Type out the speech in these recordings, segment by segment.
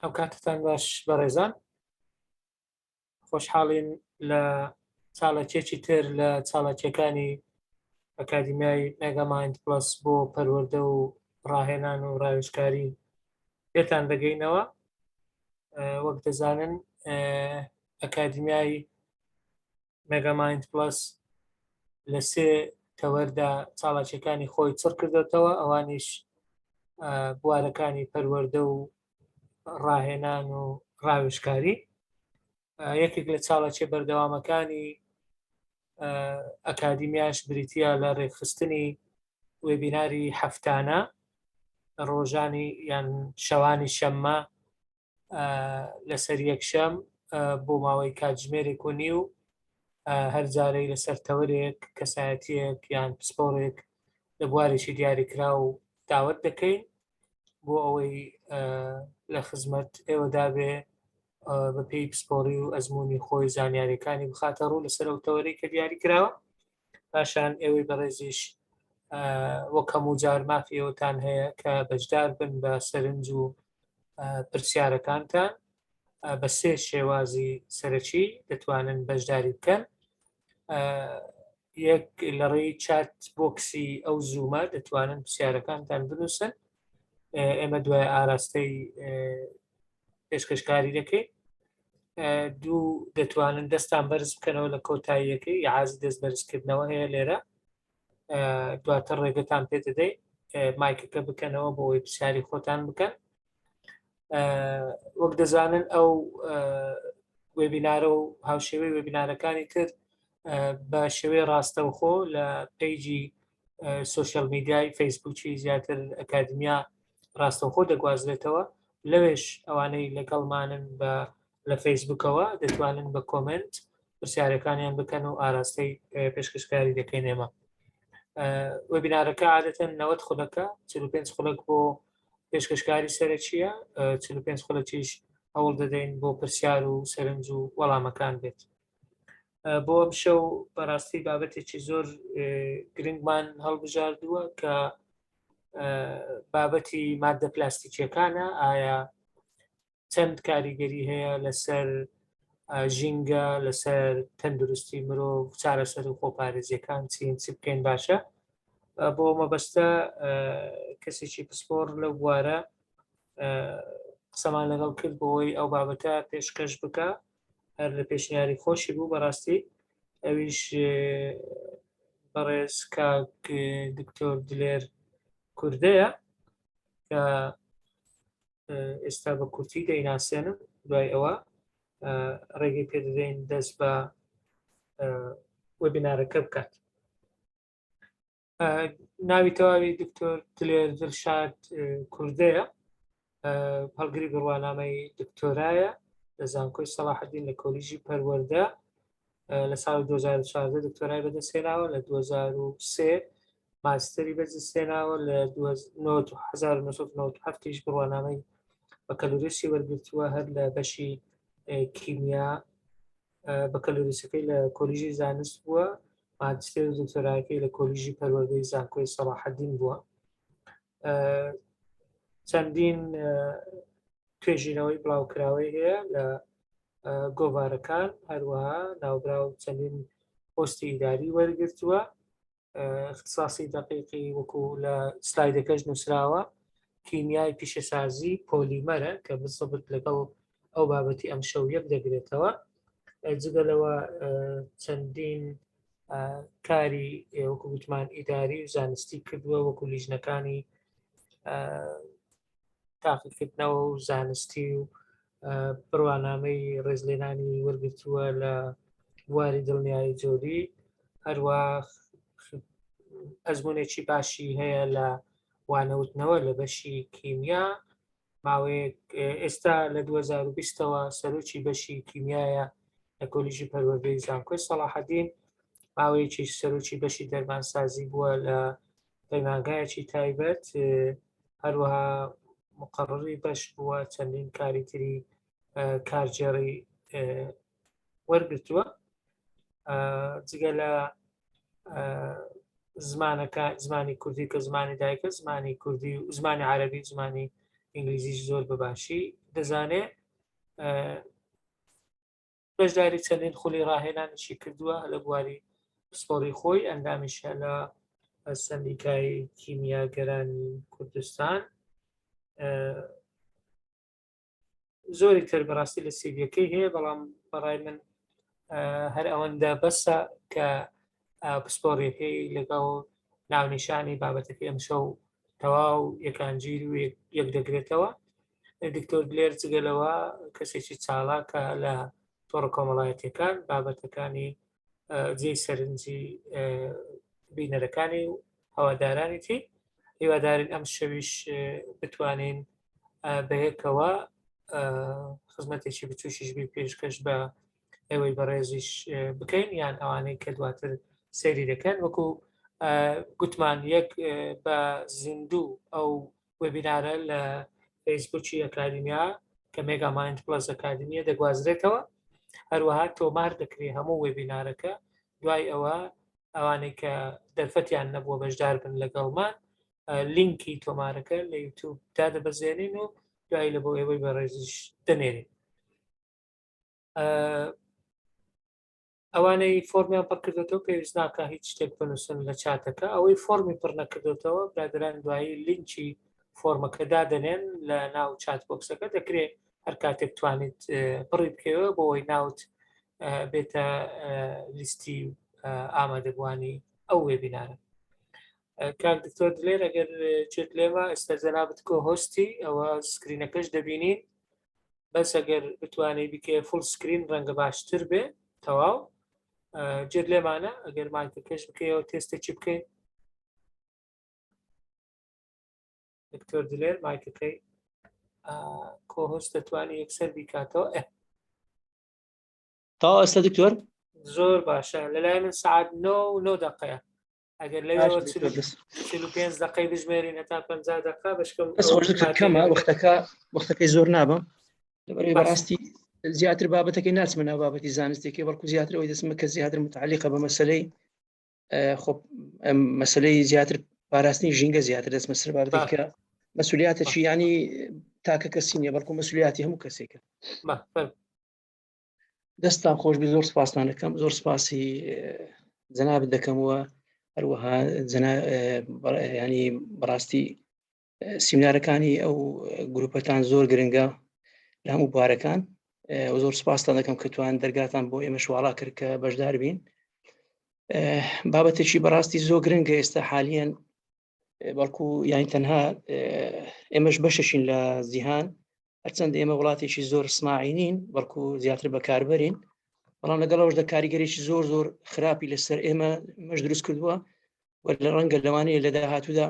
ئەو کاتتان باش بەڕێزان، خۆشحاڵین لە چاڵەکێکی تر لە چاڵەکیەکانی ئەکادیمیای مێگامایند پلس بۆ پەروەردە و ڕاهێنان و ڕاوێژکاری پێتان دەگەینەوە. وەک دەزانن ئەکادیمیای مێگامایند پلس لە سێ تەوەردا چاڵاکیەکانی خۆی چڕ کردێتەوە، ئەوانیش بوارەکانی پەروەردە و ڕاهێنان و ڕاوێژکاری. یەکێک لە چاڵەکێ بەردەوامەکانی ئەکادیمیاش بریتە لە ڕێکخستنی وێبیناری هەفتانە ڕۆژانی یان شەوانی شەممە لەسەر یەکشەم بۆ ماوەی کاتژمێرێک و نیو هەر جارەی لەسەر تەوەرێک کەسایەتیەک یان پسپۆڕێک لە بوارێکی دیاریکرا و داوت دەکەین بۆ ئەوەی لە خزمەت ئێوەدا بێ بە پێی پسپۆڕی و ئەزمموی خۆی زانیاریەکانی بخاتە ڕوو لەسەر ئەو تەوەرەی کە دیاری کراوە. پاشان ئێوەی بەڕێزیش وەک هەموو جار مافی ئێوەتان هەیە کە بەشدار بن بە سەرنج و پرسیارەکانتان بە سێ شێوازی سەرەکی دەتوانن بەشداری بکەن. یەک لە ڕێی چات بۆکسی ئەو زوومە دەتوانن پرسیارەکانتان بنووسن، ئێمە دوای ئاراستەی پێشکەشکاری دەکەین. دوو دەتوانن دەستان بەرز بکەنەوە لە کۆتاییەکەی یاعازی دەست بەرزکردنەوە هەیە لێرە، دواتر ڕێگەتان پێ دەدەین مایکەکە بکەنەوە بۆ ئەوەی پرسیاری خۆتان بکەن. وەک دەزانن ئەو وێبینارە و هاوشێوەی وێبینارەکانی تر بە شێوەیە ڕاستەوخۆ لە پیجی سوۆشیال میدیای فەیسبووکی زیاتر ئەکادیمیا ڕاستەوخۆ دەگوازرێتەوە. لەوێش ئەوانەی لەگەڵمانن بە لە فەیسبووکەوە دەتوانن بە کۆمنت پرسیارەکانیان بکەن و ئاراستەی پێشکەشکاری دەکەین. ئێمە وێبینارەکە عادەتەن 90 خولەکە 45 خولەک بۆ پێشکەشکاری سەرەکیە، 45 خولەکیش هەوڵ دەدەین بۆ پرسیار و سەرنج و وەڵامەکان بێت. بۆ ئەم شەو بەڕاستی بابەتێکی زۆر گرنگمان هەڵبژاردووە کە بابەتی مادە پلاستیکیەکانە. ئایا چەند کاریگەری هەیە لەسەر ژینگە، لەسەر تەندروستی مرۆڤ، چارەسەر و خۆپارێزیەکان چی بکەین باشە. بۆ مەبەستە کەسێکی پسپۆڕ لەو بوارە قسەمان لەگەڵ کرد بۆەوەی ئەو بابەتە پێشکەش بکە، هەر لە پێشنیاری خۆشی بوو بەڕاستی. ئەویش بەڕێز کاک دکتۆر دلێر کوردەیە کە ئێستا بە کورتی دەیناسێنم، دوای ئەوە ڕێگەی پێدەدەین دەست بە وێبینارەکە بکات. ناوی تەواوی دکتۆر دلێر دڵشاد کوردەیە، هەڵگری بڕوانامەی دکتۆرایە لە زانکۆی سەلاحەدین لە کۆلیژی پەروەردە لە ساڵی 2014 دکتۆرای بەدەستهێناوە، لە 2003 ماستەری بەدەستهێناوە، لە 1997 بڕوانامەی بەکەلۆریسی وەرگرتووە هەر لە بەشی کیمیا بەکەلۆریسەکەی لە کۆلیژی زانست بووە، ماجستێر و دکتۆرایەکەی لە کۆلیژی پەروەردەی زانکۆی سەلاحەدین بووە. چەندین توێژینەوەی بڵاوکراوەی هەیە لە گۆڤارەکان، هەروەها ناوبراو چەندین پۆستی ئیداری وەرگرتووە. اختصاصی دقیقی وەکو لە سلایدەکەش نووسراوە کیمیای پیشەسازی پۆلیمەرە کە بزبط لەگەڵ ئەو بابەتی ئەم شەو یەک دەگرێتەوە. جگەلەوە چەندین کاری وەکو گوتمان ئیداری و زانستی کردووە، وەکو لیژنەکانی تاقیکردنەوە و زانستی و بڕوانامەی ڕێزلێنانی وەرگرتووە لە بواری دڵنیایی جۆری. هەروە ئەزمونێکی باشی هەیە لە وانەوتنەوە لە بەشی کیمیا. ماوەیەک ئێستا لە 2020ەوە سەرۆکی بەشی کیمیایە لە کۆلیژی پەروەردەی زانکۆی سەلاحەدین، ماوەیەکی سەرۆکی بەشی دەرمانسازی بووە لە پەیمانگایەکی تایبەت، هەروەها مقڕری بەش بووە، چەندین کاری تری کارجێڕی وەرگرتووە. جگە لە زمانی کوردی کە زمانی دایکە، زمانی کوردی و زمانی عەرەبی، زمانی ئینگلیزیش زۆر بەباشی دەزانێت. بەشداری چەندین خولی ڕاهێنانشی کردووە لە بواری پسپۆڕی خۆی، ئەندامیشە لە سەندیکای کیمیاگەرانی کوردستان. زۆری تر بەڕاستی لە سیڤیەکەی هەیە، بەڵام بەڕای من هەر ئەوەندە بەسە کە پسپۆڕیەکەی لەگەڵ ناونیشانی بابەتەکەی ئەمشەو تەواو یەکانگیر و یەک دەگرێتەوە. دکتۆر دلێر جگەلەوە کەسێکی چالاکە لە تۆڕە کۆمەڵایەتیەکان، بابەتەکانی جێی سەرنجی بینەرەکانی و هەوادارانی تی هیوادارین ئەم شەویش بتوانین بەیەکەوە خزمەتێکی بچوشیش بی پێشکەش بە ئێوەی بەڕێزیش بکەین، یان ئەوانەی کە دواتر سەیری دەکەن. وەکو گوتمان یەک بە زیندوو ئەو وێبینارە لە فەیسبووکی ئەکادیمیا کە مێگا مایند پلەس ئەکادیمیە دەگوازرێتەوە، هەروەها تۆمار دەکرێت هەموو وێبینارەکە. دوای ئەوە ئەوانەی کە دەرفەتیان نەبووە بەشدار بن لەگەڵمان لینکی تۆمارەکە لە یوتیوب دادەبەزێنین و دوای لە بۆ ئێوەی بەڕێزیش دەنێرین. ئەوانەی فۆرمیان پڕ کردێتەوە پێویست ناکە هیچ شتێک بنووسن لە چاتەکە. ئەوەی فۆرمی پڕ نەکردێتەوە برادران دوایی لینکی فۆرمەکە دادەنێن لە ناو چات بۆکسەکە، دەکرێت هەر کاتێک توانیت پڕی بکەوە بۆەوەی ناوت بێتە لیستی ئامادەبوانی ئەو وێبینارە. کاک دکتۆر دلێر ئەگەر چێت لێمە ئێستا جەنابەت کۆ هۆستی ئەوە سکرینەکەش دەبینین، بەس ئەگەر بتوانێت بکە فول سکرین ڕەنگە باشتر بێ تەواو. جێت لێمانە ئەگەر مایکەکەش بکەیەوە تێستێکی بکەین. دکتۆر دلێر مایکەکەی کۆ هۆست دەتوانێت یەکسەر بیکاتەوە. تا ئێستا دکتۆر زۆر باشە، لەلای من سعات 9 دقەیە. ئەگەر لەوێەوە 45 دقەی بژمێرین هەتا 50 دقە بەشکەم کەمە وەختەکەی زۆر نابم لەبەرەوەی بەڕاستی زیاتر بابەتەکەی ناچمە ناو بابەتی زانستێکی بەڵکو زیاتر ئەوەی دەچمە کە زیاتر متعلقە بە مەسەلەی مەسەلەی زیاتر پاراستنی ژینگە زیاتر دەچمە سەر بابەتێک کە مەسئولیاتێکی ینی تاکە کەسی نییە بەڵکو مەسئولیاتی هەموو کەسێکە. دەستان خۆش بی، زۆر سپاسان دەکەم، زۆر سپاسی جەنابەت دەکەمەوە، هەروەها ینی بەڕاستی سیمینارەکانی ئەو گروپەتان زۆر گرنگە لە هەموو بوارەکان، زۆر سپاسان دەکەم کە توان دەرگاتان بۆ ئێمە شواڵا کرد کە بەشدار بین. بابەتێکی بەڕاستی زۆر گرنگە ئێستا حالیان، بەڵکو یانی تەنها ئێمەش بەشەشین لە جیهان، هەرچەند ئێمە وڵاتێکی زۆر سماعی نین بەڵکو زیاتر بەکاربەرین، بەڵام لەگەڵەوەشدا کاریگەریی زۆر خراپی لەسەر ئێمە مەش دروست کردووە و لە ڕەنگە لەوانەیە لە داهاتوودا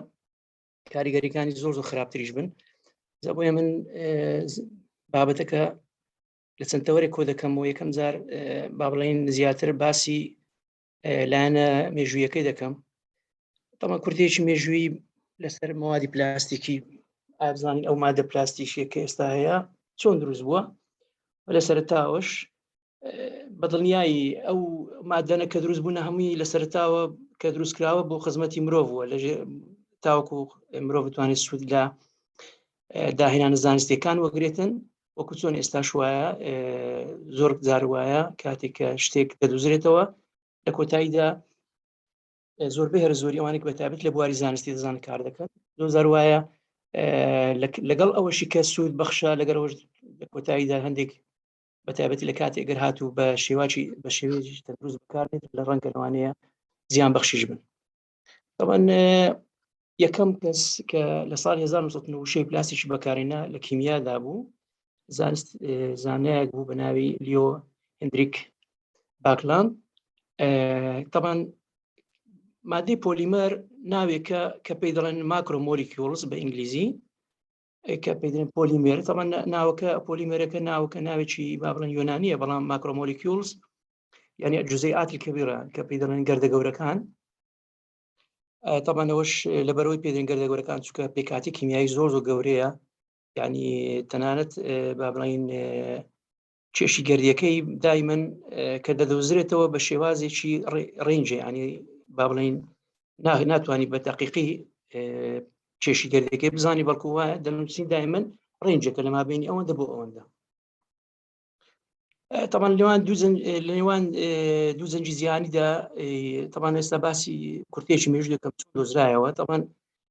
کاریگەریەکانی زۆر خراپتریش بن. بۆیە من بابەتەکە لە چەند تەوەرێک کۆ دەکەمەوە. یەکەم جار با بڵێن زیاتر باسی لایەنە مێژوویەکەی دەکەم. تەمان کورتێکی مێژووی لەسەر مەوادی پلاستیکی، ئابزانین ئەو مادە پلاستیکیە کە ئێستا هەیە چۆن دروست بووە، لە سەرتاوەش بەدڵنیایی ئەو مادەنە کە دروست بوونە هەمووی لە سەرتاوە کە دروست کراوە بۆ خزمەتی مرۆڤوە، لە تاوەکو مرۆڤ بتوانێت سوود لە داهێنانە زانستیەکان وەگرێتن، وەکو چۆن ئێستاش وایە زۆر جار وایە کاتێک کە شتێک دەدوزرێتەوە لە کۆتاییدا زۆربەی هەر زۆری ئەوانێک بەتابەت لە بواری زانستی دەزانن کار دەکەن، زۆر جار وایە لەگەڵ ئەوەشی کە سوود بەخشە لەگەڵەوەش لە کۆتاییدا هەندێک بەتابەتی لە کاتێک گەر هاتوو بە شێوەیەکی دروست بکارێت لە ڕەنگە لەوانەیە زیان بەخشیش بن. طبعاً یەکەم کەس کە لە ساڵی 1990 پلاستیکی بەکارهێنا لە کیمیادا بوو، زانایەک بوو بە ناوی لیۆ هێندریک باکلاند. طبعاً مادەی پۆلیمەر ناوێکە کە پێی دەڵێن ماکرۆمۆلیکیولز بە ئینگلیزی، کە پێی دەڵێن پۆلیمێر. طبعاً ناوەکە پۆلیمێرەکە ناوێکی با بڵێن یۆنانیە، بەڵام ماکرۆمۆلیکیولز یعنی جوزئیات الکەبیرە کە پێی دەڵێن گەردە گەورەکان. طبعاً ئەوەش لەبەرەوەی پێی دەڵێن گەردە گەورەکان چونکە پێکاتی کیمیایی زۆر گەورەیە، یعنی تەنانەت با بڵێن کێشی گەردیەکەی دایمەن کە دەدۆزرێتەوە بە شێوازێکی ڕێنجە، ینی با بڵێن ناتوانانی بە دەقیقی کێشی گەردەکەی بزانی بەڵکو وایە دەنووسین دائما ڕێنجەکە لە مابینی ئەوەندە بۆ ئەوەندە. طبعا لەوان دوو زەنجی زیانیدا طبعا ئێستا باسی کورتێکی مێژوو دەکەم چۆن دۆزرایەوە. طبعا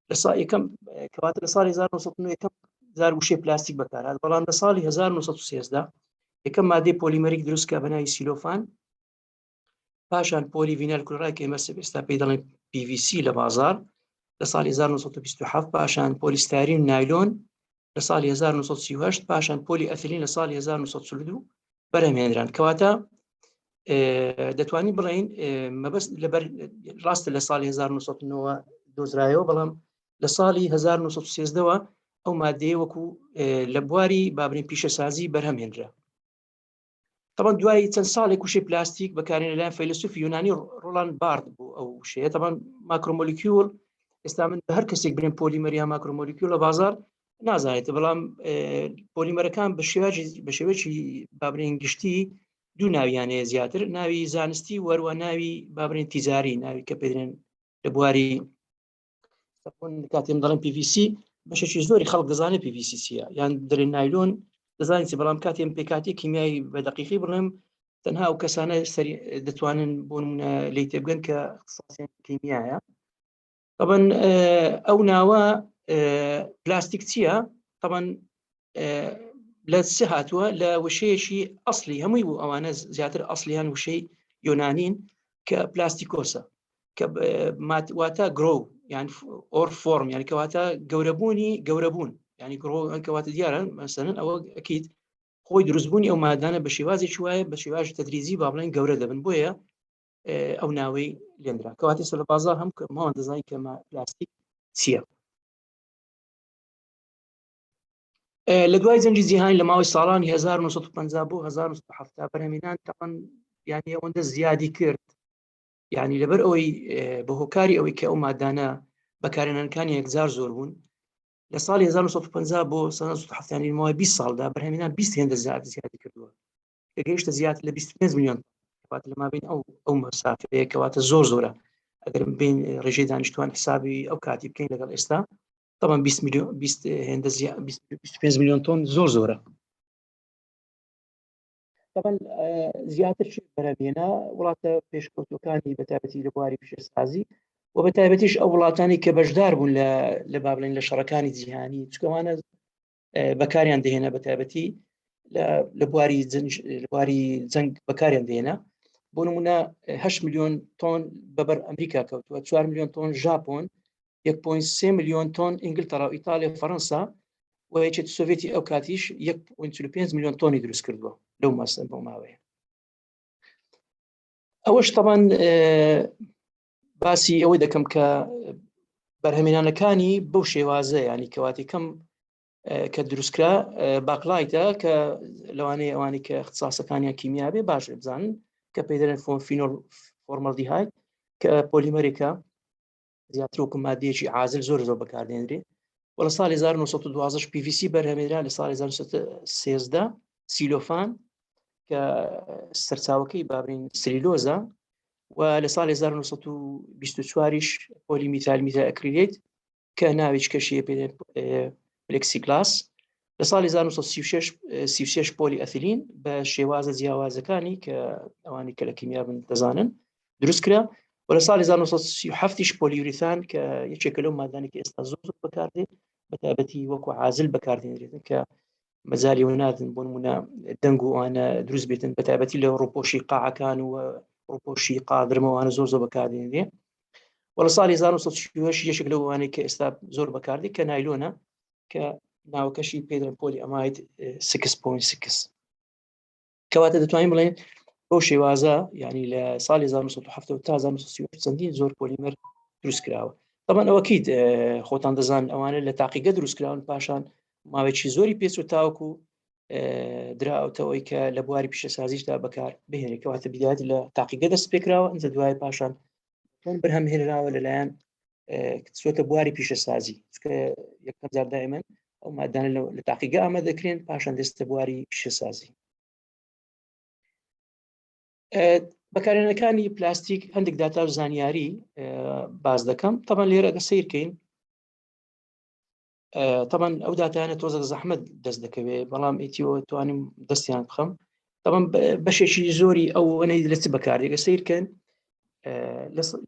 لە ساڵی یەکەم کەواتە لە ساڵی 1990 یەکەم جار وشەی پلاستیک بەکارهات، بەڵام لە ساڵی 1930 یەکەم مادەی پۆلیمەریک دروستکە بە ناوی سیلۆفان، پاشان پۆلی ڤینال کلۆراید کە ئێستا پێی دەڵێن PVC لە بازار لە ساڵی 1927، پاشان پۆلیستارین نایلۆن لە ساڵی 1938، پاشان پۆلی ئەثیلین لە ساڵی 1942 بەرهەمهێنران. کەواتە دەتوانین بڵین مەبەست لەبەر ڕاستە لە ساڵی 1990 دۆزرایەوە، بەڵام لە ساڵی 1930ەوە ئەو مادەیە وەکو لە بواری بابرین پیشەسازی بەرهەمهێنرا. طبعا دوای چەند ساڵێک وشەی پلاستیک بەکارهێنا لەلایەن فەیلسوفی یۆنانی ڕۆڵان بارد بوو ئەو وشەیە. طبعا ماکرۆمۆلیکیول ئێستا من بە هەر کەسێک برێن پۆلیمەری یا ماکرۆمۆلیکیول لە بازار نازانێت، بەڵام پۆلیمەرەکان بە شێوەیەکی بابرین گشتی دوو ناویانەیە زیاتر، ناوی زانستی وەروە ناوی بابرین تیجاری، ناوی کە پێدرێن لە بواری کاتێم دەڵێن PVC بەشێکی زۆری خەڵک دەزانێت PVC چییە، یان دەرێن نایلۆن دەزانێت، بەڵام کاتێم پێکاتی کیمیایی بە دەقیقی بڵێم تەنها ئەو کەسانە دەتوانن بۆ نمونە لی تێبگەن کە اختصاصیان کیمیایە. طبعا ئەو ناوە پلاستیک چییە؟ طبعا لە سێ هاتووە لە وشەیەکی ئەسلی، هەمووی بوو ئەوانە زیاتر ئەسلیان وشەی یۆنانین کە پلاستیکۆسە، کە واتە گرۆ یان ئۆر فۆرم، یعنی کەواتە گەورەبوون، یعنی گرۆ کەواتە دیارە مەسەلەن ئەوە ئەکید خۆی دروستبوونی ئەو مادانە بە شێوازێکی وایە بە شێوازی تەدریجی با بڵێن گەورە دەبن، بۆیە ئەو ناوەی لێنرا. کەواتە لە بازار هەمووان دەزانین کە پلاستیک چییە. لە دوای زەنجی جیهانی لە ماوەی ساڵانی 1950 بۆ 1970 بەرهەمهێنان تەقەن یعنی ئەوەندە زیادی کرد، یعنی لەبەر ئەوەی بە هۆکاری ئەوەی کە ئەو مادانە بەکارهێنانەکانی یەکجار زۆر بوون، لە ساڵی 1950 بۆ 1970 ماوەی 20 ساڵدا بەرهەمهێنان 20 هێندە زیادی کردووە، کە گەیشتە زیاتر لە 25 میلیۆن. کەواتە لە مابین ئەو مەسافەیە کەواتە زۆرە. ئەگەر بین ڕێژەی دانیشتوان حسابی ئەو کاتی بکەین لەگەڵ ئێستا، طبعا 25 میلیۆن تۆن زۆرە. طبعا زیاتر بەرهەمهێنا وڵاتە پێشکەوتوەکانی بەتایبەتی لە بواری پیشەسازی و بەتایبەتیش ئەو وڵاتانی کە بەشدار بوون لە بابلین لە شەڕەکانی جیهانی، چکەوانە بەکاریان دێنە بەتایبەتی لە بواری جەنگ بەکاریان دێنە. بۆ نمونە 8 میلیۆن تۆن بەبەر ئەمریکا کەوتووە، 4 میلیۆن تۆن ژاپۆن، 1.3 میلیۆن تۆن ئینگلتەرا و ئیتالیا و فەڕەنسا، و یەکێتی سۆڤێتی ئەو کاتیش 1.45 میلیۆن تۆنی دروست کردووە لەو مەسەن بۆ ماوەیە. ئەوەش طبعا باسی ئەوەی دەکەم کە بەرهەمهێنانەکانی بەو شێوازە، ینی کەواتی کەم کە دروستکرا باقلایتە کە لەوانەیە ئەوانی کە اختصاسەکانیان کیمیا بێ باش بزانن کە پێی دەڵێن فینۆل فۆرمەڵدیهاید کە پۆلیمەرێکە زیاتر وەکو مادەیەکی عازل زۆر بەکاردێنرێت. و لە ساڵی 1912 PVC بەرهەمهێنرا، لە ساڵی 1913 سیلۆفان کە سەرچاوەکەی بابرین سلیلۆزە، و لە ساڵی 1924 پۆلی میتال ئەکریلیت کە ناوی کەشیە پێ پلێکسیگلاس، لە ساڵی 1936 پۆلی ئەثیلین بە شێوازە جیاوازەکانی کە ئەوانی کە لە کیمیا بن دەزانن دروستکرا، و لە ساڵی 1937 پۆلیوریثان کە یەکێکە لەو مادانی کە ئێستا زۆر بەکاردێت بەتایبەتی وەکو عازل بەکاردێنرێتن کە مەجالیەوە نادن بۆ نمونە دەنگ و ئەوانە دروست بێتن، بەتایبەتی لە ڕووپۆشی قاعەکان و ڕووپۆشی قادرمەوانە زۆر بەکاردێنرێت. و لە ساڵی 1938 یەکێک لەوانەیە کە ئێستا زۆر بەکاردێت کە نایلۆنە کە ناوەکەشی پێدرێن پۆلی ئەماید 6.6. کەواتە دەتوانین بڵێن بەو شێوازە ینی لە ساڵی 1970 تا 1930 چەندین زۆر پۆلیمەر دروست کراوە. طبعا ئەوەکیت خۆتان دەزان ئەوانە لە تاقیگە دروست کراون، پاشان ماوەیەکی زۆری پێچ و تاوەکو دراوتەوەی کە لە بواری پیشەسازیشدا بەکار بهێنێت، کەواتە بیدات لە تاقیگە دەست پێکراوە، ئەنجە دوای پاشان بەرهەمهێنراوە لەلایەن چۆتە بواری پیشەسازی، چکە یەکەم جار دائیمەن ئەو مادانە لە تاقیگە ئامادەکرێن پاشان دەستە بواری پیشەسازی. بەکارهێنەکانی پلاستیک هەندێک داتا و زانیاری باز دەکەم. طبعا لێرە ئەگە سیرکەین طبعا ئەو داتانە تۆزە زەحمەت دەست دەکەوێت بەڵام ئیتیۆ توانیم دەستیان بخەم طبعا بەشێکی زۆری ئەو وەنەی لە چ بەکاردێگە سیرکەن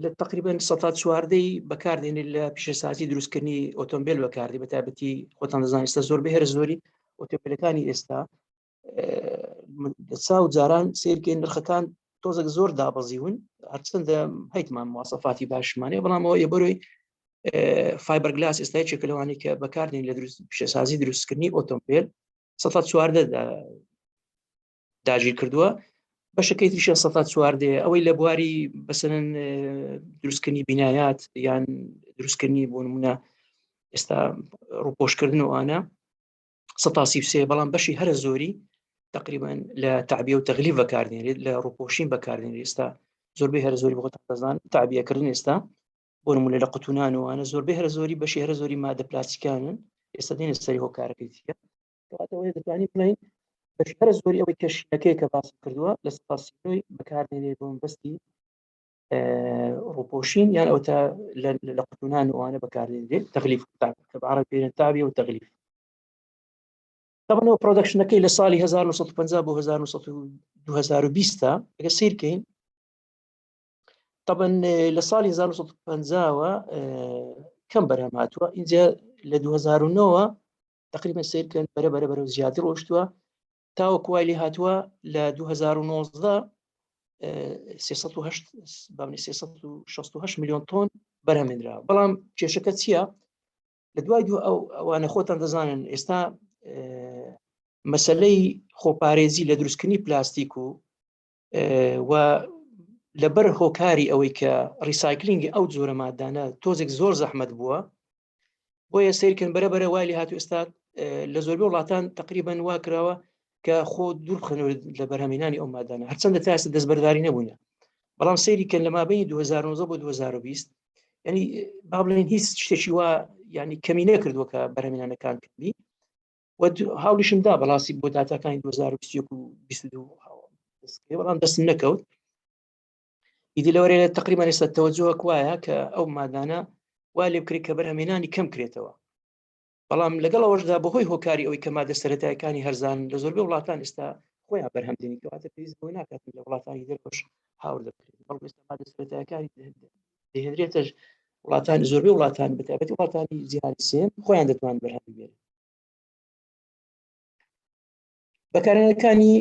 لە تقریبا 14 بەکاردێنێت لە پیشەسازی دروستکردنی ئۆتۆمبیل بەکاردی بەتابەتی خۆتان دەزانین ئێستا زۆر بە هێرە زۆری ئۆتۆمبیلەکانی ئێستا سا و جاران سیرکەین نرخەکان تۆزێک زۆر دابەزیون هەرچەندە هەیتمان مواسەفاتی باشمانێ بەڵام ئەوە بەروی فایبەر گلاس ئێستا یەکێکە لەوانەی کە بەکاردێن لە پیشەسازی دروستکردنی ئۆتۆمبیل 14 داگیر کردووە بەشەکەی تریشە 14 ئەوەی لە بواری بەسەرەن دروستکردنی بینایات یان دروستکردنی بۆ نمونە ئێستا ڕووپۆشکردن وانە 133 بەڵام بەشی هەرە زۆری تقریبا لە تعبیە و تەغلیب بەکاردێنێت لە ڕووپۆشین بەکاردێنێت ئێستا زۆربەی هەرە زۆری بۆتان دەزان تعبیەکردن ئێستا بۆ نمونە لە قوتونان وانە زۆربەی هەرە زۆری بەشی هەرە زۆری مادە پلاستیکانن ئێستا دێنە سەری هۆکارەکەی دیکە کەواتەوە دەتوانین بڵین بەشی هەرە زۆری ئەوەی کەشینەکەی کە باس کردووە لە سپاسیۆی بەکاردێنێت بۆ بەستی ڕووپۆشین یان ئەو تا لە قوتونان وانە بەکاردێنێت تەغلیف کە بەعەرەبی پێڵێن تعبیە و تەغلیف طبعا پرۆدەکشنەکەی لە ساڵی 1950 بۆ 2020 ئەگە سیرکەین طبعا لە ساڵی 1950ەوە کەم بەرهەم هاتووە اینجا لە 2009 تقریبا سیرکەن بەرە زیاتر ڕۆشتووە تاوەکو وای لێ هاتووە لە 2019 368 میلیۆن تۆن بەرهەمێنرا بەڵام کێشەکە چییە لە دوای ئەوانە خۆتان دەزانن ئێستا مەسلەی خۆپارێزی لە دروستکردنی پلاستیک و لەبەر هۆکاری ئەوەی کە ریسایکلینگی ئەو جۆرە مادانە تۆزێک زۆر زەحمەت بووە بۆیە سیرکن بەرە وای لێ هاتوو ئێستا لە زۆربەی وڵاتان تقریبا وا کراوە کە خۆ دوور بخەنەوە لە بەرهەمێنانی ئەو مادانە هەرچەندە تا ئێستا دەستبەرداری نەبوونە بەڵام سەیریکەن لە مابەینی 2019 بۆ 2020 ینی با بڵێن هیچ شتێکی وا ینی کەمی نەکردووە کە بەرهەمێنانەکان کردی و هاولیشم دا بەڵاستی بۆ داتاکانی 2022 بەڵام دەستم نەکەوت ئیدی لەوەرێ تقریبا ئێستا تەوەجۆک وایە کە ئەو مادانە وا لێ بکرێت کە بەرهەمێنانی کەم کرێتەوە بەڵام لەگەڵ ئەوەشدا بەهۆی هۆکاری ئەوەی کە مادە سەرەتایەکانی هەرزان لە زۆربەی وڵاتان ئێستا خۆیان بەرهەمدێنی کەواتە پێویست بۆی ناکات لە وڵاتانی دەرەوەش هاور دەکرێت بەڵام ئێستا مادە سەرەتایەکانی دەهێنرێتە وڵاتانی زۆربەی وڵاتان بەتایبەتی وڵاتانی جیهانی سێم خۆیان دەتوان بەرهەم بێنن بەکارهێنەرەکانی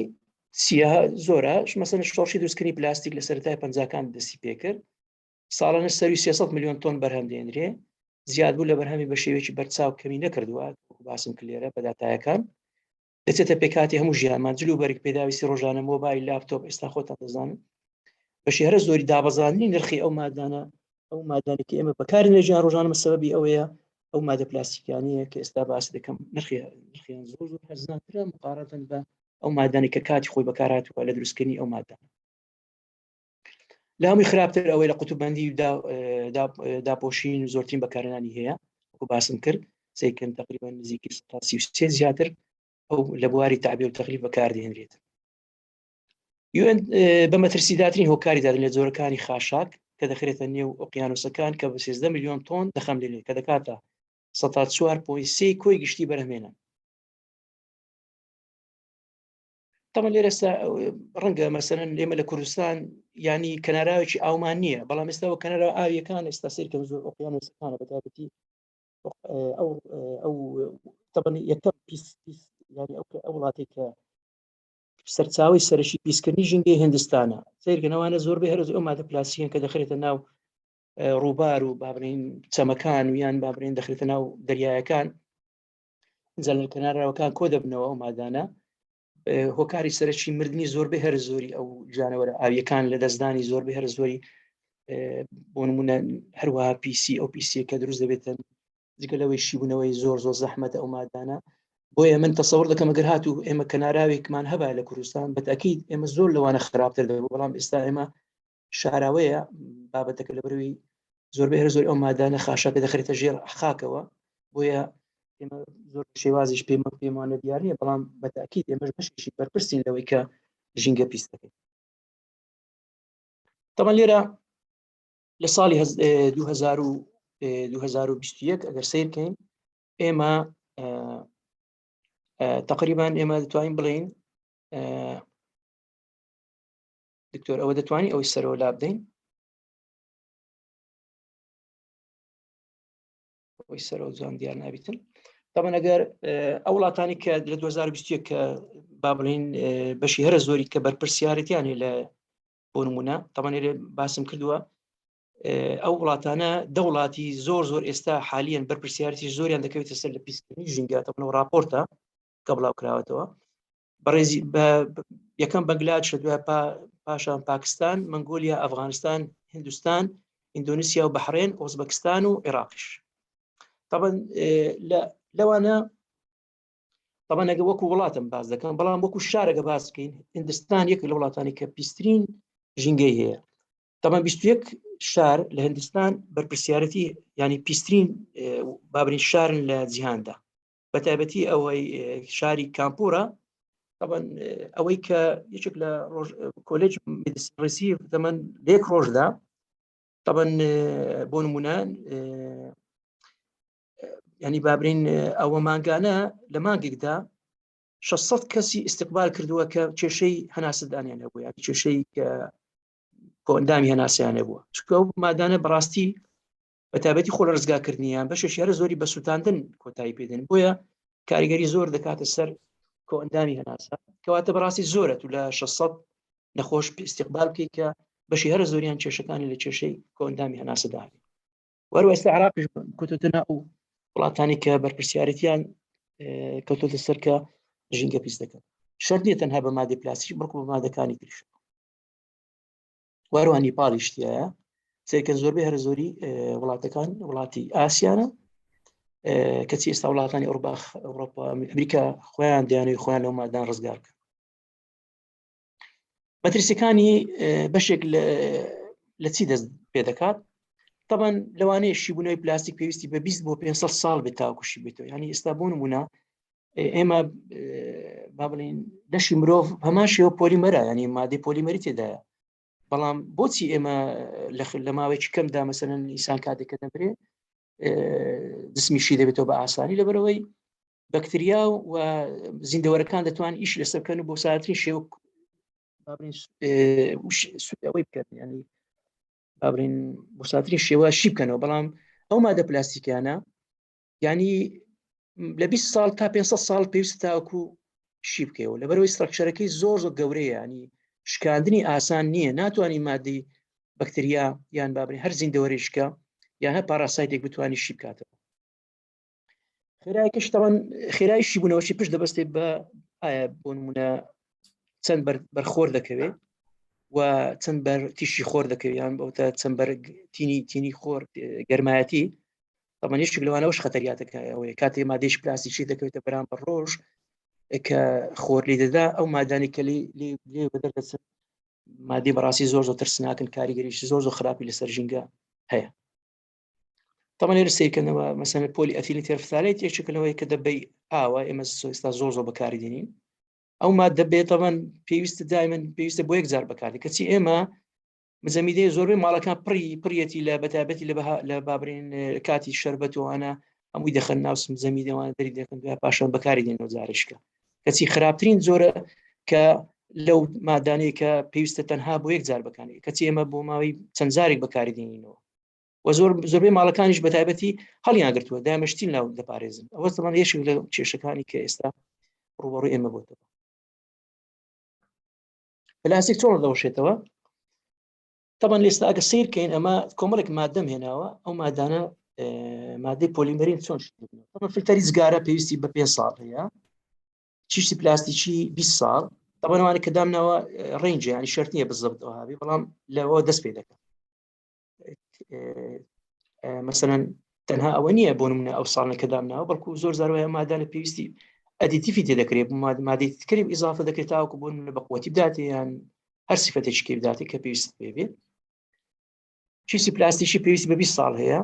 زۆرە مەسەلەن شۆڕشی دروستکردنی پلاستیک لە سەرەتای پەنجاکان دەستی پێکرد ساڵانە سەروی 300 میلیۆن تۆن بەرهەم دێنرێ زیاد بوو لە بەرهەمی بە شێوەیەکی بەرچاو کەمی نەکردووە باسم کلێرە بە داتایەکان دەچێتە پێکاتی هەموو ژیانمان جلو بەرگ پێداویستی ڕۆژانە مۆبایل لاپتۆپ ئێستا خۆتان دەزانن بەشی هەرە زۆری دابەزاندنی نرخی ئەو مادانە کە ئێمە بەکاری لە ژیان ڕۆژانە سەبەبی ئەوەیە ئەو مادە پلاستیکانیە کە ئێستا باس دەکەم نرخیان زۆر هەرزانترە مقارنەن بە ئەو مادانی کە کاتی خۆی بەکارهاتووە لە دروستکردنی ئەو مادانە لە هەمووی خراپتر ئەوەی لە قوتوببندی داپۆشین زۆرترین بەکارهێنانی هەیە وەکو باسم کرد سیکن تقریبا نزیکی 33 زیاتر ئەو لە بواری تعبیە و تەغلیب بەکاردێنرێت UN بە مەترسیداترین هۆکاری دادن لە جۆرەکانی خاشاک کە دەخرێتە نێو ئۆقیانوسەکان کە بە 13 میلیۆن تۆن دەخەملێنێت کە دەکاتە 4.3 کۆی گشتی بەرهەمێنن تەمە لێرەستا ڕەنگە مەسەرەن ئێمە لە کوردستان ینی کەناراوێکی ئاومان نییە بەڵام ئێستا کەنارا ئاویەکان ئێستا سیرکەم زۆر ئۆقیانوسەکانە بەتابەتی ئەو تەبەن یەکەم ئەو وڵاتی کە سەرچاوی سەرشی پیسکردنی ژینگەی هندستانە سیرکەنەوانە زۆربەی هەرز ئەو مادە پلاستیکیان کە دەخرێتە ناو ڕووبار و بابرین چەمەکان و یان بابرین دەخرێتە ناو دەریایەکان جەل کەناراوەکان کۆ دەبنەوە ئەو مادانە هۆکاری سەرچی مردنی زۆربەی هەر زۆری ئەو جانەوەرە ئاویەکان لە دەستدانی زۆربەی هەر زۆری بۆ نمونە هەروەها ئەو پیسی کە دروست دەبێتن جگە لەوەی شیبوونەوەی زۆر زەحمەتە ئەو مادانە بۆیە من تەسەوڕ دەکەم ئەگەر هاتوو ئێمە کەناراوێکمان هەبا لە کوردستان بەتاکید ئێمە زۆر لەوانە خراپتر دەبوو بەڵام ئێستا ئێمە شاراوەیە بابەتەکە لەبەروی زۆربەی هەر زۆر ئەو مادانە خاشاکە دەخرێتە ژێر خاکەوە بۆیە ئێمە زۆر شێوازیش پێمانە دیار نیە بەڵام بەتاکید ئێمەش بەشێکی بەرپرسین لەوەی کە ژینگە پیس دەکەین تەمەن لێرە لە ساڵی 2021 ئەگەر سیرکەین ئێمە تقریبا ئێمە دەتوانین بڵین دکتۆر ئەوە دەتوانین ئەوەی سەرەوە لا بدەین ئەوەی سەرەوە جوان دیار نابیتن طبعا ئەگەر ئەو وڵاتانی کە لە 2021 کە با بڵین بەشی هەرە زۆری کە بەرپرسیارەتیانێ لە بۆ نمونە طبعا باسم کردووە ئەو وڵاتانە دەوڵاتی زۆر ئێستا حالیان بەرپرسیارەتی زۆریان دەکەوێتە سەر لە پیسکردنی ژینگە طبعا راپۆرتە کە بڵاوکراوەتەوە بەڕێزی یەکەم بەنگلادێش دوای پاشان پاکستان منگۆلیا ئەفغانستان هندوستان ئیندۆنیسیا و بەحرێن ئۆزبەکستان و عێراقیش طبعا لەوانە طبعا ئەگە وەکو وڵاتم باز دەکەم بەڵام وەکو شارەکە باس بکەین هندستان یەک لە وڵاتانی کە پیسترین ژینگەی هەیە طبعا 21 شار لە هندستان بەرپرسیارەتی ینی پیسترین بابرین شارن لە جیهاندا بەتایبەتی ئەوەی شاری کامپورە طبعا ئەوەی کە یەکێک لە کۆلێج ڕێسی تەمەەن لێک ڕۆژدا طبعا بۆ نمونە ینی بابرین ئەوە مانگانە لە مانگێکدا 600 کەسی استقبال کردووە کە کێشەی هەناسەدانیان هەبوو یانی کێشەی کە کۆئەندامی هەناسییانە بووە چکە ئەو مادانە بەڕاستی بەتابەتی خۆ لە ڕزگاکردنیان بەشێکی هەرە زۆری بە سووتاندن کۆتایی پێدەن بۆیە کاریگەری زۆر دەکاتە سەر کۆئەندامی هەناسە کەواتە بەڕاستی زۆرە و لە 600 نەخۆش استقبال بکەیت کە بەشی هەرە زۆریان کێشەکانی لە کێشەی کۆئەندامی هەناسەدانی وەروە ئێستا عێراقیش کۆتۆتە ناو وڵاتانی کە بەرپرسیارەتیان کەوتۆتە سەر کە ژینگە پیس دەکەن شەرت نیە تەنها بە مادەی پلاستیک بڵکو بە مادەکانی تریش وەروە نیپاڵیش تایە سێکە زۆربەی هەرە زۆری وڵاتەکان وڵاتی ئاسیانە کەچی ئێستا وڵاتانی ئەوروپا ئەمریکا خۆیان دەیانەوێت خۆیان لەو مادان ڕزگار بکەن مەترسیەکانی بەشێک لە چی دەست پێ دەکات طبعا لەوانەیە شیبوونەوەی پلاستیک پێویستی بە 20 بۆ 500 ساڵ بێت تاوەکوشی بێتەوە ینی ئێستا بۆ نمونە ئێمە با بڵین لەشی مرۆڤ هەمان شێوە پۆلیمەرە ینی مادەی پۆلیمەری تێدایە بەڵام بۆچی ئێمە لە ماوەیەکی کەمدا مەسەلەن ئینسان کاتێک کە دەمرێ جسمیشی دەبێتەوە بە ئاسانی لەبەرەوەی بەکتریا و زیندەوەرەکان دەتوان ئیش لەسەر بکەن و بۆ سادەترین شێوە ئەوەی بکەن ینی بابرین بۆ سادەترین شێوە شی بکەنەوە بەڵام ئەو مادە پلاستیکیانە ینی لە 20 ساڵ تا 500 ساڵ پێویستە تاوەکو شی بکەوە لەبەرەوەی ستراکچەرەکەی زۆر گەورەیە ینی شکاندنی ئاسان نییە ناتوانانی مادەی بەکتریا یان بابرین هەر زیندەوەریشکە یان هە پاراسایتێک بتوانانی شی بکاتەوە خێراییکەش تەوان خێرایی شیبوونەوەشی پشت دەبەستێت بە ئایا بۆ نمونە چەند بەرخۆر دەکەوێت و چەند بەر تیشی خۆر دەکەوێت یان بەوتە چەند بەر تینی خۆر گەرمایەتی طبعا یەکێک لەوانەوەش خەتەریاتەکە ئەوەیە کاتێ مادەیش پلاستیکی دەکەوێتە بەرامبەر ڕۆژ کە خۆر لی دەدا ئەو مادانی کە لێ بەدەردەچێت مادەی بەڕاستی زۆر ترسناکن کاریگەریش زۆر خراپی لەسەر ژینگە هەیە طبعا لێرە سیرکردنەوە مەسەلەن پۆلی ئەتیلی تێرفثالێت یەکێکەوەی کە دەبەی ئاوە ئێمە ئێستا زۆر بەکاری دێنین ئەو مادە بێت طبعا پێویستە دایمەن پێویستە بۆ یەکجار بەکاری کەچی ئێمە مزەمیدەی زۆربەی ماڵەکان پڕیەتی لە بەتابەتی لە بابرین کاتی شەربەتەوەوانە هەمووی دەخەن ناو زەمیدەوانە دەری دەکەن دوای پاشان بەکاری دێنەوە جارشکە کەچی خراپترین زۆرە کە لەو مادانەیە کە پێویستە تەنها بۆ یەکجار بەکاری کەچی ئێمە بۆ ماوەی چەند جارێک بەکاری دێنینەوە و زۆربەی ماڵەکانیش بەتایبەتی هەڵیان گرتووە دامەشتیل ناو دەپارێزن ئەوە زمان یەشێک لە کێشەکانی کە ئێستا ڕوبەڕووی ئێمە بۆتەوە پلاستیک چۆن دەوەشێتەوە طبعا لێستا ئەگە سیرکەین ئەمە کۆمەڵێک مادەم هێناوە ئەو مادانە مادەی پۆلیمەرین چۆن طبعا فلتەری جگارە پێویستی بە 5 ساڵ هەیە چیشتی پلاستیکی 20 ساڵ طبعا ئەوانە کە دامناوە ڕێنجە ینی شەرت نییە بزەبت ئەوهابی بەڵام لەوە دەست پێ دەکەن مەسەلەن تەنها ئەوە نییە بۆ نمونە ئەو ساڵە کە دامناوە بەڵکو زۆر زارەوەی مادانە پێویستی ئەدیتیفی تێدەکرێت مادەی تکریم ئیزافە دەکرێت تاوەکو بۆ نمونە بە قووەتی بداتێ یان هەر سیفەتێکی بداتێ کە پێویست بێت چیسی پلاستیکی پێویستی بە 20 ساڵ هەیە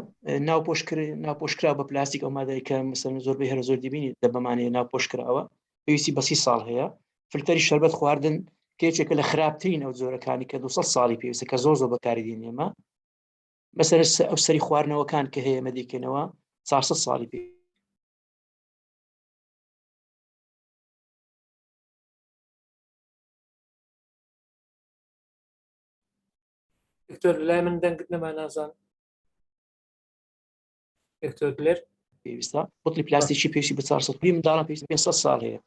ناوپۆشکرا بە پلاستیک ئەو مادەی کە مەسەلەن زۆربەی هەرە زۆر دەبینی دەبمانەیە ناوپۆشکراوە پێویستی بە 30 ساڵ هەیە فلتەری شەربەت خواردن کێچێکە لە خراپترین ئەو جۆرەکانی کە 200 ساڵی پێویستە کە زۆر بەکاری دێنێمە مەسەلەن ئەو سەری خواردنەوەکان کە هەیە مەدیکەنەوە 400 ساڵی پێ دکتۆر لای من دەنگت نەما نازان دکتۆر دلێر پێویستە بوتڵی پلاستیکی پێویستی بە 400 منداڵان پێویستی 500 ساڵ هەیە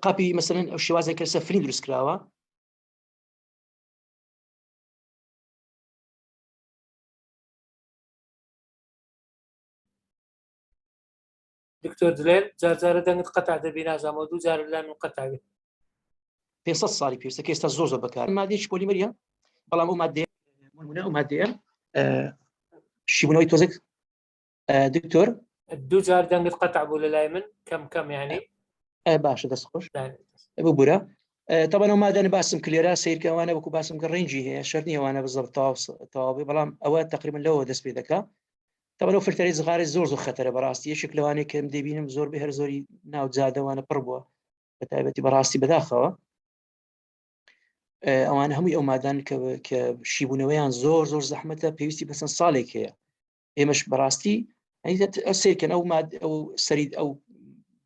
قاپی مثلەن ئەو شێوازێک کە سەفرین دروست کراوە دکتۆر دلێر جارجارە دەنگت قەتع دەبی نازانەوە دوو جار لای من قەتع بێت 500 ساڵی پێویستە کە ئێستا زۆر بەکار مادەیەکی پۆلیمەریە بەڵام ئەو مادەیە ئەو مادەیە شیبوونەوەی تۆزێک دکتۆر دوو جار دەنگت قەتع بوو لە لای من کەم یعنی باشە دەست خۆش ببوورە طبعا ئەو مادەنە باسم کلێرە سیرکە ئەوانە وەکو باسم کە ڕێنجی هەیە شەرنی ئەوانە بزەڵ تەواوی بەڵام ئەوە تقریبا لەوە دەست پێ دەکات طبعا ئەو فلتەری زغارە زۆر خەتەرە بەڕاستی یەکێک لەوانەیە کە دەبینم زۆر بە هەر زۆری ناو جادەوانە پڕ بووە بە تایبەتی بەڕاستی بەداخەوە ئەوانە هەمووی ئەو مادان کە شیبوونەوەیان زۆر زەحمەتە پێویستی بەسەند ساڵێک هەیە ئێمەش بەڕاستی سیرکەن ئەو سەرید ئەو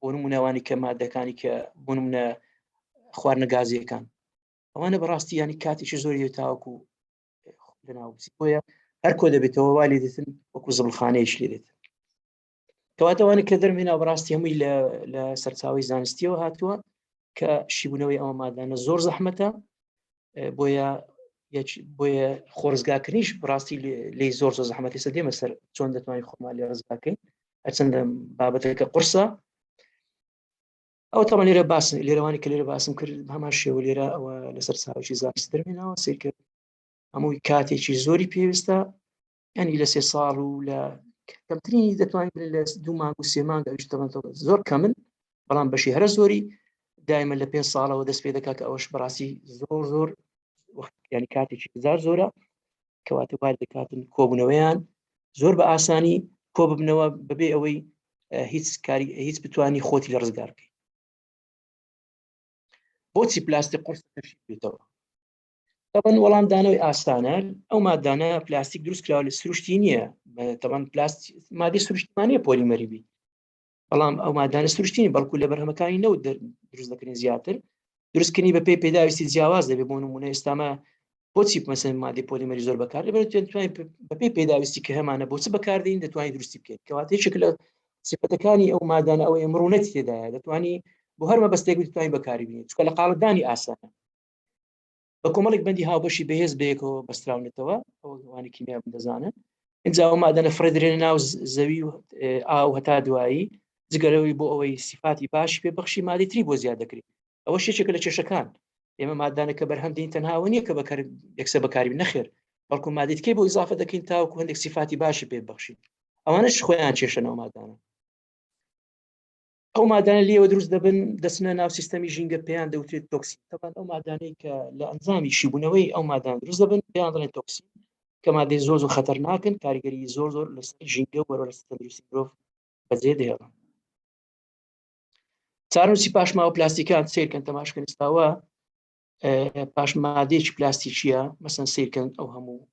بۆ نمونەوانی کە مادەکانی کە بۆ نمونە خواردنە گازیەکان ئەوانە بەڕاستی ینی کاتێکی زۆری تاوەکو لەناوسی بۆیە هەر کۆ دەبێتەوە وا لێ دێتن وەکو زەبڵخانەیەش لێ دێت کەواتەوانە کە دەرمێنا بەڕاستی هەمووی لە سەرچاوی زانستیەوە هاتووە کە شیبوونەوەی ئەوە مادانە زۆر زەحمەتە بۆیە خۆرزگاکردنیش بڕاستی لێ زۆر زەحمەتی سە دێمە سەر چۆن دەتوانین خۆمان لێ ڕزگاکەین هەرچەندە بابەتەکە قورسە ئەو تەمە لێرە باسن لێرەوانی کە لێرە باسم کرد هەمان شێوە لێرە ئەوە لەسەر چاوی زانستی دەرمێنەوە سیرکرد هەمووی کاتێکی زۆری پێویستە ینی لە 3 ساڵ و لە کەمترینی دەتوانین لە 2 مانگ و 3 مانگ زۆر کەمن بەڵام بەشی هەرە زۆری دایمە لە 5 ساڵەوە دەست پێ دەکات کە ئەوش بەڕاستی زۆر ینی کاتێکی زۆرە کەواتە وای دەکاتن کۆبوونەوەیان زۆر بە ئاسانی کۆ ببنەوە بەبێ ئەوەی هیچ بتوانی خۆتی لە ڕزگار بکەیت بۆچی پلاستیک قورس تەشکیل بێتەوە طبعا وەڵام دانەوەی ئاسانە ئەو مادانە پلاستیک دروست کراوە لە سروشتی نییە طبعا پلاستیک مادەی سروشتمانەیە پۆلیمەری بی بەڵام ئەو مادانە سروشتی بەڵکو لە بەرهەمەکانی نەوت دروست دەکرێن زیاتر دروستکردنی بە پێی پێداویستی جیاواز دەبێت بۆ نمونە ئێستامە بۆچی مەسەن مادەی پۆلیمەری زۆر بەکار دەبێت بە پێی پێداویستی کە هەمانە بۆچ بەکاردێن دەتوانین دروستی بکەیت کەواتە یەکێک لە سیفەتەکانی ئەو مادانە ئەوەیە مرونەتی تێدایە دەتوانی بۆ هەر مەبەستێک بتوانین بەکاری بینیت چونکە لە قاڵەتدانی ئاسانە بە کۆمەڵێک بەندی هاوبەشی بەهێز بەیەکەوە بەستراونێتەوە ئەوانی کیمیا دەزانن اینجا ئەو مادەنە فڕێدرێنە ناو زەوی و ئاو هەتا دوایی جگەرەوەی بۆ ئەوەی سیفاتی باشی پێبەخشی مادەی تری بۆ زیاد دەکرێت ئەوە شێکێکە لە کێشەکان ئێمە مادانەکە بەرهەم دێن تەنها نییە کە بەکار یەکسە بەکاری نەخێر بەڵکو مادەیتکەی بۆ ئیزافە دەکەین تاوەکو هەندێک سیفاتی باشی پێبەخشین ئەوانەش خۆیان کێشەنەوە مادانە ئەو مادانە لێوە دروست دەبن دەچنە ناو سیستەمی ژینگە پێیان دەوترێت تۆکسین تەبان ئەو مادانەی کە لە ئەنجامی شیبوونەوەی ئەو مادان دروست دەبن پێیان دەڵێن تۆکسین کە مادەی زۆر خەتەرناکن کاریگەری زۆر لەسەر ژینگە و وەرە تەندروستی مرۆڤ بەجێ دێڵن چارنووسی پاشماوە پلاستیکان سیرکەن تەماشکن ئێستاوە پاش مادەیەکی پلاستیکیە مەسەن سیرکەن ئەو هەموو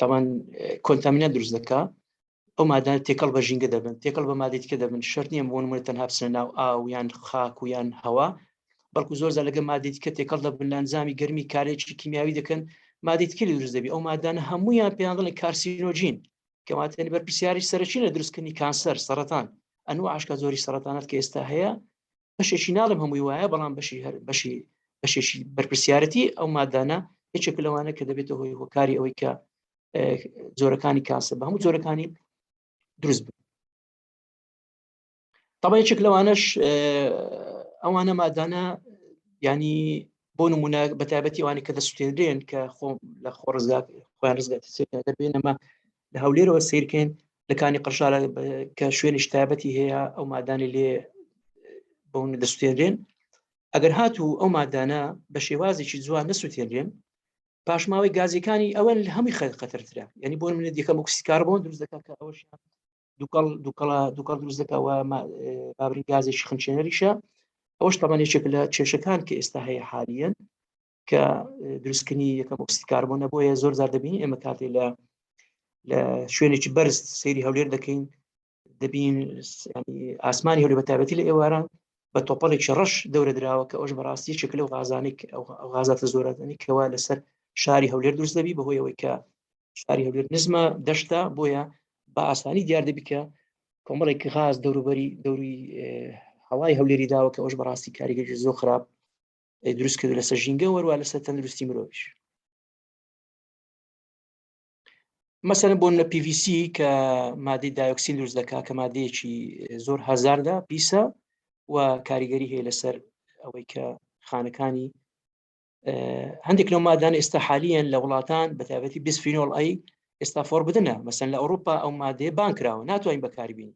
تەمان کۆنتامینە دروست دەکات ئەو مادانە تێکەڵ بە ژینگە دەبن تێکەڵ بە مادەیەکە دەبن شەرت نییە بۆ نمونە تەنها بچنە ناو ئاو یان خاک و یان هەوا بەڵکو زۆرجار لەگە مادەیەکە تێکەڵ دەبن لە ئەنجامی گەرمی کارێکی کیمیاوی دەکەن مادەیەکی دروست دەبی ئەو مادانە هەموویان پێیان دەڵێن کارسینۆجین کەواتە بەرپرسیاری سەرەکی لە دروستکردنی کانسەر سەرەتان ئەنواع عاشقا زۆری سەرەتانات کە ئێستا هەیە بەشێکی ناڵم هەمووی وایە بەڵام بەشێکی بەرپرسیارەتی ئەو مادانە هیچێک لەوانە کە دەبێتەوە هۆی هۆکاری ئەوەی کە جۆرەکانی کانسەر بە هەموو جۆرەکانی دروست بن طبعا یەکێک لەوانەش ئەوانە مادانە ینی بۆ نمونە بەتایبەتی ئەوانی کە دەسووتێنرێن کە لە خۆیان ڕزگاتی سێکە دەبێن ئەمە لە هەولێرەوە سیرکەین لەکانی قەرشالە کە شوێنی تایبەتی هەیە ئەو مادانی لێ بۆ دەسووتێنرێن ئەگەر هاتوو ئەو مادانە بە شێوازێکی جوان نەسووتێنرێن پاشماوەی گازیەکانی ئەوەن لە هەمووی خەتەرترە ینی بۆ منێت یەکەم ئۆکسی کاربۆن دروست دەکات کە ئەوەشیان دووکەڵ دروست دەکەوە بابری گازێکی خنچێنەریشە ئەوش تەمان یەکێک لە کێشەکان کە ئێستا هەیە حالیەن کە دروستکردنی یەکەم ئۆکسی کاربۆنە بۆیە زۆر زار دەبینی ئێمە کاتێ لە شوێنێکی بەرز سەیری هەولێر دەکەین دەبین ئاسمانی هەولێر بەتایبەتی لە ئێواران بە تۆپەڵێکی ڕەش دەورە درراوە کە ئەوش بەڕاستی شکل و غازانی ئەو غازاتە زۆرەتنی کەوا لەسەر شاری هەولێر دروست دەبی بەهۆی ئەوەی کە شاری هەولێر نزمە دەشتا بۆیە بە ئاسانی دیار دەبی کە کۆمەڵێکی غاز دەوروبەری دەوری هەوای هەولێری داوە کە ئەوش بەڕاستی کاریگەری زۆر خراپ دروست کرد لەسەر ژینگە وەروە لەسەر تەندروستی مرۆڤیش. مەسەلەن بۆ نە PVC کە مادەی دایۆکسین دروست دەکات کە مادەیەکی زۆر هەزاردە پیسە و کاریگەری هەیە لەسەر ئەوەی کە خانەکانی هەندێک لەو مادان ئێستا حالیان لە وڵاتان بە تایبەتی بیسفینۆڵ ئەی ئێستا فۆر بدنە مەسەن لە ئەوروپا ئەو مادەیە بان کراوە ناتوانین بەکاربین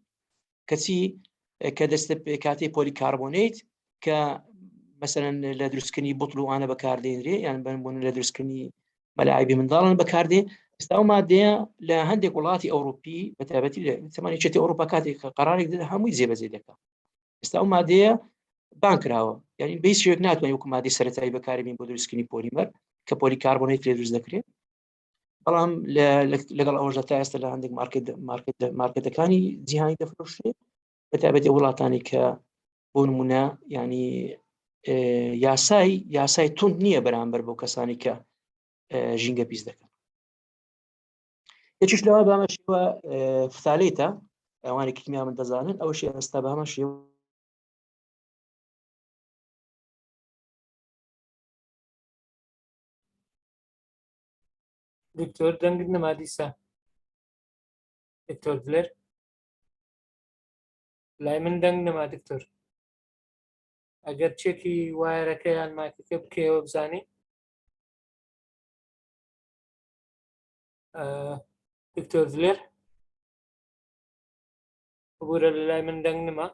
کەچی کە دەستە کاتی پۆلیکاربۆنیت کە مەسەن لە دروستکردنی بوتڵ و ئانە بەکاردێنرێ یان بن لە دروستکردنی مەلاعیبی منداڵن بەکاردێ ئێستا ئەو مادەیە لە هەندێک وڵاتی ئەوروپی بە تایبەتی لە تەمانێتی ئەوروپا کاتێک قەرارێک دێت هەمووی جێبەجێ دەکات ئێستا ئەو مادەیە بان کراوە یعنی بە هیچ شێوەیەک ناتوانین وەکو مادەی سەرەتایی بەکاربین بۆ دروستکردنی پۆلیمەر کە پۆلیکاربۆنیت لێ دروست دەکرێت بەڵام لەگەڵ ئەوەشدا تا ئێستا لە هەندێک مارکێتەکانی جیهانی دەفرۆشرێت بە تایبەتی وڵاتانی کە بۆ نمونە ینی یاسای تند نییە بەرامبەر بۆ کەسانی کە ژینگە پیس دەکەن. یەکیش لەوە بامە شێوە فتالێتە ئەوانی کیمیا من دەزانن ئەوەشی ئێستا بامە شێوە دکتۆر دەنگت نەما دیسا دکتۆر دلێر لای من دەنگ نەما دکتۆر ئەگەر چێکی وایەرەکەیان ماکەکە بکەوە بزانی دکتۆر دلێر بورە لە لای من دەنگ نەما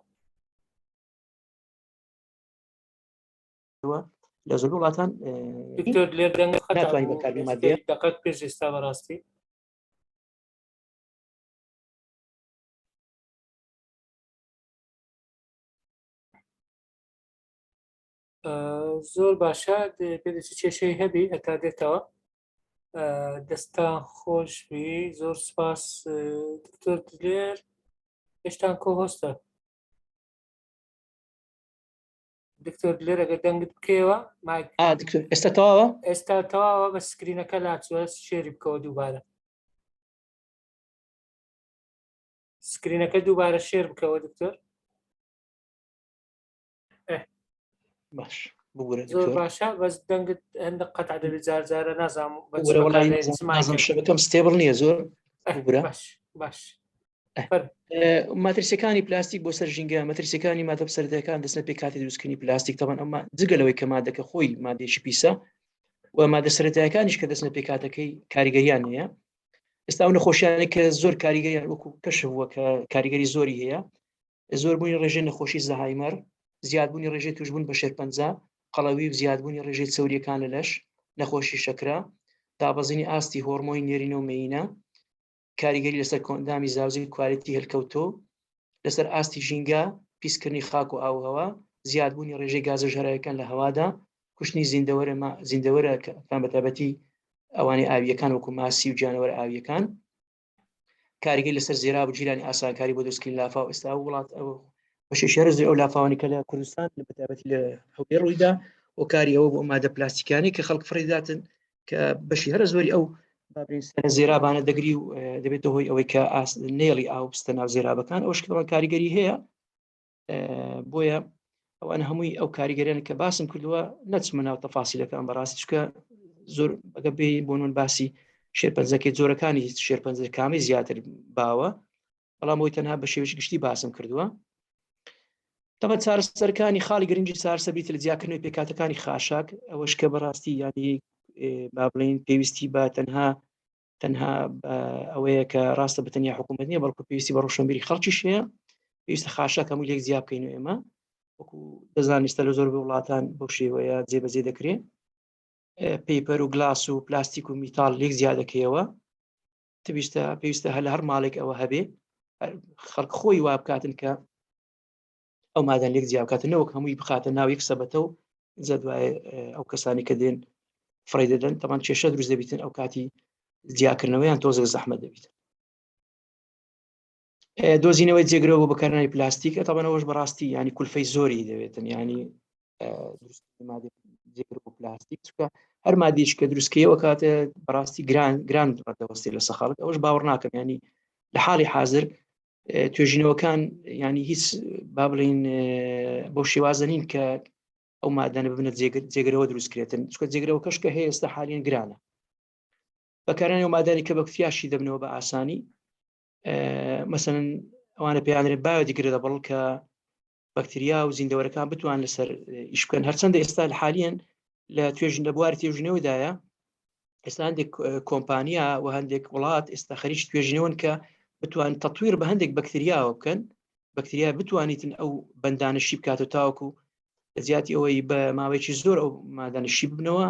لە زۆر وڵاتان دکتۆر دلێر دەنگ ناتوانین بەکاربین مادەیە دقەت پێش ئێستا بەڕاستی زۆر باشە پێدەچی کێشەی هەبی هەتا دێتەوە دەستان خۆشبی زۆر سپاس دکتۆر دلێر هێشتان کۆهۆستە دکتۆر دلێر ئەگەر دەنگت بکەوە ئێستا تەواوە ئێستا تەواوە بە سکرینەکە لاچوە شێری بکەوە دووبارە سکرینەکە دووبارە شێر بکەوە دکتۆر باش بگورە زۆر باشە بەس دەنگت هەندە قەتع دەبێت جارجارە نازانم شەبەکەم ستێبڵ نییە زۆر باش ماتریسەکانی پلاستیک بۆ سەر ژینگە مەتریسەکانی مادە سەردەکان دەستنە پێ کاتی دروستکردنی پلاستیک تەمان ئەمە جگەلەوەی کە مادەکە خۆی مادێکی پیسە و مادە سەرەتایەکانیش کە دەستنە پێ کاتەکەی کاریگەریان هەیە ئێستا ئەو نەخۆشیانێک کە زۆر کاریگەریان وەکو کەشف ووە کە کاریگەری زۆری هەیە زۆربوونی ڕێژەی نەخۆشی زەهایمەر زیادبوونی ڕێژەی توشبوون بە شێرپەنجە قەڵەوی و زیادبوونی ڕێژەی چەوریەکان لە لەش نەخۆشی شەکرە دابەزینی ئاستی هۆرمۆی نێرینە و مێینە کاریگەری لەسەر کۆندامی زاوزی کوالەتی هەلکەوتۆ لەسەر ئاستی ژینگە پیسکردنی خاک و ئاوهەوا زیادبوونی ڕێژەی گازە ژەرایەکان لە هەوادا کوشتنی زیندەوەرە بەتابەتی ئەوانی ئاویەکان وەکو ماسی و جانەوەر ئاویەکان کاریگەری لەسەر زێراب و جیرانی ئاسانکاری بۆ دروستکردنی لافاو ئێستا وڵات بەشی شێرز ئەو لافاوانی کە لە کوردستان لە بەتابەتی لە هەولێر ڕوویدا و کاری ئەوە بۆ مادە پلاستیکانی کە خەڵک فڕێداتن کە بەشی هەرە زۆری ئەو زێرابانە دەگری و دەبێتە هۆی ئەوەی کە نێڵی ئاو بستە ناو زێرابەکان ئەو شکڵان کاریگەری هەیە بۆیە ئەوانە هەمووی ئەو کاریگەریان کە باسم کردووە نەچمە ناو تەفاسیلەکان بەڕاستی چکە زۆر بەگە بێ بۆ من باسی شێرپەنجەکەی جۆرەکانی شێرپەنجە کامی زیاتر باوە بەڵام بۆی تەنها بە شێوەی گشتی باسم کردووە تەمە چارەسەرەکانی خاڵی گرنگی چارەسەر لە جیاکردنەوەی پێکاتەکانی خاشاک ئەوەش کە بەڕاستی ینی با بڵین پێویستی بە تەنها ئەوەیە کە ڕاستە بەتەنیا حکوومەت نییە بەڵکو پێویستی بە ڕۆشنبیری خەڵکیش هەیە پێویستە خاشاک هەموو لێک زیاب بکەین و ئێمە وەکو دەزانیستە لە زۆر وڵاتان بۆ شێوەیە جێبەجێ دەکرێت پێیپەر و گلاس و پلاستیک و میتال لێک زیادەکەیەوە پێویستە هەر لە هەر ماڵێک ئەوە هەبێ خەڵک خۆی وا بکاتن کە ئەو مادان لێک جیابکاتن نەوەک هەمووی بخاتە ناو یەک سەبەتە و جە دوایە ئەو کەسانی کە دێن فڕێ دەدەن تەمان کێشە دروست دەبیتن ئەو کاتی جیاکردنەوەیان تۆزێک زەحمەت دەبیت دۆزینەوەی جێگرەوە بۆ بەکارهێنانی پلاستیکە تەبەنەوەش بەڕاستی ینی کولفەی زۆری دەوێتن ینی دروستی مادە جێگر بۆ پلاستیک چکە هەر مادێش کە دروستکەیەوە کاتە بەڕاستی گران ڕەتەوەستی لە سەخاڵک ئەوەش باوەڕ ناکەم ینی لە حاڵی حاضر توێژینەوەکان ینی هیچ با بڵین بۆ شێوازە نین کە ئەو مادانە ببنە جێگرەوە دروستکرێتن چکە جێگرەوە کەشکە هەیە ئێستا حالیان گرانە بەکارهێنانی ئەو مادانی کە بە کوتیاشی دەبنەوە بە ئاسانی مەسەن ئەوانە پێیانرێت بایۆدیگرێدەبڵ کە بەکتریا و زیندەوەرەکان بتوان لەسەر ئیش بکەن هەرچەندە ئێستا حالیان لە توێژین لە بواری توێژینەوەدایە ئێستا هەندێک کۆمپانیا و هەندێک وڵات ئێستا خەریکی توێژینەوەن کە بتوان تەطویر بە هەندێک بەکتریاوە بکەن بەکتریا بتوانیتن ئەو بەندانەشی بکات و تاوەکو لە زیاتی ئەوەی بە ماوەیەکی زۆر ئەو مادانەشی ببنەوە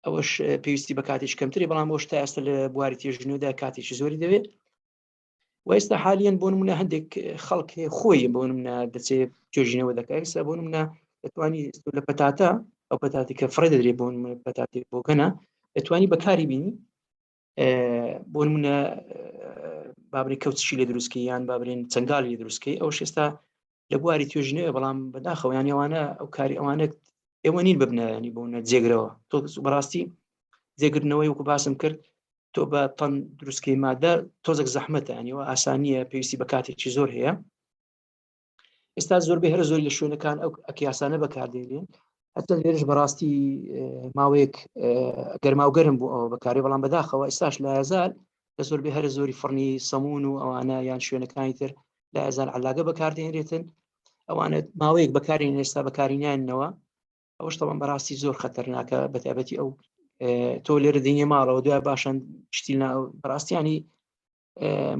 ئەوەش پێویستی بە کاتێک کەمتری بەڵام ئەوش تا ئێستا لە بواری توێژینەوەدا کاتێکی زۆری دەوێت و ئێستا حالیان بۆ نمونە هەندێک خەڵک خۆی بۆ نمونە دەچێت توێژینەوە دەکات ئێستا بۆ نمونە دەتوانی لە پەتاتە ئەو پەتاتی کە فڕێ دەدرێت بۆ پەتاتی بۆکەنە دەتوانی بەکاری بینی بۆ نمونە بابری کەوتشی لە دروستکەی یان بابرین چەنگاڵی لە دروستکەی ئەوش ئێستا لە بواری توێژینەوە بەڵام بەداخەوە یانی ئەوانە ئەو کاری ئەوانە ئێوە نین ببنە ینی بۆنە جێگرەوە تۆ بەڕاستی جێگرنەوەی وەکو باسم کرد تۆ بە تەن دروستکەی مادە تۆزێک زەحمەتە ینیەوە ئاسانیە پێویستی بە کاتێکی زۆر هەیە ئێستا زۆربەی هەر زۆری لە شوێنەکان ئەو ئەکیاسانە بەکاردێنێن حتى لێرش بەڕاستی ماوەیەک گەرماوگەرم بوو ئەوە بەکاری بەڵام بەداخەوە ئێستاش لە هەزار لە زۆربەی هەر زۆری فڕنی سەمون و ئەوانە یان شوێنەکانی تر لە هەزار علاگە بەکاردێنرێتن ئەوانە ماوەیەک بەکارین ئێستا بەکارینیانەوە ئەوش تەوان بەڕاستی زۆر خەتەرناکە بەتابەتی ئەو تۆ لێرە دێنێ ماڵەوە دوای باشن شتی بەڕاستیانی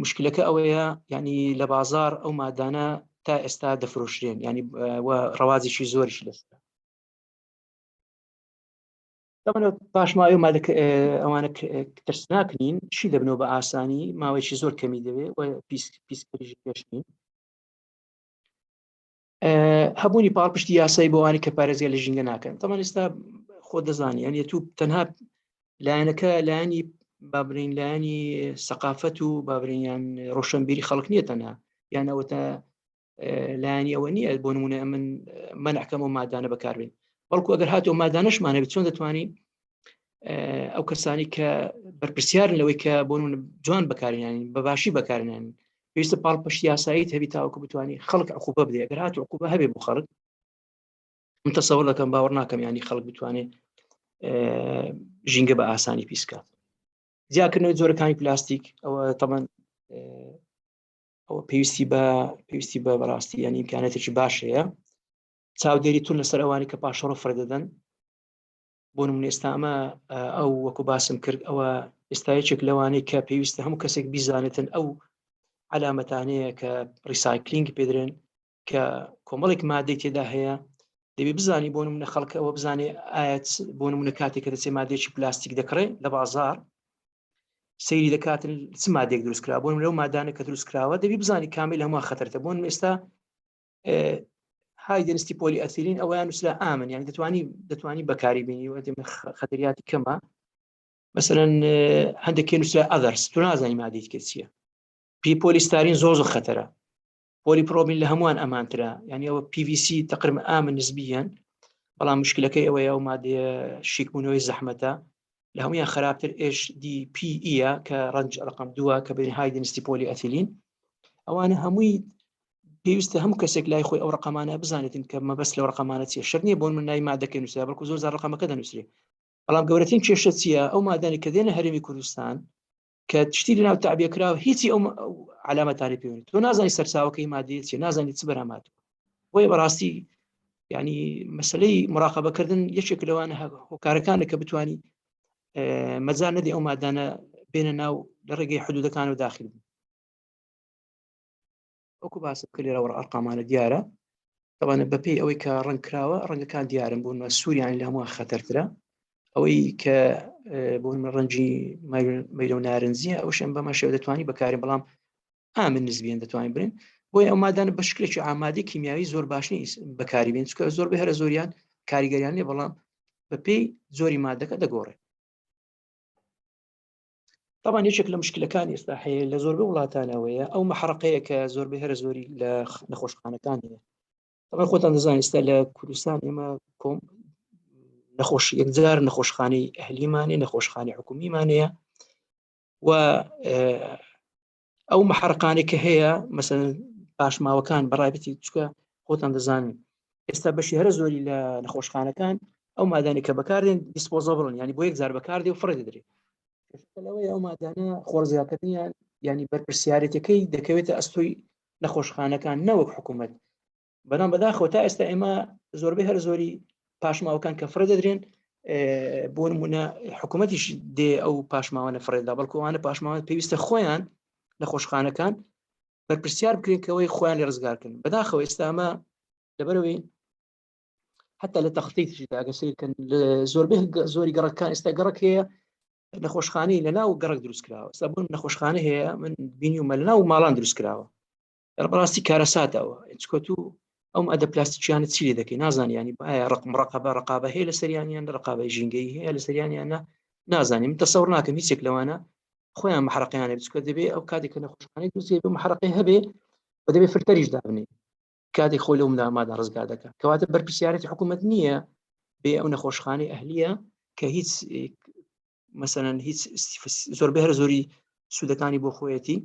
مشکلەکە ئەوەیە ینی لە بازار ئەو مادانە تا ئێستا دەفرۆشرێن ینی ڕەوازیشی زۆریش لەسرە پاشماوی مادەکە ئەوانە ترسناکنین چی دەبنەوە بە ئاسانی ماوەیەکی زۆر کەمی دەوێت و پیسکەریژی پێشنین هەبوونی پاڵپشتی یاسایی بۆوانی کە پارێزگای لە ژینگە ناکەن تەمان ئێستا خۆ دەزانی یان تو تەنها لایەنەکە لایانی بابرین لایانی سەقافەت و بابرینیان ڕۆشنبیری خەڵک نییە تەنها یان ئەوەتە لایانی ئەوە نییە بۆ نمونە من مەنعکەم و مادانە بەکاربێن بەڵکو ئەگەر هاتەوە مادانەشمانە بێت چۆن دەتوانین ئەو کەسانی کە بەرپرسیارن لەوەی کە بۆ جوان بەکارێنانی بەباشی بەکارێنانی پێویستە پاڵپشت یاسایی هەبی تاوەکو بتوانانی خەڵک عقوبە بدێ ئەگەر هاتوو عقوبە هەبێ بۆ خەڵک من تەسەوەڕ دەکەم باوەڕ ناکەم ینی خەڵک بتوانێت ژینگە بە ئاسانی پیسکات زیادکردنەوەی جۆرەکانی پلاستیک ئەوە تەمان ئەوە پێویستی بە بەڕاستی ینی ئیمکانەتێکی باش هەیە چاودێری تون لەسەر ئەوانی کە پاشەڕۆ فڕدەدەن بۆ نمونە ئێستا ئەمە ئەو وەکو باسم کرد ئەوە ئێستایەکێک لەوانەیە کە پێویستە هەموو کەسێک بیزانێتن ئەو علامەتانەیە کە ریسایکلینگ پێدرێن کە کۆمەڵێک مادەی تێدا هەیە دەبێ بزانی بۆ نمونە خەڵک ئەوە بزانێ ئاەت بۆ نمونە کاتێک کە دەچێت مادێکی پلاستیک دەکڕێ لە بازار سەیری دەکاتن چ مادێک دروستکرا بۆ لەو مادانە کە دروستکراوە دەبی بزانی کامل هەموو خەتەرتە بۆن ئێستا های دەنستی پۆلی ئەتیلین ئەویان نووسرا ئامن یان دەتوانی بەکاری بینی و خەتەریاتی کەمە مەسەرەن هەندێک نووسرا ئەدەرس تو نازانی مادەی کە چییە پۆلیستارین زۆر خەتەرە پۆلی پرۆبین لە هەمووان ئەمانترا ینی ئەوە PVC تقریبا ئامن نسبیان بەڵام مشکلەکەی ئەوەیە ئەو مادەیە شیکبوونەوەی زەحمەتە لە هەمویان خراپتر HDPE کە ڕەنج ڕقم 2 کە بین های دەنستی پۆلی ئەتیلین ئەوانە هەمووی پێویستە هەموو کەسێک لای خۆی ئەو ڕقمانە بزانێتن کە مەبەست لەو ڕقمانە چیە شەر نییە بۆن من نای مادەکەی نووسرا بەڵکو زۆر زار ڕقمەکە دەنووسێ بەڵام گەورەترین کێشە چییە ئەو مادانی کە دێنە هەرێمی کوردستان کە تشتی لەناو تابیەکراوە هیچی ئەو علامەتانی پێوێت تۆ نازانی سەرچاوەکەی مادەیە چیە نازانی چ بەرامات بۆیە بەڕاستی ینی مەسلەی مراقەبەکردن یەکێک لەوانە هۆکارەکانە کە بتوانی مەجال نەدی ئەو مادانە بێنە ناو لە ڕێگەی حدودەکان و داخل بن وەکو باسم کرد لێرە ئەرقامانە دیارە طبعا بەپێی ئەوەی کە ڕەنگکراوە ڕەنگەکان دیارن بوون سووریان لە هەموو خەتەرترە ئەوەی کە بۆن ڕەنجی مەیلە و نارنجیە ئەوشم بەمە شێوە دەتوانی بەکاری بەڵام ئامن نسبیان دەتوانین برن بۆی ئەو مادانە بە شکلێکی ئامادەی کیمیاوی زۆر باش نیست بەکاری بێن چکە زۆر بە هەرە زۆریان کاریگەریان لێ بەڵام بەپێی زۆری مادەکە دەگۆڕێت طبعا یەکێک لە مشکلەکانی ئێستا هەیە لە زۆربەی وڵاتانەوەیە ئەو مەحرەقەیە کە زۆربەی هەرە زۆری لە نەخۆشخانەکان هەیە. طبعا خۆتان دەزانن ئێستا لە کوردستان ئێمە یەکجار نەخۆشخانەی ئەهلیمانێ، نەخۆشخانەی حکومیمانەیە و ئەو مەحرەقانێک کە هەیە مەسەڵەن پاشماوەکان بەڕایەتی چکە خۆتان دەزانن ئێستا بەشی هەرە زۆری لە نەخۆشخانەکان ئەو مادانی کە بەکاردێن دیسپۆزەبڵن، ینی بۆ یەکجار بەکاردێ و فڕێ دەدرێت. لەوەی ئەو مادانە خۆرزیاکردنیان ینی بەرپرسیارەتەکەی دەکەوێتە ئەستۆی نەخۆشخانەکان نەوەک حکوومەت. بەنام بەداخەوە تا ئێستا ئێمە زۆربەی هەر زۆری پاشماوەکان کە فڕێ دەدرێن بۆ نمونە حکوومەتیش دێ ئەو پاشماوانە فڕێدا، بەڵکووانە پاشماوان پێویستە خۆیان نەخۆشخانەکان بەرپرسیار بکرێن کەەوەی خۆیان لێ ڕزگارکردن. بەداخەوە ئێستا ئەمە لەبەرەوەی حتا لە تەختیتیشدا ئەگەسەکەن زۆربەی زۆری گەڕەکان ئێستا گەڕک هەیە نەخۆشخانەی لە ناو گەڕک دروست کراوە. ئێستا بۆ نەخۆشخانە هەیە من بینی ومە لە ناو ماڵان دروست کراوە، بەڕاستی کارەساتەوە چکۆت و ئەم ئەدە پلاستیکیانە چی لێ دەکەی نازانی، ینی ڕقابە هەیە لە سەریانیان ڕقابەی ژینگەی هەیە لە سەریانیانە نازانیم. من تەسەوڕ ناکەم هیچێک لەوانە خۆیان محرەقیانە بچکە دەبێ ئەو کاتێک کە نەخۆشخانەی دروست بێ محرەقی هەبێ و دەبێ فلتەریش دابنێ کاتێک خۆی لەو مادە ڕزگار دەکات، کەواتە بەرپرسیارەتی حکوومەت نییە بێ ئەو نەخۆشخانەی ئەهلیە کە هیچ مەسەڵەن هیچ زۆربەی هەر زۆری سوودەکانی بۆ خۆیەتی.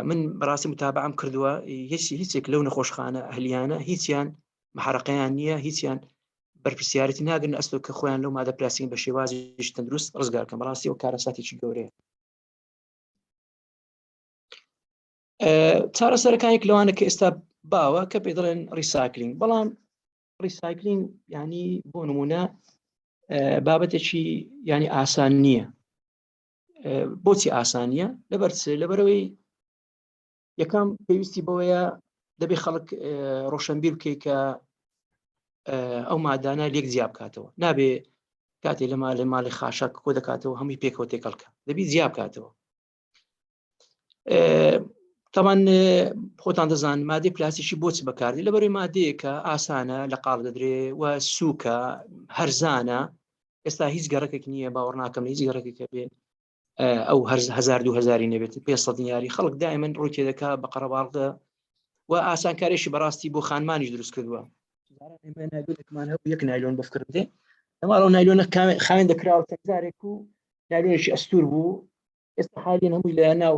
من بەڕاستی متابعەم کردووە هیچێک لەو نەخۆشخانە ئەهلیانە هیچیان محرەقەیان نییە، هیچیان بەرپرسیارەتی ناگرن ئەستۆ کە خۆیان لەو مادە پلاستیک بە شێوازی تەندروست ڕزگارکەن. بەڕاستی ئەو کارەساتێکی گەورەیە. چارەسەرەکانێک لەوانە کە ئێستا باوە کە پێ دەڵێن ریسایکلینگ، بەڵام ریسایکلینگ ینی بۆ نمونە بابەتێکی ینی ئاسان نییە. بۆچی ئاسانیە؟ لەبەرەوەی یەکەم پێویستی بەوەیە دەبێ خەڵک ڕۆشنبیر بکەی کە ئەو مادانە لێک جیا بکاتەوە، نابێ کاتێ لە ماڵی خاشاک کۆ دەکاتەوە هەمووی پێکەوە تێکەڵکە، دەبی جیا بکاتەوە. طبعاً خۆتان دەزانن مادەی پلاستیکی بۆچی بەکاردێت، لەبەرەوەی مادەیە کە ئاسانە لە قاڵ دەدرێ و سووکە هەرزانە. ئێستا هیچ گەڕەکێک نییە باوەڕ ناکەم هیچ گەڕێکێکە بێ ئەو 1000-2000 نەبێت 500 دیاری خەڵک دائیمەن ڕووی تێدەکا بە قەرەباڵغدا و ئاسانکاریشی بەڕاستی بۆ خانمانیش دروست کردووە. نایلۆنێکمان هەبوو یەک نایلۆن بەفکر بدێ ئەماڵەوە نایلۆنە خاوێن دەکراوە چەندجارێک و نایلۆنێکی ئەستور بوو. ئێستا حالیان هەمووی لە ناو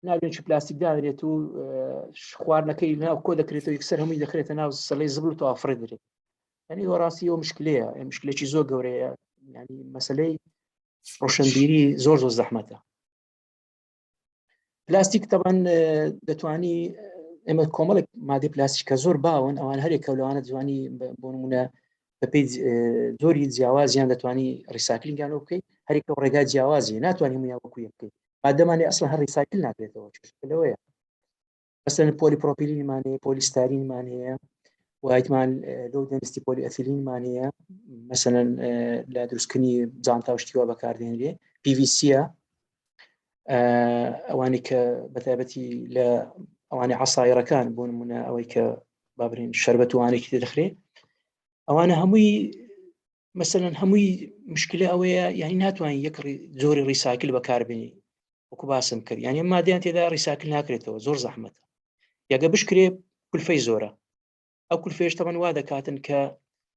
نایلۆنێکی پلاستیک دادرێت و خواردنەکەی ناو کۆ دەکرێتەوە یەکسەر هەمووی دەکرێتە ناو سەڵەی زبل و تەوافڕێ دەرێت. ینی وەڕاستی ئەو مشکلەیە، مشکلێکی زۆر گەورەیە، ینی مەسەلەی ڕۆشنبیری زۆر زەحمەتە. پلاستیک طبعاً دەتوانی ئێمە کۆمەڵێک مادەی پلاستیکە زۆر باون ئەوان هەرێک لەوانە دەتوانی بۆ نمونە بەپێی زۆری جیاوازیان دەتوانی ریسایکلینگیانەوە بکەیت، هەرێک ڕێگای جیاوازی ناتوانانی هەموویان وەکوویە بکەیت، مادەمانێ ئەسڵ هەر ریسایکل ناکرێتەوە. لەوەیە مەسەڵەن پۆلیپڕۆپیلینمان هەیە، پۆلیستارینمان هەیە، وایتمان لەو دەستی پۆلی ئەتیلینمان هەیە، مەسەڵەن لە دروستکردنی جانتا و شتیوە بەکاردێنرێ، PVC-ە ئەوانی کە بەتایبەتی لە ئەوانەی عەسایرەکان بۆ نمونە ئەوەی کە بابرین شەربەت وانێکی تێدەخرێ، ئەوانە هەمووی مەسەڵەن هەمووی مشکلە ئەوەیە یعنی ناتوانین یەک جۆری ریسایکل بەکاربێنی وەکو باسم کرد، یعنی مادەیان تێدا ریسایکل ناکرێتەوە، زۆر زەحمەتە. یاگە بشکرێ کولفەی زۆرە، ئەو کولفەیەش تەمەەن وا دەکاتن کە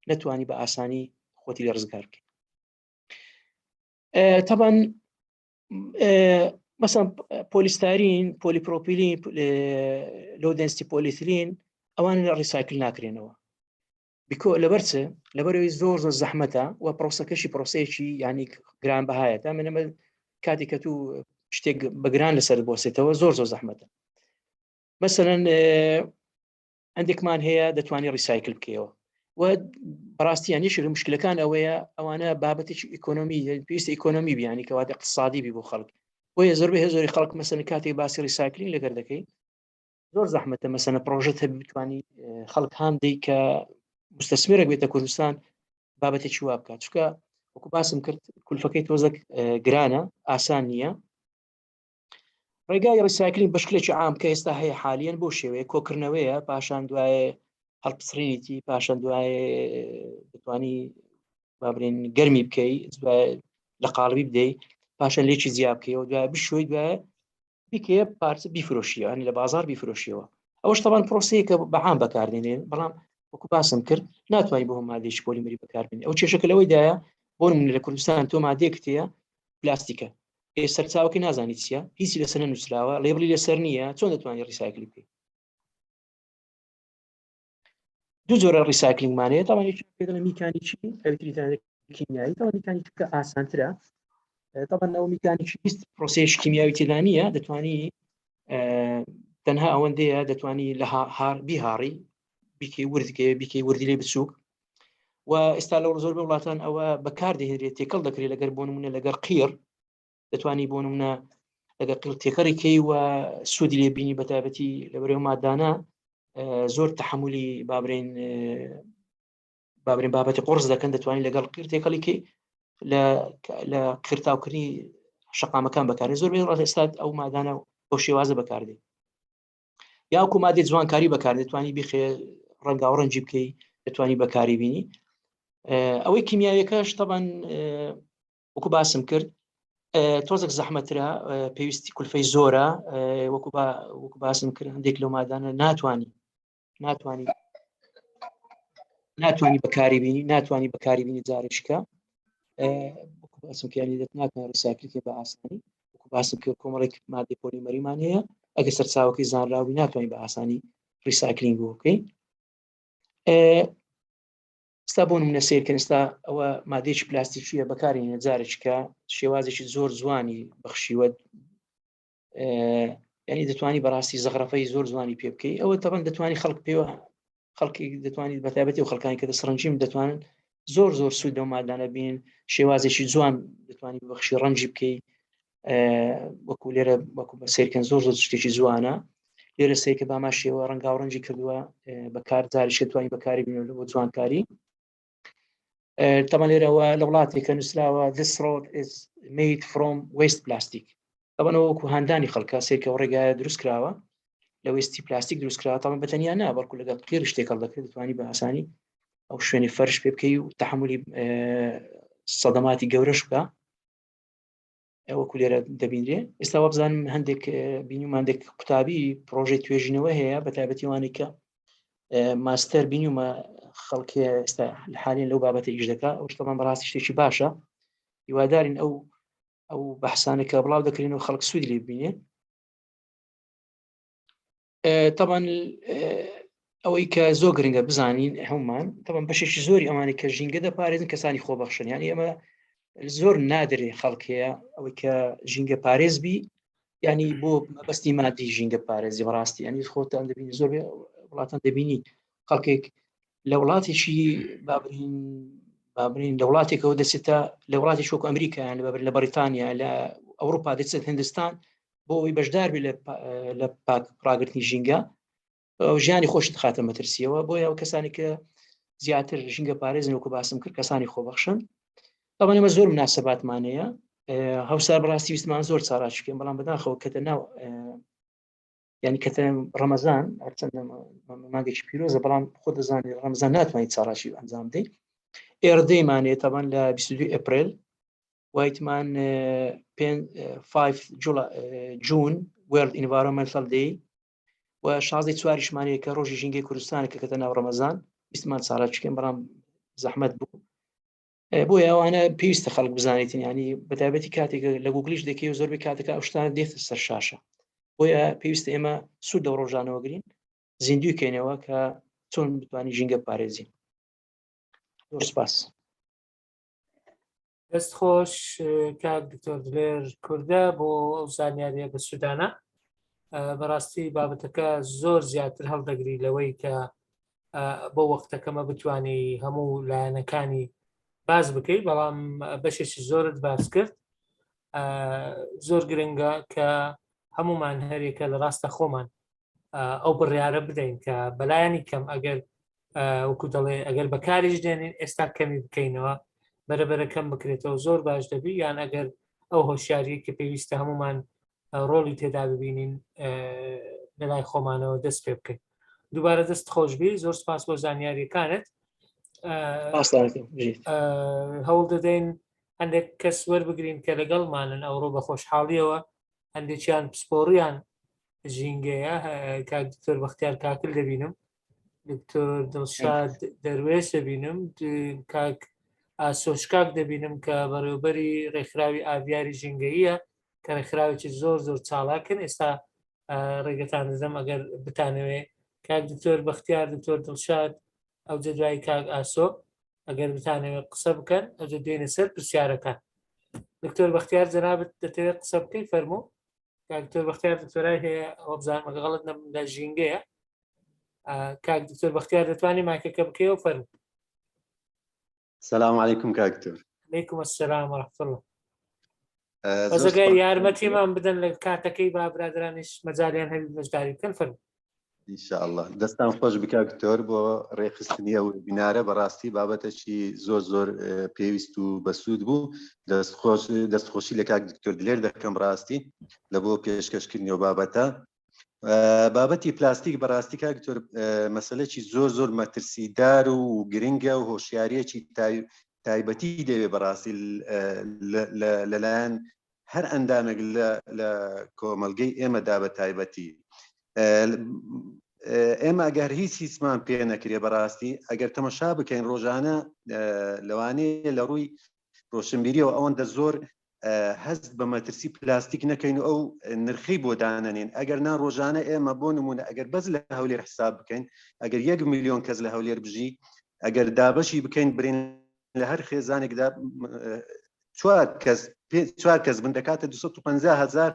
نەتوانی بە ئاسانی خۆتی لە ڕزگار بکەیت. طبعاً مثلا پۆلیستارین، پۆلیپڕۆپیلین، لۆ دەنستی پۆلیترین ئەوان ریسایکل ناکرێنەوە. لەبەرچە لەبەرەوەی زۆر زەحمەتە و پرۆسەکەشی پرۆسەیەکی ینی گرانبەهایە، تا منەمە کاتێک کە تو شتێک بەگران لەسەر بۆسێتەوە زۆر زەحمەتە. مەسەڵەن هەندێکمان هەیە دەتوانێت ریسایکل بکەیەوە و بەڕاستیان یەکێک لە مشکلەکان ئەوەیە ئەوانە بابەتێکی ئیکۆنۆمی پێویستە ئیکۆنۆمی بیانی کەواتە اقتصادی بی بۆ خەڵک، بۆیە زۆربەی زۆری خەڵک مەسەڵەن کاتێک باسی ریسایکلینگ لەگەر دەکەی زۆر زەحمەتە. مەسەڵەن پرۆژەت هەبێ بتوانی خەڵک هەندێک کە مستەسمێرێک بێتە کوردستان بابەتێکی وا بکات، چونکە وەکو باسم کرد کولفەکەی تۆزە گرانە، ئاسان نییە. ڕێگای ریسایکلینگ بەشکلێکی عام کە ئێستا هەیە حالیان بۆ شێوەیە کۆکردنەوەیە، پاشان دوایێ هەڵپسڕینیتی، پاشان دوایێ دەتوانی بابرین گەرمی بکەی لە قاڵبی بدەی، پاشان لێکی زیاب بکەیەوە دوای بشوی دوای بیکێ پارچە بیفرۆشیەوە لە بازار بیفرۆشیەوە ئەوەش تەوان پرۆسەیەکە بەعام بەکاردێنێن بەڵام وەکو باسم کرد ناتوانانی بۆ مادێکی پۆلیمەری بەکاربێنێت ئەو کێشەکە لەوەیدایە بۆ نمونە لە کوردستان تۆ مادەیەک هەیە پلاستیکە سەرچاوەکەی نازانی چیە هیچی لەسەر نووسراوە لێبڵی لەسەر نییە چۆن دەتوانانی ڕیسایکل بکەیت دوو جۆرە ڕیسایکلینگمانەیە تاوان پێدەڵە میکانیکی کیمیایی تاوان میکانیکی کە ئاسانترە طبعا ئەو میکانیکی پرۆسەیەکی کیمیاوی تێدا نیە دەتوانی تەنها ئەوەندەیە دەتوانی لە بیهاڕی بیکەی وردکەوێ بیکەی وردی لێ بچووک و ئێستا لەو زۆر بە وڵاتان ئەوە بەکاردەهێنرێت تێکەڵ دەکرێت لەگەر بۆ نمونە لەگەر قیر دەتوانی بۆ نمونە لەگەر قیر تێکەڕێکەی و سوودی لێ بینی بەتایبەتی لەبەرەوە مادانە زۆر تەحملی بابرین بابەتی قرس دەکەن دەتوانین لەگەڵ قیر تێکەڵێکی لە قرتاوکردنی شەقامەکان بەکارێت زۆر بێت ئێستا ئەو مادانە بۆ شێوازە بەکاردێت یاکو مادەی جوانکاری بەکار دەتوانی بخێ ڕەنگاو ڕەنجی بکەی دەتوانی بەکاری بینی ئەوەی کیمیاویەکەش تەبەن وەکو باسم کرد تۆزێک زەحمەترە پێویستی کولفەی زۆرە وەکو باسم کرد هەندێک لەو مادانە ناتوانی بەکاری بینی ناتوانی بەکاری بینی جارێککە وەکو باسم کردنی ناتوانێت ڕیسایکلکێ بە ئاسانی وەکو باسم کرد کۆمەڵێک مادەی پۆلیمەریمان هەیە ئەگە سەرچاوەکەی زانراوی ناتوانین بە ئاسانی ریسایکلینگ بکەین ئستا بۆ نمونە سیرکردن ئستا ئەوە مادەیەکی پلاستیکیە بەکارهێنێت جارێککە شێوازێکی زۆر جوانی بەخشیوە یعنی دەتوانی بەڕاستی زەغرەفەی زۆر جوانی پێ بکەی ئەوە تەبەن دەتوانی خەڵک پێوە خەڵکی دەتوانیت بەتایبەتی و خەڵکانی کە دەسڕەنجیم دەتوانن زۆر سوود لەو مادانە بین شێوازێکی جوان دەتوانی بەخشی ڕەنجی بکەی وەکو لێرە وەکو بە سیرکردن زۆر شتێکی جوانە لێرە سەیکە باماشیەوە ڕەنگاو ڕەنجی کردووە بەکار جاریش دەتوانی بەکاری بینێت بۆ جوانکاری طبعا لێرەوە لە وڵاتێکە نووسراوە this road is made from waste plastic طبعا وەکو هاندانی خەڵکە سێکە ڕێگایە دروست کراوە لە وێستی پلاستیک دروست کراوە طبعا بەتەنیا نا بەڵکو لەگەڵ قیر شتێکەڵ دەکرێت دەتوانی بە ئاسانی ئەو شوێنی فەرش پێ بکەی و تەحملی سەدەماتی گەورەش بکە وەکو لێرە دەبینرێ ئێستا وە بزانم هەندێک بینیماندێک قوتابی پرۆژەی توێژینەوە هەیە بەتایبەتی وانێک کە ماستەر بینیمە خەڵکی ئێستا حالین لەو بابەتە ئیش دەکا ئەو شتەمان بەڕاستی شتێکی باشە هیوادارین ئەو بەحسانێکە بڵاو دەکرێن و خەڵک سوودی لێ ببینێ طبعا ئەوەی کە زۆر گرنگە بزانین هەمومان طبعا بەشێکی زۆری ئەوانەی کە ژینگە دەپارێزن کەسانی خۆبەخشن یعنی ئەمە زۆر نادرێ خەڵکەیە ئەوەی کە ژینگە پارێزبی ینی بۆ مەبەستی مادی ژینگە پارێزی بەڕاستی ینی خۆتان دەبینی زۆر وڵاتان دەبینی خەڵکێک لە وڵاتێکی بابرین لە وڵاتێکەوە دەچێتە لە وڵاتی شۆک ئەمریکایان لە بەریتانیا لە ئەوروپا دەچێت هندستان بۆ ئەوی بەشدار بێ لە پاک ڕاگررتنی ژینگە ژیانی خۆشت خاتە مەترسیەوە بۆ ئەو کەسانی کە زیاتر ژینگە پارێزن وەکو باسم کرد کەسانی خۆبەخشن طبعا ئەمە زۆر مناسباتمانەیە هەوسا بەڕاستی ویستمان زۆر چاڕاکەین بەڵام بەداخەوە کەتە ناو ینی کەتە ڕەمەزان هەرچەند مانگێکی پیرۆزە بەڵام خۆ دەزانێت ڕەمەزان ناتوانیت چاڕاشی ئەنجام بدەیت ئێردەیمانێت تەبەن لە 22 ئەپریل وایتمان 5 جون World Environmental Day و 16 شمانەیە کە ڕۆژی ژینگەی کوردستانە کە کەتە ناو ڕەمەزان ویستمان چاڕاکەین بەڵام زەحمەت بوو بۆ ئەوانە پێویستە خەڵک بزانێتین ینی بەتایبەتی کاتێک لە گوگلیش دەکەی و زۆربەی کاتەکە ئەو شتانە دێتە سەر شاشە بۆیە پێویستە ئێمە سوود لە ڕۆژانەوە گرین زیندوی کەینەوە کە چۆن بتوانین ژینگە پارێزین زۆر سپاس دەست خۆش کاک دکتۆر دلێر کوردە بۆ ئەو زانیاریە بە سوودانە بەڕاستی بابەتەکە زۆر زیاتر هەڵدەگری لەوەی کە بۆ وەختەکەمە بتوانی هەموو لایەنەکانی باز بکەیت بەڵام بەشێکی زۆرت باز کرد زۆر گرنگە کە هەمومان هەرێکە لە ڕاستە خۆمان ئەو بڕیارە بدەین کە بەلایانی کەم ئەگەر وەکو دەڵێ ئەگەر بەکاریش دێنین ئێستا کەمی بکەینەوە بەرەبەرەکەم بکرێتەوە زۆر باش دەبی یان ئەگەر ئەو هۆشیاری کە پێویستە هەمومان ڕۆڵی تێدا ببینین لەلای خۆمانەوە دەست پێ بکەین دووبارە دەست خۆشبی زۆر سپاس بۆ زانیاریەکانت هەوڵ دەدەین هەندێک کەس وەربگرین کە لەگەڵمانن ئەوڕۆ بە خۆشحاڵیەوە هەندێکیان پسپۆڕیان ژینگەیە کاک دکتۆر بەختیار کاکل دەبینم، دکتۆر دڵشاد دەروێش دەبینم، کاک ئاسۆشکاک دەبینم کە بەڕێوەبەری ڕێکخراوی ئاڤیاری ژینگەییە کە ڕێکخراوێکی زۆر زۆر چاڵاکن. ئێستا ڕێگەتان دەدەم ئەگەر بتانەوێ کاک دکتۆر بەختیار، دکتۆر دڵشاد، ئەو جدوای کاک ئاسۆ ئەگەر بتانەوێت قسە بکەن ئەوجە دێنە سەر پرسیارەکان. دکتۆر بەختیار جەنابەت دەتەوێت قسە بکەی فەرموو. کاک دکتۆر بەختیار دکتۆرای هەیە ئەوە بزانم غەڵەت لە ژینگەیە. کاک دکتۆر بەختیار دەتوانێت مایکەکە بکەیەوە فەرموو. السلام عليكم كاك دكتور. عليكم السلام ورحمة الله. بەزەگای یارمەتیمان بدەن لە کاتەکەی با برادرانیش مەجالیان هەبی بەشداری بکەن فەرموو. إن شاء الله دەستان خۆش بکا دکتۆر بۆ ڕێخستنی ئەو بینارە بەڕاستی بابەتێکی زۆر زۆر پێویست و بەسوود بوو. دەستخۆشی لە کاک دکتۆر دلێر دەکەم ڕاستی لە بۆ پێشکەشکردنی و بابەتە. بابەتی پلاستیک بەڕاستی کاک دکتۆر مەسەلەی زۆر زۆر مەترسیدار و گرنگە و هۆشیارەیەکی تایبەتی دەوێت بەڕاستی لەلایەن هەر ئەندامێک لە کۆمەلگەی ئێمەدا بە تایبەتی. ئێمە ئەگەر هیچ هیچمان پێ نەکرێ بەڕاستی ئەگەر تەمەشا بکەین ڕۆژانە لەوانەیە لە ڕووی ڕۆشنبیریەوە ئەوەندە زۆر هەست بە مەترسی پلاستیک نەکەین و ئەو نرخی بۆ دانەنێن. ئەگەر نا ڕۆژانە ئێمە بۆ نمونە ئەگەر بەس لە هەولێر حساب بکەین ئەگەر 1 ملیۆن کەس لە هەولێر بژی ئەگەر دابەشی بکەین برین لە هەر خێزانێکدا 4 کەس بن دەکاتە 250,000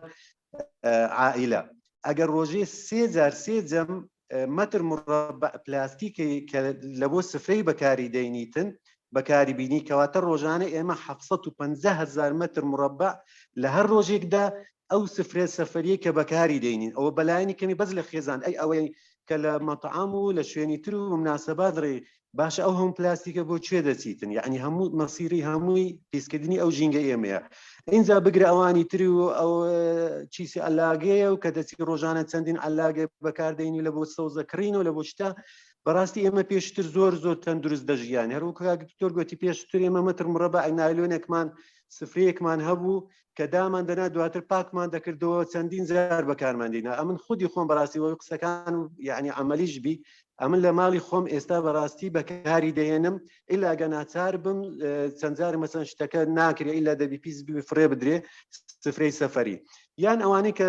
عائلە. ئەگەر ڕۆژێ 3 جەم مەتر مربع پلاستیکی کە لە بۆ سفرەی بەکاری دەینیتن بەکاری بینی کەواتە ڕۆژانە ئێمە 750,000 مەتر مربع لە هەر ڕۆژێکدا ئەو سفرێ سەفەریە کە بەکاری دەینین. ئەوە بەلایەنی کەمی بەس لە خێزان ئەوەی کە لە مەطعام و لە شوێنی تر و مناسبات ڕێ باشە ئەو هەم پلاستیکە بۆ کوێ دەچیتن، یعنی هەموو مەسیری هەمووی پیسکردنی ئەو ژینگە ئێمەیە. ئینجا بگرە ئەوانی تری و ئەو چیسی ئەلاگەیە و کە دەچی ڕۆژانە چەندین ئەلاگە بەکاردێنی لە بۆ سەوزەکڕین و لە بۆ شتا بەڕاستی ئێمە پێشتر زۆر زۆر تەندروست دەژیان. هەروەکو کاک دکتۆر گوتی پێشتر ئێمە مەتر مربع نایلۆنێکمان سفرەیەکمان هەبوو کە دامان دەنا دواتر پاکمان دەکردەوە چەندین جار بەکارماندینا. ئەمن خودی خۆم بەڕاستی وەی قسەکان و یعنی عملیش بی ئەمن لە ماڵی خۆم ئێستا بەڕاستی بەکاری دەهێنم ئیلا ئەگە ناچار بم چەند جار مەسەن شتەکە ناکرێ ئیلا دەبی پیس بفرێ بدرێ سفرەی سەفەری یان ئەوانەی کە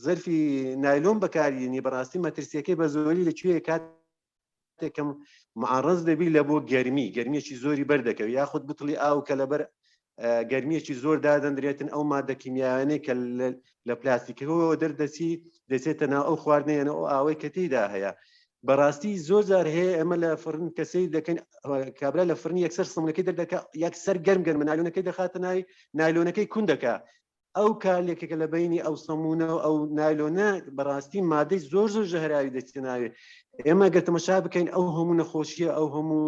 زەرفی نایلۆن بەکارێنی بەڕاستی مەترسیەکەی بە زۆری لەکوێ کاتێکم معڕز دەبی لە بۆ گەرمیەکی زۆری بەردەکەوێت یاخود بتڵی ئاو کە لەبەر گەرمیەکی زۆر دادەندرێتن ئەو مادە کیمیاوانەی کە لە پلاستیکەوە دەردەچی دەچێتە ناو ئەو خواردنەیەنە ئەو ئاوەی کە تێیدا هەیە. بەڕاستی زۆر جار هەیە ئەمە لە فرن کەسەی دەکەین کابرا لە فرنی یەکسەر سمنەکەی دەردەکە یەکسەر گەرم نایلۆنەکەی دەخاتە ناوی نایلۆنەکەی کون دەکا ئەو کالێکێکە لە بینی ئەو سەمونە و ئەو نایلۆنە بەڕاستی مادەی زۆر زۆر ژەهراوی دەچێت ناوێ. ئێمە گە تەماشا بکەین ئەو هەموو نەخۆشیە ئەو هەموو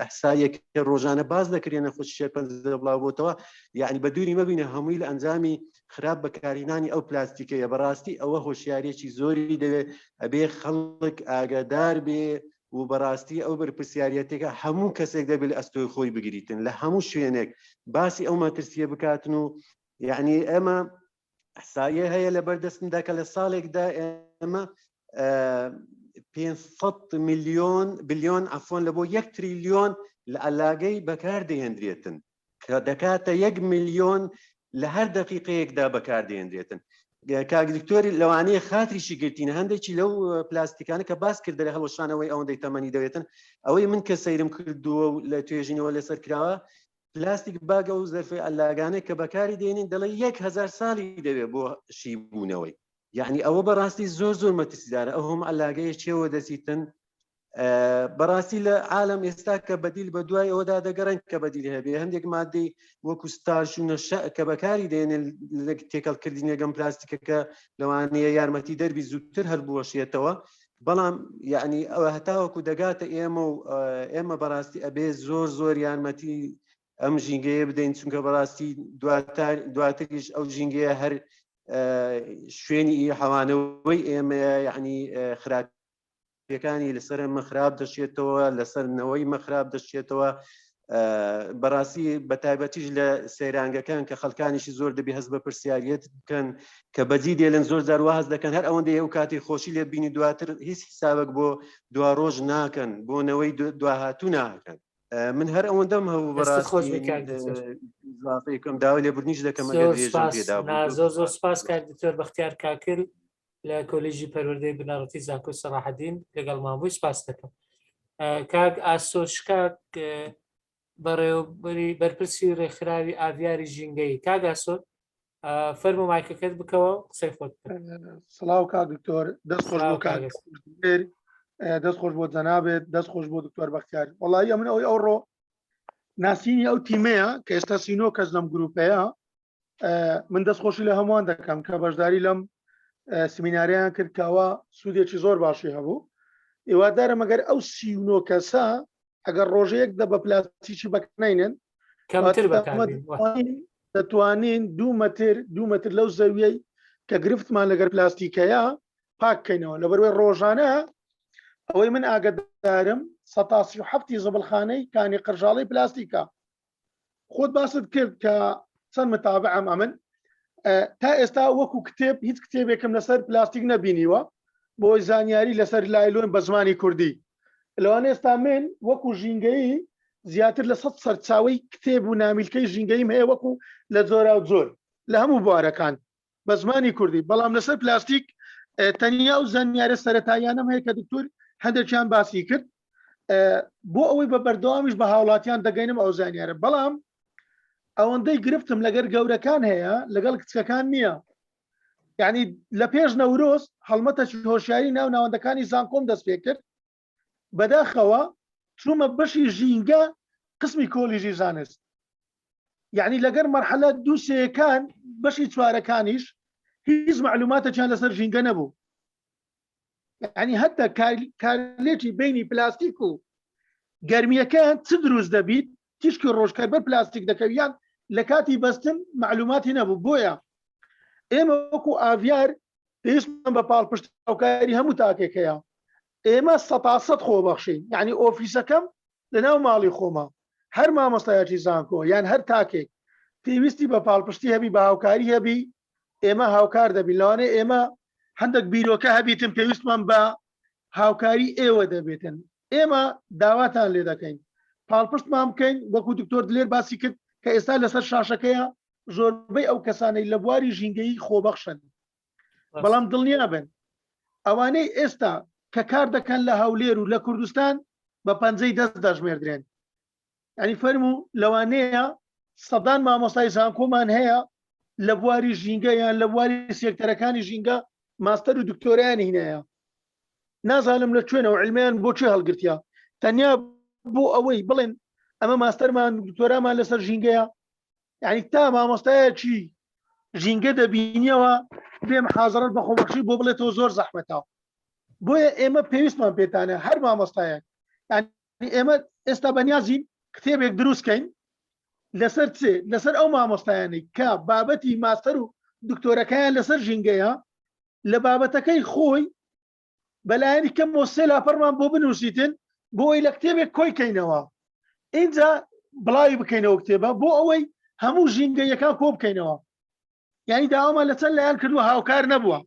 ئەحسایەک ڕۆژانە باز دەکرێن نەخۆشیە پەنجە بڵاوبۆتەوە یعنی بە دووری مەبینە هەمووی لە ئەنجامی خراپ بەکارهێنانی ئەو پلاستیکەیە. بەڕاستی ئەوە هۆشیارێکی زۆری دەوێت ئەبێ خەڵک ئاگادار بێ و بەڕاستی ئەو بەرپرسیارەتێکە هەموو کەسێک دەبێت لە ئەستۆی خۆی بگریتن لە هەموو شوێنێک باسی ئەو مەترسیە بکاتن و یعنی ئێمە ئەحسایە هەیە لە بەردەستمدا کە لە ساڵێکدا ئێمە 500 بلیۆن ئەفۆن لە بۆ 1 تریلیۆن لە ئەلاگەی بەکاردەهێنرێتن کە دەکاتە 1 ملیۆن لە هەر دەقیقەیەکدا بەکاردەهێنرێتن. کاک دکتۆری لەوانەیە خاتریشی گرتینە هەندێکی لەو پلاستیکانە کە باس کردە لە هەڵوەشانەوەی ئەوەندەی تەمەنی دەوێتن ئەوەی من کە سەیرم کردووە و لە توێژینەوە لەسەر کراوە پلاستیک باگە و زەرفی ئەلاگانەی کە بەکاری دێنین دەڵێ 1000 ساڵی دەوێت بۆ شیبوونەوەی. یعنی ئەوە بەڕاستی زۆر زۆر مەترسیدارە ئەو هەم ئەلاگەیە چێوە دەچیتن بەڕاستی لە عالم ئێستا کە بەدیل بە دوای ئەوەدا دەگەڕێن کە بەدیل هەبێ هەندێک مادەی وەکو ستارش و نەشە کە بەکاری دێنێن لە تێکەڵکردنی لەگەم پلاستیکەکە لەوانەیە یارمەتی دەربی زووتر هەربوەشێتەوە. بەڵام یعنی ئەوە هەتاوەکو دەگاتە ئێمە و ئێمە بەڕاستی ئەبێ زۆر زۆر یارمەتی ئەم ژینگەیە بدەین چونکە بەڕاستی دواتریش ئەو ژینگەیە هەر شوێنی حەوانەوەی ئێمە یعنی خراپیەکانی لەسەر مەخراب دەشێتەوە لەسەر نەوەی مەخراب دەشێتەوە بەڕاستی بە تایبەتیش لە سەیرانگەکان کە خەڵکانیشی زۆر دەبی هەست بە پرسیاریت بکەن کە بەجی دێڵن زۆر جار واز دەکەن هەر ئەوەندە ئەو کاتی خۆشی لێ بینی دواتر هیچ حسابك بۆ دوا ڕۆژ ناکەن بۆنەوەی دواهاتوو ناکەن. من هەر ئەوەندەم هەبوو بەڕاستیکەم داوای لێبوردنیش دەکەم زۆر سپاس کاک دکتۆر بەختیار کاکر لە کۆلیژی پەروەردەی بنەڕەتی زانکۆ سەراحەدین لەگەڵ مابووی سپاس دەکەم. کاک ئاسۆشکاک بەڕێوەبەری بەرپرسی ڕێکخراوی ئاڤیاری ژینگەی کاک ئاسۆ فەرموو مایکەکەت بکەوە قسەی خۆت. سڵاو کاک دکتۆر دەست خۆش بۆ کاک دەست خۆش بۆ جەنابێت دەست خۆش بۆ دکتۆر بەختیار. وەڵی من ئەوەی ئەوڕۆ ناسینی ئەو تیمەیە کە ئێستا سینۆ کەس لەم گروپەیە من دەستخۆشی لە هەمووان دەکەم کە بەشداری لەم سمیناریان کرد کەوە سوودێکی زۆر باشی هەبوو. ئێوادارە مەگەر ئەو 39 کەسە ئەگەر ڕۆژەیەک دە بە پلاستیکی بەکەنینن دەتوانین 2 مەتر لەو زەویەی کە گرفتمان لەگەر پلاستیکەیە پاککەینەوە. لەبەروەی ڕۆژانە ئەوەی من ئاگدارم 137 زەبڵخانەی کانی قرژاڵی پلاستیکە. خۆت باست کرد کە چەند متابعم ئەمن تا ئێستا وەکو کتێب هیچ کتێبێکم لەسەر پلاستیک نەبینیوە بۆی زانیاری لەسەر لایلۆن بە زمانی کوردی. لەوانە ئێستا من وەکو ژینگەی زیاتر لە 100 سەرچاوی کتێب و نامیلکەی ژینگەیم هەیە وەکو لە جۆرا و جۆر لە هەموو بوارەکان بە زمانی کوردی. بەڵام لەسەر پلاستیک تەنیا و زانیارە سەرەتاییانم هەیە کە دکتۆر هەندێکیان باسی کرد بۆ ئەوەی بە بەردەوامیش بە هاوڵاتیان دەگەینم ئەو زانیارە. بەڵام ئەوەندەی گرفتم لەگەر گەورەکان هەیە لەگەڵ کچەکان نییە. یعنی لە پێش نەورۆز هەڵمەتەی هۆشیاری ناوەندەکانی زانکۆم دەست پێ کرد بەداخەوە چوومە بەشی ژینگە قسمی کۆلیژی زانست. یعنی لەگەر مەرحەلە 2-3 بەشی چوارەکانیش هیچ معلوماتێکیان لەسەر ژینگە نەبوو. یعنی هەتا کارلێکی بینی پلاستیک و گەرمیەکان چ دروست دەبیت تیشکی ڕۆژکار بەر پلاستیک دەکەویان لە کاتی بەستن معلوماتی نەبوو. بۆیە ئێمە وەکو ئاڤیار پێویستمان بە پاڵپشت هاوکاری هەموو تاکێکەیە. ئێمە 100% خۆبەخشین. یعنی ئۆفیسەکەم لەناو ماڵی خۆمە هەر مامۆستایەکی زانکۆ یان هەر تاکێک پێویستی بە پاڵپشتی هەبی بە هاوکاری هەبی ئێمە هاوکار دەبین. لەوانێ ئێمە هەندێک بیرۆکە هەبیتن پێویستمان بە هاوکاری ئێوە دەبێتن. ئێمە داواتان لێ دەکەین پاڵپشتمان بکەین وەکو دکتۆر دلێر باسی کرد کە ئێستا لەسەر شاشەکەیە زۆربەی ئەو کەسانەی لە بواری ژینگەی خۆبەخشن. بەڵام دڵنیا بن ئەوانەی ئێستا کە کار دەکەن لە هەولێر و لە کوردستان بە پەنجەی دەست دەژمێردرێن. ینی فەرموو لەوانەیە سەدان مامۆستای زانکۆمان هەیە لە بواری ژینگە یان لە بواری سێکتەرەکانی ژینگە ماستەر و دکتۆریانی هینەیە. نازانم لە کوێنەوە علمیان بۆچی هەڵگرتیا تەنیا بۆ ئەوەی بڵێن ئەمە ماستەرمان دکتۆرامان لەسەر ژینگەیە. یعنی تا مامۆستایەکی ژینگە دەبینیەوە بێم حازرەت بە خۆبەخشی بۆ بڵێتەوە زۆر زەحمەتە. بۆیە ئێمە پێویستمان پێتانە هەر مامۆستایەک ئێمە ئێستا بەنیازین کتێبێک دروستکەین لەسەر چێ لەسەر ئەو مامۆستایانەی کە بابەتی ماستەر و دکتۆرەکەیان لەسەر ژینگەیە لە بابەتەکەی خۆی بەلایەنی کەم مۆسێ لاپەرمان بۆ بنووسیتن بۆی لە کتێبێک کۆیکەینەوە اینجا بڵاوی بکەینەوە کتێبە بۆ ئەوەی هەموو ژینگەیەکان کۆ بکەینەوە. یعنی داوامان لە چەند لایەن کردووە هاوکار نەبووە.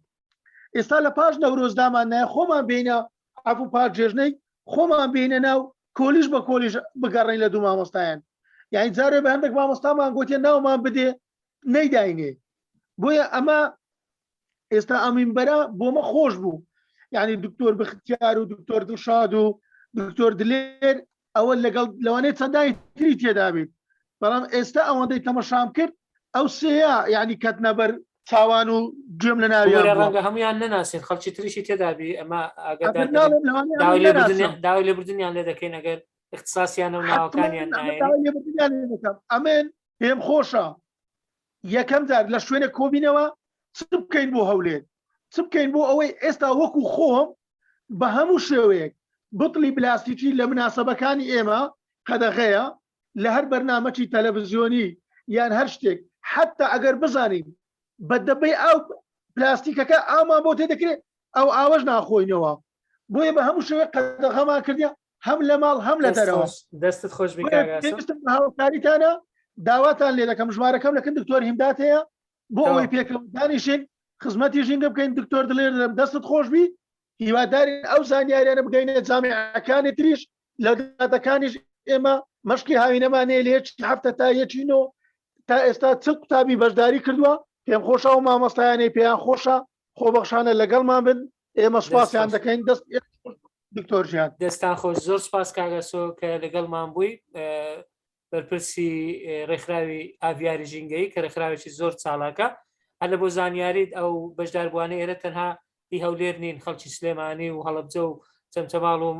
ئێستا لە پاش نەورۆزدامان نایە خۆمان بینە ئەفو پاش جێژنەی خۆمان بینە ناو کۆلیژ بە کۆلیژ بگەڕین لە دوو مامۆستایان. یعنی جارێ بە هەندێک مامۆستامان گوتێ ناومان بدێ نەیداینێ. بۆیە ئەمە ئێستا ئەمینبەرە بۆمە خۆش بوو. یعنی دکتۆر بەختیار و دکتۆر دڵشاد و دکتۆر دلێر ئەوە لەگەڵ لەوانەیە چەندانی تری تێدا بێت. بەڵام ئێستا ئەوەندەی تەمەشام کرد ئەو سەیە یعنی کەتنەبەر چاوان و گوێم لە ناویان ڕەنگە هەمویان نەناسین خەڵکی تریشی تێدابی ئەمە داوای لێبوردنیان لێ دەکەین ئەگەر اختصاسیانە و ناوەکانیان ئەمێن پێم خۆشە یەکەم جار لە شوێنە کۆبینەوە چ بکەین بۆ هەولێر چ بکەین بۆ ئەوەی ئێستا وەکو خۆم بە هەموو شێوەیەک بڵی پلاستیکی لە مناسبەکانی ئێمە قەدەغەیە لە هەر بەرنامەی تەلەڤیزیۆنی یان هەر شتێک حتا ئەگەر بزانین بە دەبەی ئەو پلاستیکەکە ئامان بۆ تێ دەکرێت ئەو ئاوەش ناخۆینەوە. بۆیە بە هەموو شوێ قەدەغەمان کردیا هەم لە ماڵ هەم لە دەرەوە دەستت خۆش پێویستم بە هاوکاریتانە داواتان لێ دەکەم ژمارەکەم لەکن دکتۆر هیمدات هەیە بۆ ئەوەی پێکەوە دانیشین خزمەتی ژینگە بکەین دکتۆر دڵێر دەستت خۆش بی هیوادارین ئەو زانیاریانە بگەینە جامعەکانی تریش لە دەتەکانیش ئێمە مەشکی هاوینەمانەیە لە یەکی هەفتە تا یەکینۆ تا ئێستا چ قوتابی بەشداری کردووە پێم خۆشە و مامۆستایانەی پێیان خۆشە خۆبەخشانە لەگەڵمان بن ئێمە سوپاسیان دەکەین دەست دکتۆر ژیان دەستان خۆش زۆر سپاس کاگەسۆ کە لەگەڵمان بووی بەرپرسی ڕێکخراوی ئاڤیاری ژینگەی کە ڕێکخراوێکی زۆر چالاکە هەر لە بۆ زانیاریت ئەو بەشداربووانەی ئێرە تەنها هی هەولێر نین خەڵکی سلێمانی و هەڵەبجە و چەمچەماڵ و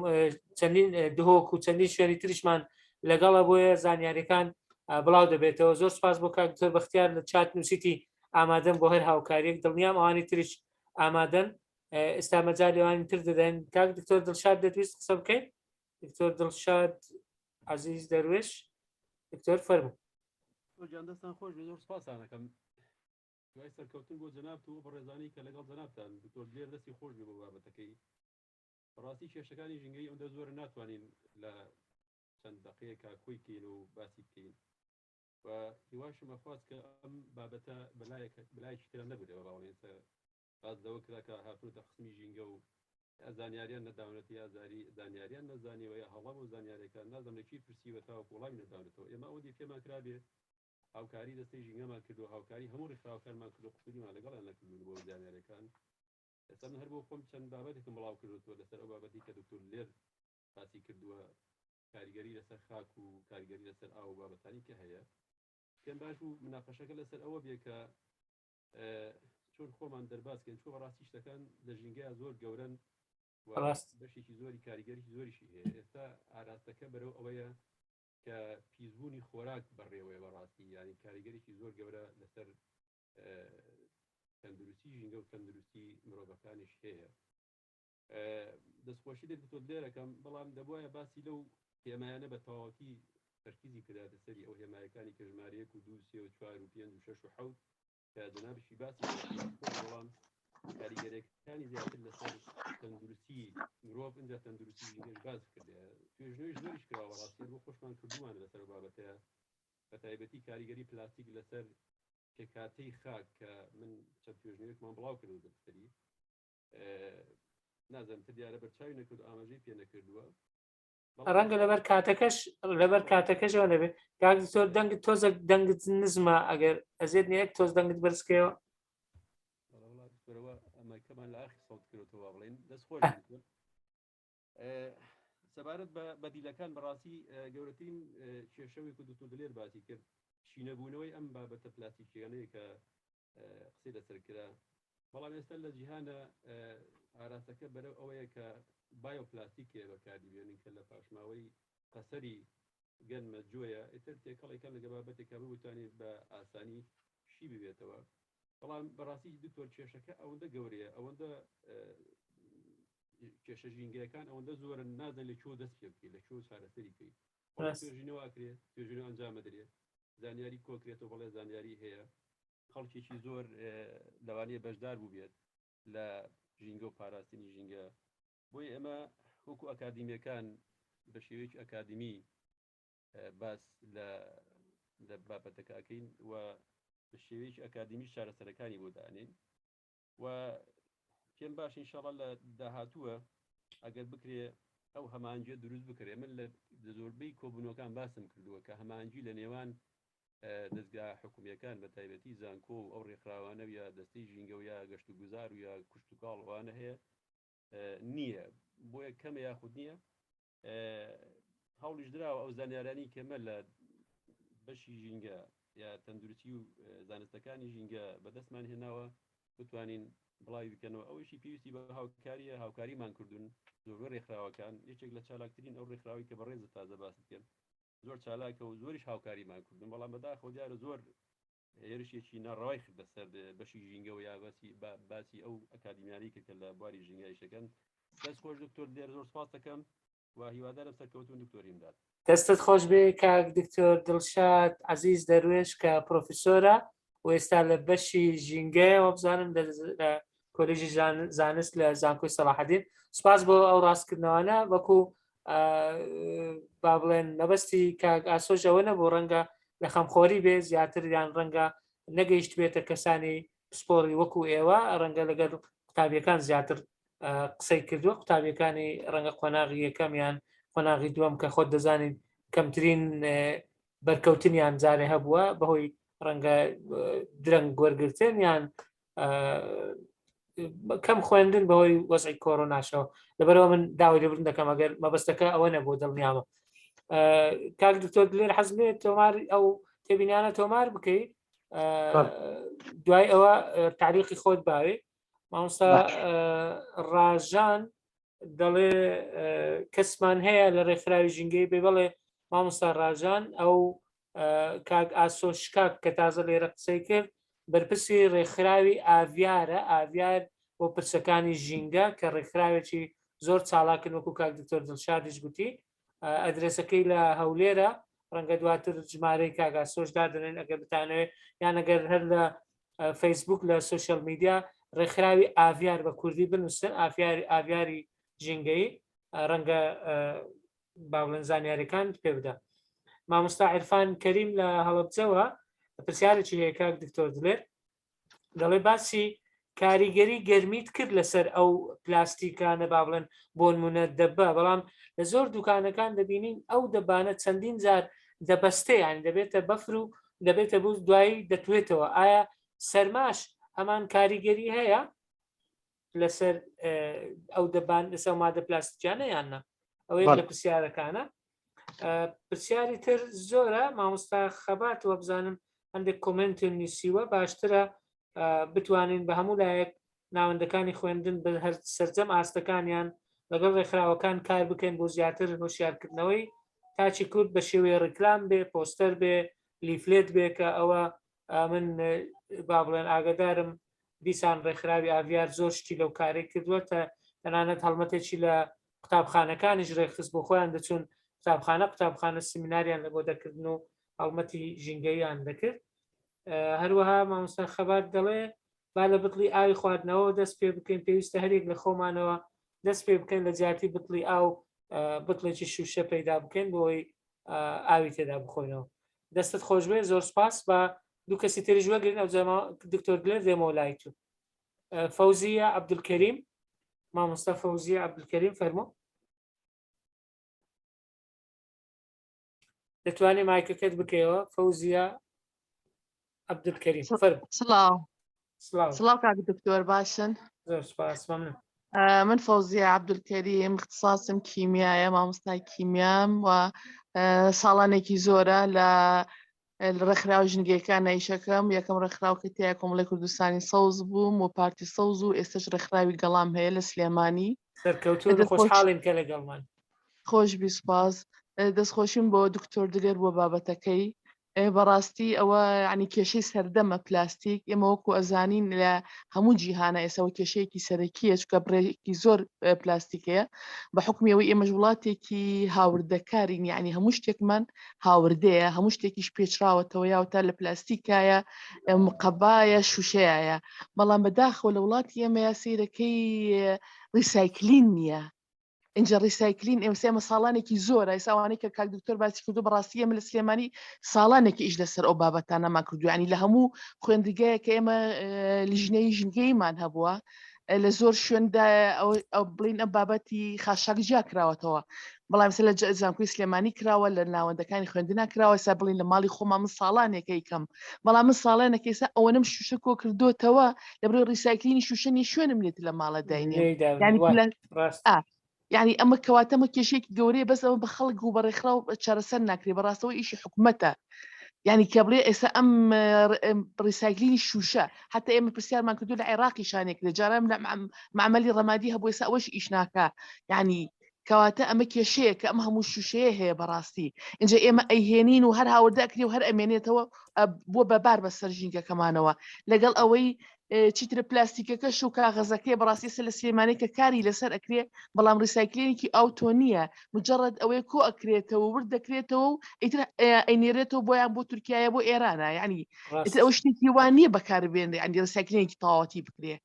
چەندین دهۆک و چەندین شوێنی تریشمان لەگەڵە بۆیە زانیاریەکان بڵاو دەبێتەوە زۆر سپاس بۆ کاک دکتۆر بەختیار لە چات نووسیتی ئامادەم بۆ هەر هاوکاریەک دڵنیام ئەوانی تریش ئامادەن ئێستا مەجال لەوانی تر دەدەن کاک دکتۆر دڵشاد دەتویست قسە بکەین دکتۆر دڵشاد عەزیز دەروێش دکتۆر فەرموو دەستان خۆش زۆر سپاسانەکەم دوای سەرکەوتن بۆ جەنابتە و بەڕێزانی کە لەگەڵ جەنابتان دکتۆر دلێر دەستی خۆش بێ بۆ بابەتەکەی بەڕاستی کێشەکانی ژینگەی ئەوەندە زۆر ناتوانین لە چەند دەقەیەکە کۆی بکەین و باسی بکەین و هیواشم ئەخواست کە ئەم بابەتە بەلایەکی ترە نەبێتەوە باوەڵێنسە باز لەوە کرا کە هاتوونەتە قسمی ژینگە و زانیاریان نەداونەتی یازاری زانیاریان نەزانیەوە یا هەڵام و زانیاریەکان نازانم لەکی پرسیوە تا وڵامی نەداونێتەوە ئێمە ئەوەندی پێمان کرابێ هاوکاری دەستەی ژینگەمان کردو هاوکاری هەموو ڕێکخراوەکانمان کردو قسوریمان لەگەڵیان نەکردوون بۆ زانیاریەکان ئێستا من هەر بۆ خۆم چەند بابەتێکم بڵاو کردووە لەسەر ئەو بابەتی کە دکتۆر لێر باسی کردووە کاریگەری لەسەر خاک و کاریگەری لەسەر ئاو و بابەتانی کە هەیە پێم باش و مناقەشەکە لەسەر ئەوە بێ کە چۆن خۆمان دەرباسکەین چۆن بەڕاستی شتەکان لە ژینگەیە زۆر گەورەن بەشێکی زۆری کاریگەری زۆریشی هەیە ئێستا ئاراستەکە بەرەو ئەوەیە کە پیسبوونی خۆراک بەڕێوەیە بەڕاستی یانی کاریگەریی زۆر گەورە لەسەر تەندروستی ژینگە و تەندروستی مرۆڤەکانیش هەیە دەستخۆشی دەکتۆر لێرەکەم بەڵام دەبواە باسی لەو هێمایانە بە تەواوەتی تەرکیزی کراتە سەری ئەو هێمایەکانی کە ژمارەیەک و 2 3 و 4 و 5 و 6 و 7 کە جەنابشی باسی بەڵام کاریگەریەکانی زیاتر لەسەر تەندروستی مرۆڤ اینجا تەندروستی ژینگەش باز کردێ توێژنەوەی زۆریش کراوە ڕاستی بۆ خۆشمان کردووانە لەسەر بابەتەیە بە تایبەتی کاریگەری پلاستیک لەسەر کاتەی خاک کە من چەند توێژنەوەیەکمان بڵاو کردو دەستەری نازانم تر دیارە بەرچاوی نەکرد ئاماژەی پێ نەکردووە ڕەنگە لەبەر کاتەکەشەوە نەبێت کاک دکتۆر دەنگت تۆزە دەنگت نزمە ئەگەر ئەزێت نیەک تۆز دەنگت بەرزکەوە ئەمەکەمان لە ئاخی سەوت کردەوە بڵێن دەست خۆش سەبارەت بە بەدیلەکان بەڕاستی گەورەترین کێشەوەی کە دکتۆر دلێر باسی کرد شینەبوونەوەی ئەم بابەتە پلاستیکیانەیە کە قسەی لەسەر کرا بەڵام ئێستا لە جیهانە ئاراستەکە بەرەو ئەوەیە کە بایۆپلاستیکێ بەکاری بێنین کە لە پاشماوەی قەسەری گەنمە جۆیە ئێتر تێکەڵێکان لەگە بابەتێکە بتوانێت بە ئاسانی شی ببێتەوە بەڵام بەڕاستی دکتۆر کێشەکە ئەوەندە گەورەیە ئەوەندە کێشە ژینگەکان ئەوەندە زۆرن نازان لە چۆ دەست پێ بکەیت لە چۆ چارەسەری بکەیت توێژینەوە ئاکرێت توێژینەوە ئەنجامە درێت زانیاری کۆکرێتەوە بەڵێ زانیاری هەیە خەڵکێکی زۆر لەوانەیە بەشدار بوو بێت لە ژینگە و پاراستنی ژینگە بۆی ئێمە وەکو ئەکادیمیەکان بە شێوەیەکی ئەکادمی باس لە بابەتەکەکەین و بە شێوەیەکی ئەکادمی چارەسەرەکانی بۆ دانێن و پێم باش ئینشاڵڵا لە داهاتووە ئەگەر بکرێ ئەو هەمانجیە دروست بکرێ من لە زۆربەی کۆبوونەوەکان باسم کردووە کە هەمانجی لە نێوان دەستگا حکومیەکان بە تایبەتی زانکۆ و ئەو ڕێکخراوانە یا دەستەی ژینگە و یا گەشت و گوزار و یا کوشت و کاڵوانە هەیە نییە بۆیە کەمە یاخود نییە هەوڵیش دراوە ئەو زانیارانی کەمە لە بەشی ژینگە یا تەندروستی و زانستەکانی ژینگە بەدەستمان هێناوە بتوانین بڵاوی بکەنەوە ئەوەشی پێویستی بە هاوکاریە هاوکاریمان کردوون زۆر ڕێکخراوەکان یەکێک لە چالاکترین ئەو ڕێکخراوی کە بەڕێزە تازە باس بکەن زۆر چالاکە و زۆریش هاوکاریمان کردوون بەڵام بەداخەوە دیارە زۆر هێرشێکی ناڕەوای بەسەر بەشی ژینگەوە یا باسی ئەو ئەکادمیانی کە لە بواری ژینگایشەکەن دەست خۆش دکتۆر لێر زۆر سپاس دەکەم و هیوادارم سەرکەوتون دکتۆریم داد دەستت خۆش بێ کاک دکتۆر دڵشاد عەزیز دەروێش کە پرۆفیسۆرە و ئێستا لە بەشی ژینگەیەوە بزانم لە کۆلێژی زانست لە زانکۆی سەلاحەدین سپاس بۆ ئەو ڕاستکردنەوەانە وەکو با بڵێن مەبەستی کاک ئاسۆژ ئەوە نەبوو ڕەنگە لە خەمخۆری بێ زیاتر یان ڕەنگە نەگەیشت بێتە کەسانی سپۆری وەکو ئێوە ڕەنگە لەگەر قوتابیەکان زیاتر قسەی کردووە قوتابیەکانی ڕەنگە قۆناغی یەکەم یان قۆناغی دووەم کە خۆت دەزانین کەمترین بەرکەوتنیان جارێ هەبووە بەهۆی ڕەنگە درەنگ وەرگرتن یان کەم خوێندن بەهۆی وەزعی کۆڕۆناشەوە لەبەرەوە من داوای لێبوردن دەکەم ئەگەر مەبەستەکە ئەوە نەبوو دڵنیامە کاک دکتۆر لێر حەزم لێت تۆمار ئەو تێبینیانە تۆمار بکەیت دوای ئەوە تعلیقی خۆت باوێ مامۆستا ڕاژان دەڵێ کەسمان هەیە لە ڕێکخراوی ژینگەی بێ بەڵێ مامۆستا ڕاژان ئەو کاک ئاسۆشکاک کە تازە لێرە قسەی کرد بەرپرسی ڕێکخراوی ئاڤیارە ئاڤیار بۆ پرسەکانی ژینگە کە ڕێکخراوێکی زۆر چالاکن وەکو کاک دکتۆر دڵشادیش گوتی ئەدرێسەکەی لە هەولێرە ڕەنگە دواتر ژمارەی کاک ئاسۆش دادنێن ئەگەر بتانەوێت یان ئەگەر هەر لە فەیسبوک لە سوشەل میدیا ڕێکخراوی ئاڤیار بە کوردی بنووسن ئاڤیاری ژینگەی ڕەنگە با بڵێن زانیاریەکان پێ بدە مامۆستا عیرفان کەریم لە هەڵەبجەوە پرسیارێکی هەیە کاک دکتۆر دلێر دەڵێ باسی کاریگەری گەرمیت کرد لەسەر ئەو پلاستیکانە با بڵێن بۆ نمونە دەبە بەڵام لە زۆر دوکانەکان دەبینین ئەو دەبانە چەندین جار دەبەستێ یان دەبێتە بەفر و دەبێتە بوو دوایی دەتوێتەوە ئایا سەرماش ئەمان کاریگەری هەیە لەسەر ئەو دەبان لەسەر مادە پلاستیکیانە یاننا ئەوەیە لە پرسیارەکانە پرسیاری تر زۆرە مامۆستا خەباتەوە بزانم هەندێک کۆمنت نووسیوە باشترە بتوانین بە هەموو لایەک ناوەندەکانی خوێندن بە هەر سەرجەم ئاستەکانیان لەگەڵ ڕێکخراوەکان کار بکەین بۆ زیاتر هۆشیارکردنەوەی تاچی کورد بە شێوەیە ڕیکلام بێ پۆستەر بێ لیفلێت بێ کە ئەوە من با بڵێن ئاگدارم دیسان ڕێکخراوی ئاڤیار زۆر شتی لەو کارێک کردووە تەنانەت هەڵمەتێکی لە قوتابخانەکانیش ڕێکخست بۆ خۆیان دەچون قوتابخانە سیمیناریان لە بۆ دەکردن و هەڵمەتی ژینگەییان دەکرد هەروەها مامۆستا خەبات دەڵێ با لە بتڵی ئاوی خواردنەوە دەست پێ بکەین پێویستە هەرێک لە خۆمانەوە دەست پێ بکەین لە جیاتی بتڵی ئاو بتڵێکی شوشە پەیدا بکەین بۆی ئاوی تێدا بخۆینەوە دەستت خۆش بێ زۆر سپاس بە دوو کەسی تریش وەگرن ئەو دکتۆر دلێر دێمەوە لای تو فەوزیە عەبدولکەریم مامۆستا فەوزیە عەبدولکەریم فەرموو دەتوانێ مایکەکەت بکەیەوە فەوزیە عەبدولکەریم فەرموو سڵاو کاک دکتۆر باشن زۆر سپاس مەمنون من فەوزیە عەبدولکەریم اختصاصم کیمیایە مامۆستای کیمیام و ساڵانێکی زۆرە لە ڕێکخراوە ژینگەیەکان نەیشەکەم یەکەم ڕێکخراو کە تیا کۆمەڵی کوردستانی سەوز بووم و پارتی سەوز و ئێستش ڕێکخراوی گەڵام هەیە لە سلێمانی سەرکەوتوو خۆشحاڵین کە لەگەڵمان خۆشبی سپاس دەستخۆشیم بۆ دکتۆر دلێر بۆ بابەتەکەی بەڕاستی ئەوە ینی کێشەی سەردەمە پلاستیک ئێمە وەکو ئەزانین لە هەموو جیهانە ئێسەوە کێشەیەکی سەرەکیە چکە بڕێکی زۆر پلاستیکەیە بە حکمیەوەی ئێمەش وڵاتێکی هاوردەکارین یعنی هەموو شتێکمان هاوردەیە هەموو شتێکیش پێچراوەتەوە یاوتا لە پلاستیکایە مقەبایە شوشەیە بەڵام بەداخەوە لە وڵاتی ئێمە سیرەکەی ریسایکلین نییە اینجا ریسایکلین ئێمە ساڵانێکی زۆرە ئێساوانەی کە کاک دکتۆر باسی کردو بەڕاستی ئێمە لە سلێمانی ساڵانێکی ئیش لەسەر ئەو بابەتانەمان کردو ینی لە هەموو خوێندگایە کە ئێمە لیژنەی ژینگەیمان هەبووە لە زۆر شوێندا ئەو بڵین ئەم بابەتی خاشاکجیا کراوەتەوە بەڵام لە زانکۆی سلێمانی کراوە لە ناوەندەکانی خوێندنا کراوە ئێستا بڵین لە ماڵی خۆمان من ساڵانێکی کەم بەڵام من ساڵانێکی ئێستا ئەوەنم شوشە کۆ کردوتەوە لەبڕێ ریسایکلینی شوشەنی شوێنم لێت لە ماڵە داینێ یعنی ئەمە کەواتەمە کێشێکی گەورەیە بەس ئەمە بە خەڵک و بەڕێکخراو چارەسەر ناکرێ بەڕاستەوە ئیشی حکوومەتە یعنی کە بڵێ ئێستا ئەم ریسایکلینی شوشە حتا ئێمە پرسیارمان کردو لە عێراقی شانێک لە جارام لە معمەلی ڕەمادی هەبوو ئێستا ئەوەش ئیش ناکا یعنی کەواتە ئەمە کێشەیە کە ئەمە هەموو شوشەیە هەیە بەڕاستی اینجا ئێمە ئەیهێنین و هەر هاوردەکری و هەر ئەمێنێتەوە بۆ بەبار بەسەر ژینگەکەمانەوە لەگەڵ ئەوەی چیترە پلاستیکەکەش و کاغەزەکەی بەڕاستی لە سلێمانی کە کاری لەسەر ئەکرێ بەڵام ریسایکلینێکی ئاوتۆ نییە مجرد ئەوەی کۆ ئەکرێتەوە ورد دەکرێتەوە و ئەینێرێتەوە بۆیان بۆ تورکایە بۆ ئێرانە ینی ئەو شتێکی وان نییە بەکاربێنێ ئەنی ریسایکلینێکی تەواوەتی بکرێ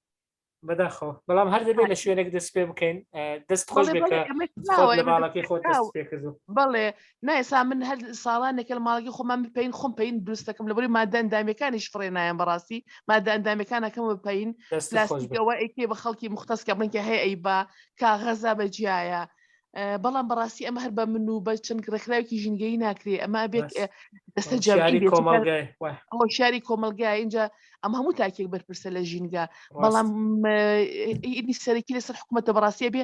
بەداخەوە بەڵام هەر دەبێت لە شوێنێک دەست پێ بکەین دەست خۆش بەڵێ بێت بەڵێ کە ئەمە خۆت کراوە، لە ئێمە باڵەکەی خۆت کراوە. دەست پێ کردو بەڵێ نایسا من هەر ساڵانێکە لە ماڵەکەی خۆمان بپەین خۆم پەین دروست دەکەم لەبەری مادە ئەندامەکانیش فڕێنایەن بەڕاستی مادە ئەندامەکانەکەم بپەین دەست خۆش بێت پلاستیکەوە ئەیکێ بە خەڵکی مختص کە بڵێن کە هەیە ئەی با کاغەزا بەجیایە بەڵام بەڕاستی ئەمە هەر بە من و بە چەند ڕێکخراوێکی ژینگەی ناکرێ ئەمە بێت دەستە جەمعی شاری بێت کۆمەڵگای شاری کۆمەلگای اینجا ئەم هەموو تاکێک بەرپرسە لە ژینگە بەڵام ئیدی سەرەکی لەسەر حکوومەتە بەڕاستیە بێ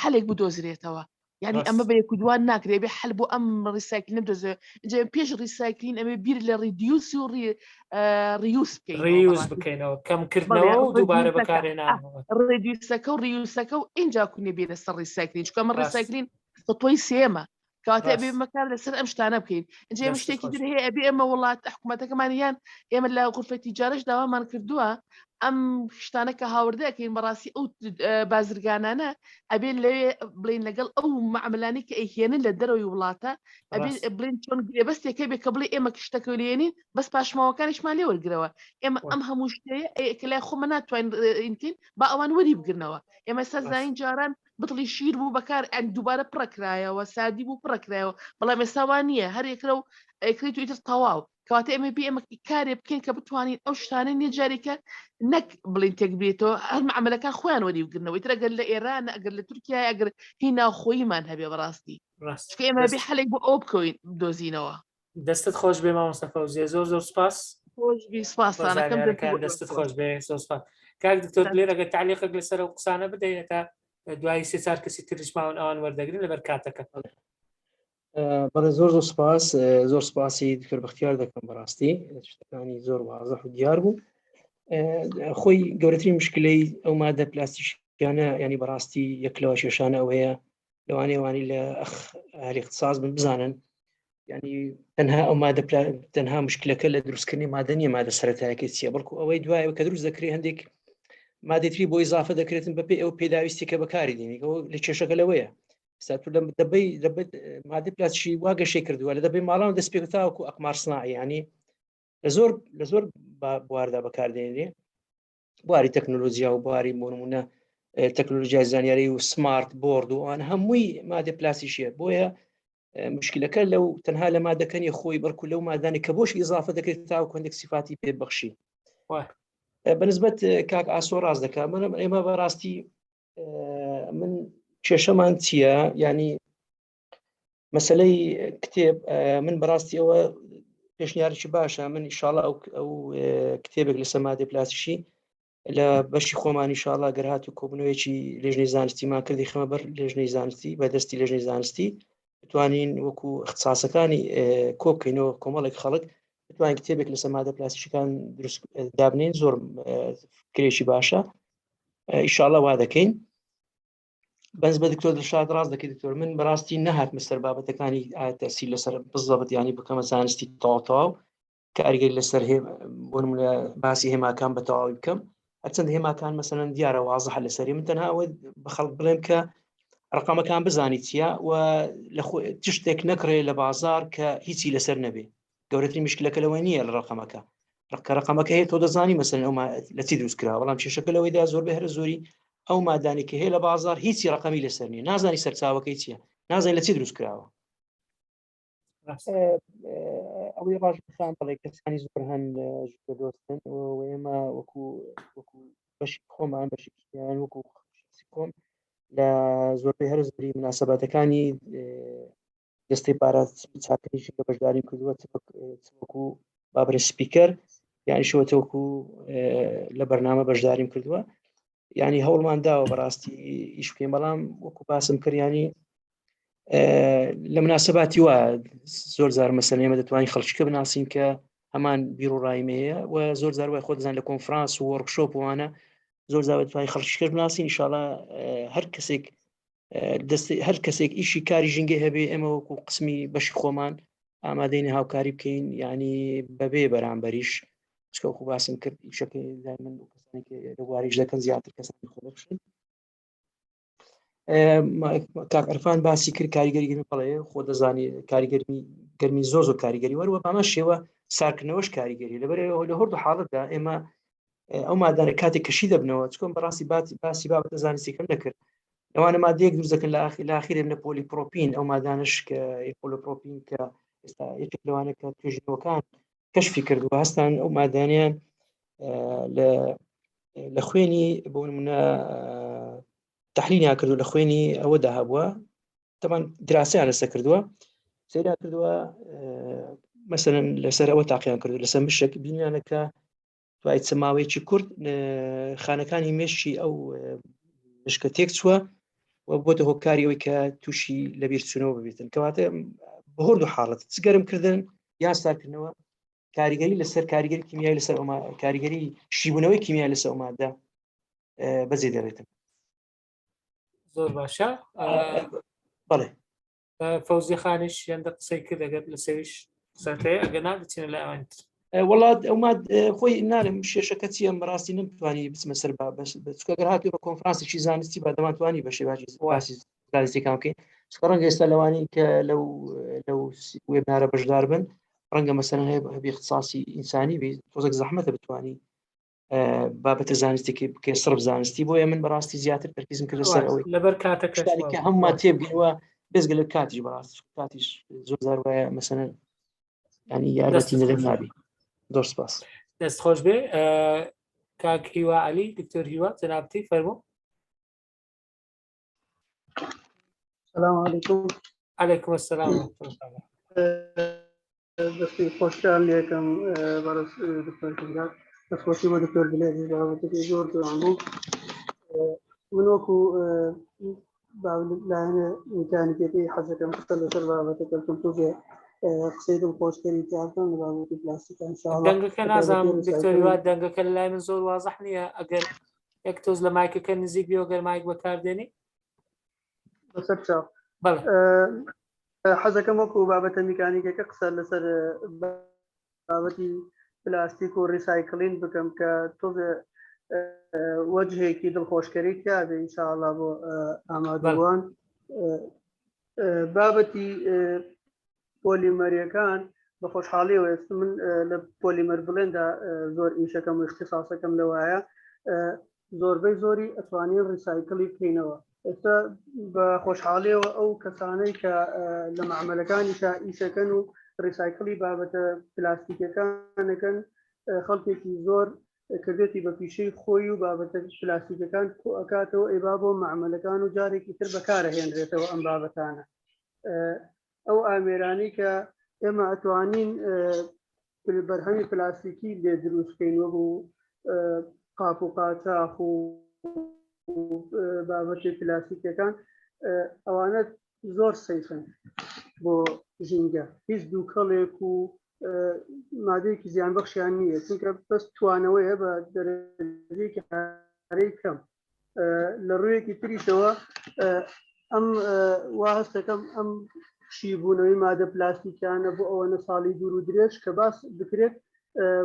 حەلێک بدۆزرێتەوە یعنی ئەمە بە یەکدوان ناکرێ بێ حل بۆ ئەم ڕیسایکلین دۆزێ اینجا پێش ڕیسایکلین ئەمێ بیر لە ریدیوس و ریوس بکەینەوە کەمکردنەوە و دووبارە بەکارهێنانەوە ڕێدیوسەکە و ریوسەکە و اینجا کوێ بێ لەسەر ڕیسایکلین چکە ئەمە ڕیسایکلین سەتۆی سێمە کاتێ بێ مەکار لەسەر ئەم شتانە بکەین اینجا ئێمە شتێکی تر هەیە ئەبێ ئێمە وڵات حکوومەتەکەمانیان ئێمە لە غورفەی تیجارەش داوامان کردووە ئەم شتانە کە هاوردەکەین بەڕاستی ئەو بازرگانانە ئەبێ لەوێ بڵین لەگەڵ ئەو معاملانی کە ئەیهێنن لە دەرەوەی وڵاتە ئەبێ بڵین چۆن گرێبەستێکە بێ کە بڵێ ئێمە شتەکە لێنین بەس پاشماوەکانیشمان لێ وەرگرەوە ئێمە ئەم هەموو شتەیە کە لای خۆمە ناتوانین ئینکەین با ئەوان وەری بگرنەوە ئێمە سەرزانین جاران بڵی شیر بوو بەکار دووبارە پڕەکرایەوە سادی بوو پڕەکرایەوە بەڵام ێساوان نییە هەر یەکرە و ئەیکریت و ئیتر تەواو کەواتە ئێمە بێ ئێمە کارێ بکەین کە بتوانین ئەو شتانە نێجارێکە نەک بڵین تێک بێتەوە هەر معاملەکان خۆیان وەریبگرنەوەی تر ئەگەر لە ئێران ئەگەر لە تورکیا ئەگەر هی ناوخۆییمان هەبێ بەڕاستی چکە ئێمە بێ حەلێک بۆ ئەو بکەوین بدۆزینەوە دەستت خۆش بێ مامۆستا فەوزیە زۆر زۆر سپاس سپاسانەکەم دەستت خۆش بێ زۆر سپاس کاک دکتۆر لێرە ئەگەر تعلیقێک لەسەر ئەو قسانە بدەین تا دوای سێ چار کەسی تریش ماون ئەوان وەردەگرن لەبەر کاتەکە بەڵێ زۆر زۆر سپاسی دکتۆر بەختیار دەکەم بەڕاستی شتەکانی زۆر واضح و دیار بوو خۆی گەورەترین مشکلەی ئەو مادە پلاستیکیانە ینی بەڕاستی یەکلەوە شێشانە ئەوەیە لەوانێوانی لە ئەهلی اختصاص بزانن ینی تەنها ئەو مادە تەنها مشکلەکە لە دروستکردنی مادە نیە مادە سەرەتایەکەی چیە بەڵکو ئەوەی دوایەوە کە دروست دەکرێت هەندێک مادەتری بۆ ئیزافە دەکرێتن بەپێ ئەو پێداویستێکە بەکاری دێنی لە کێشەکە لەوەیە دەبی مادە پلاستیکی وا گەشەی کردووە لە دەبی ماڵان دەست پێکتاوەکو ئەقمار صناعی ینی لە زۆر بواردا بەکاردێنێ بواری تەکنۆلۆژیا و بواری بۆ نمونە تەکنۆلۆژیای زانیاری و سمارت بۆرد و ئەوان هەمووی مادە پلاستیکیە بۆیە مشکلەکە لەو تەنها لە مادەکەنی خۆی بەڵکو لەو مادانی کە بۆش ئیزافە دەکرێت تاو کۆندێک سیفاتی پێبەخشی بەنسبەت کاک ئاسۆ ڕاست دەکات ئێمە بەڕاستی من کێشەمان چییە ینی مەسلەی کتێب من بەڕاستی ئەوە پێشنیارێکی باشە من ئینشاڵڵا ئەو کتێبێک لەسەر مادە پلاستیکی لە بەشی خۆمان ئینشاڵڵا گەر هات و کۆبنەوەیەکی لێژنەی زانستیمان کردی خەمە بەر لێژنەی زانستی بەدەستی لێژنەی زانستی بتوانین وەکو اختصاسەکانی کۆبکەینەوە کۆمەڵێک خەڵک بتوانین کتێبێک لەسەر مادە پلاستیکیەکان دروست دابنین زۆر فکرێکی باشە ئینشاڵڵا وا دەکەین بەس بە دکتۆر دڵشاد ڕاست دەکەی دکتۆر من بەڕاستی نەهات مەسەر بابەتەکانی تەسی لەسەر بزەبت ینی بکەمە زانستی تەواو کاریگەری لەسەر بۆ نمونە باسی هێماکان بە تەواوی بکەم هەرچەند هێماکان مەسەلەن دیارە وازەحە لەسەری من تەنها ئەوە بە خەڵک بڵێم کە ڕقەمەکان بزانی چییە و لە تشتێک نەکڕێ لە بازار کە هیچی لەسەر نەبێ گەورەترین مشکلەکە لەوەی نییە لە ڕقەمەکە ڕقەمەکە هەیە تۆ دەزانی مەسەلەن ئەو لە چی دروست کرا بەڵام کێشەکە لەوەیدا زۆر بە هەر زۆری ئەو مادانی کە هەیە لە بازار هیچی ڕقەمی لەسەر نیە نازانی سەرچاوەکەی چییە نازانی لە چی دروست کراوە ئەوەی ڕاش بخان بڵێ کەسانی زۆر هەن دۆستن و ئێمە وەکو بەشی خۆمان بەشیان وەکو کۆم لە زۆربەی هەر زۆری مناسەباتەکانی دەستەی پارات چاکریشی کە بەشداریم کردووە وەکو بابرە سپیکەر یانی شەوەتەوەکو لە بەرنامە بەشداریم کردووە ینی هەوڵمان داوە بەڕاستی ئیش بکەین بەڵام وەکو باسم کردیانی لە مناسەباتی وە زۆر زار مەسەلە ئێمە دەتوانین خەڵکیکە بناسین کە هەمان بیر و ڕایمەیە و زۆر زار وای خۆ دەزان لە کۆنفرانس و وەرکشۆپ وانە زۆر زار دەتوانین خەڵکیکە بناسین ئینشاڵڵا هەر کەسێک ئیشی کاری ژینگەی هەبێ ئێمە وەکو قسمی بەشی خۆمان ئامادەین هاوکاری بکەین ینی بەبێ بەرامبەریش چکەوەکو باسم کرد ئیشەکەی من و کەسانی کە لەوارەیش دەکەن زیاتر کەسانی خۆ بکشن کاک عەرفان باسی کرد کاریگەری گەرمی بڵێ خۆ دەزانی کاریگەرمی زۆر کاریگەری وەروە بەمە شێوە سارکردنەوەش کاریگەری لەبەرەوە لە هەردوو حاڵەتدا ئێمە ئەو مادانە کاتێک کەشی دەبنەوە چکۆم بەڕاستی باسی بابەتە زانستیەکەم نەکرد ئەوانە مادەیەک دروست دەکەن لە ئاخیرێ بنە پۆلیپرۆپین ئەو مادانش کە پۆلیپرۆپین کە ئێستا یەکێک لەوانە کە توێژینەوەکان کەشفی کردووە هەستان ئەو مادانیان لە خوێنی بۆ نمونە تەحلیلیان کردو لە خوێنی ئەوە داهابووە تەمان دراسەیان لەسەر کردووە سەیران کردووە مەسەرەن لەسەر ئەوە تاقییان کردو لەسەر مشک بینیانە کە دوای چەماوەیەکی کورد خانەکانی مێشی ئەو مشکە تێک چووە و بۆتە هۆکاری ئەوەی کە تووشی لەبیر چوونەوە ببێتن کەواتە بەهۆرد و حاڵەت چگەرمکردن یان سارکردنەوە کاریگەری لەسەر کاریگەری کیمیایی لەسەر کاریگەری شیبوونەوەی کیمیایی لەسەر ئەو مادە بەجێ دەڕێتن. زۆر باشە. بەڵێ فەوزی خانیش یاندە قسەی کرد ئەگەر لە سەویش قسەکەی ئەگەر نابچینە لە ئەوانتر وڵات ئەو خۆی نانم شێشەکە چیە بەڕاستی نمتوانی بچمە سەر بەگەر هاتووە بە کۆنفرانسێکی زانستی با دەمانتوانی بە شێواژی باسی بکەین ڕەنگە ئێستا لەوانی کە لەو وێبنارە بەشدار بن ڕەنگە مەسەلەن هەیە بە اختصاصی ئینسانی بێت تۆزێک زەحمەتە بتوانی بابەتە زانستی بکە سرب زانستی بۆیە من بەڕاستی زیاتر تەرکیزم کرد لەسەر ئەوەی لەبەر کاتەکە هەمومان تێبگەینەوە بێزگە لە کاتیش بەڕاستی کاتیش زۆر زار وایە مەسەلەن ینی یارمەتی نەدەم نابی. زۆر سپاس. دەست خۆش بێ. کاک هیوا عەلی دکتۆر هیوا جەنابەتی فەرموو. السلام علیکم. عەلەیکم السلام دەستی خۆشتان لێکم بەڕێز دکتۆر کەنگات دەستخۆشی بۆ دکتۆر دلێری بابەتێکی زۆر جوان بوو. من وەکو لایەنە میکانیکیەکەی حەزەکەم قسە لەسەر بابەتەکە بکەم توێ قسەی دڵخۆشکەری تیاکەم لە بابەتی پلاستیک ئینشاءالله. دەنگەکە نازانم دکتۆر هیوا دەنگەکە لە لای من زۆر وازەح نییە ئەگەر یەک تۆز لە مایکەکە نزیک بێ ئەگەر مایک بەکاردێنی بەسەر چاو. بەڵێ حەزەکەم وەکو بابەتە میکانیکەکە قسە لەسەر بابەتی پلاستیک و ریسایکلین بکەم کە تۆزە وەجهێکی دڵخۆشکەری کابێ ئینشاءالله بۆ ئامادەبووان. بابەتی پۆلیمەریەکان بە خۆشحاڵی وێست من لە پۆلیمەر بڵێندا زۆر ئیشەکەم و اختصاسەکەم لەوایە زۆربەی زۆری ئەتوانین ریسایکلی بکەینەوە. ئێستا بە خۆشحاڵیەوە ئەو کەسانەی کە لە معاملەکانیشا ئیشەکەن و ریسایکلی بابەتە پلاستیکەکانەکەن خەڵکێکی زۆر کردێتی بە پیشەی خۆی و بابەتە پلاستیکەکان ئەکاتەوە ئێبا بۆ معاملەکان و جارێکی تر بەکارەهێنرێتەوە ئەم بابەتانە. ئەو ئامێرانی کە ئێمە ئەتوانین بەرهەمی پلاستیکی لێ دروستکەین وەبوو قاپ و قاچاق و بابەتی پلاستیکەکان ئەوانە زۆر سەیفن بۆ ژینگە هیچ دووکەڵێک و مادەیەکی زیانبەخشیان نییە چونکە بەس توانەوەیە بە دەرەجەیەکی حرارەی کەم. لە ڕوویەکی تریشەوە ئەم وا هەستەکەم ئەم شیبوونەوەی مادە پلاستیکیانە بۆ ئەوەنە ساڵی دوور و درێژ کە باس بکرێت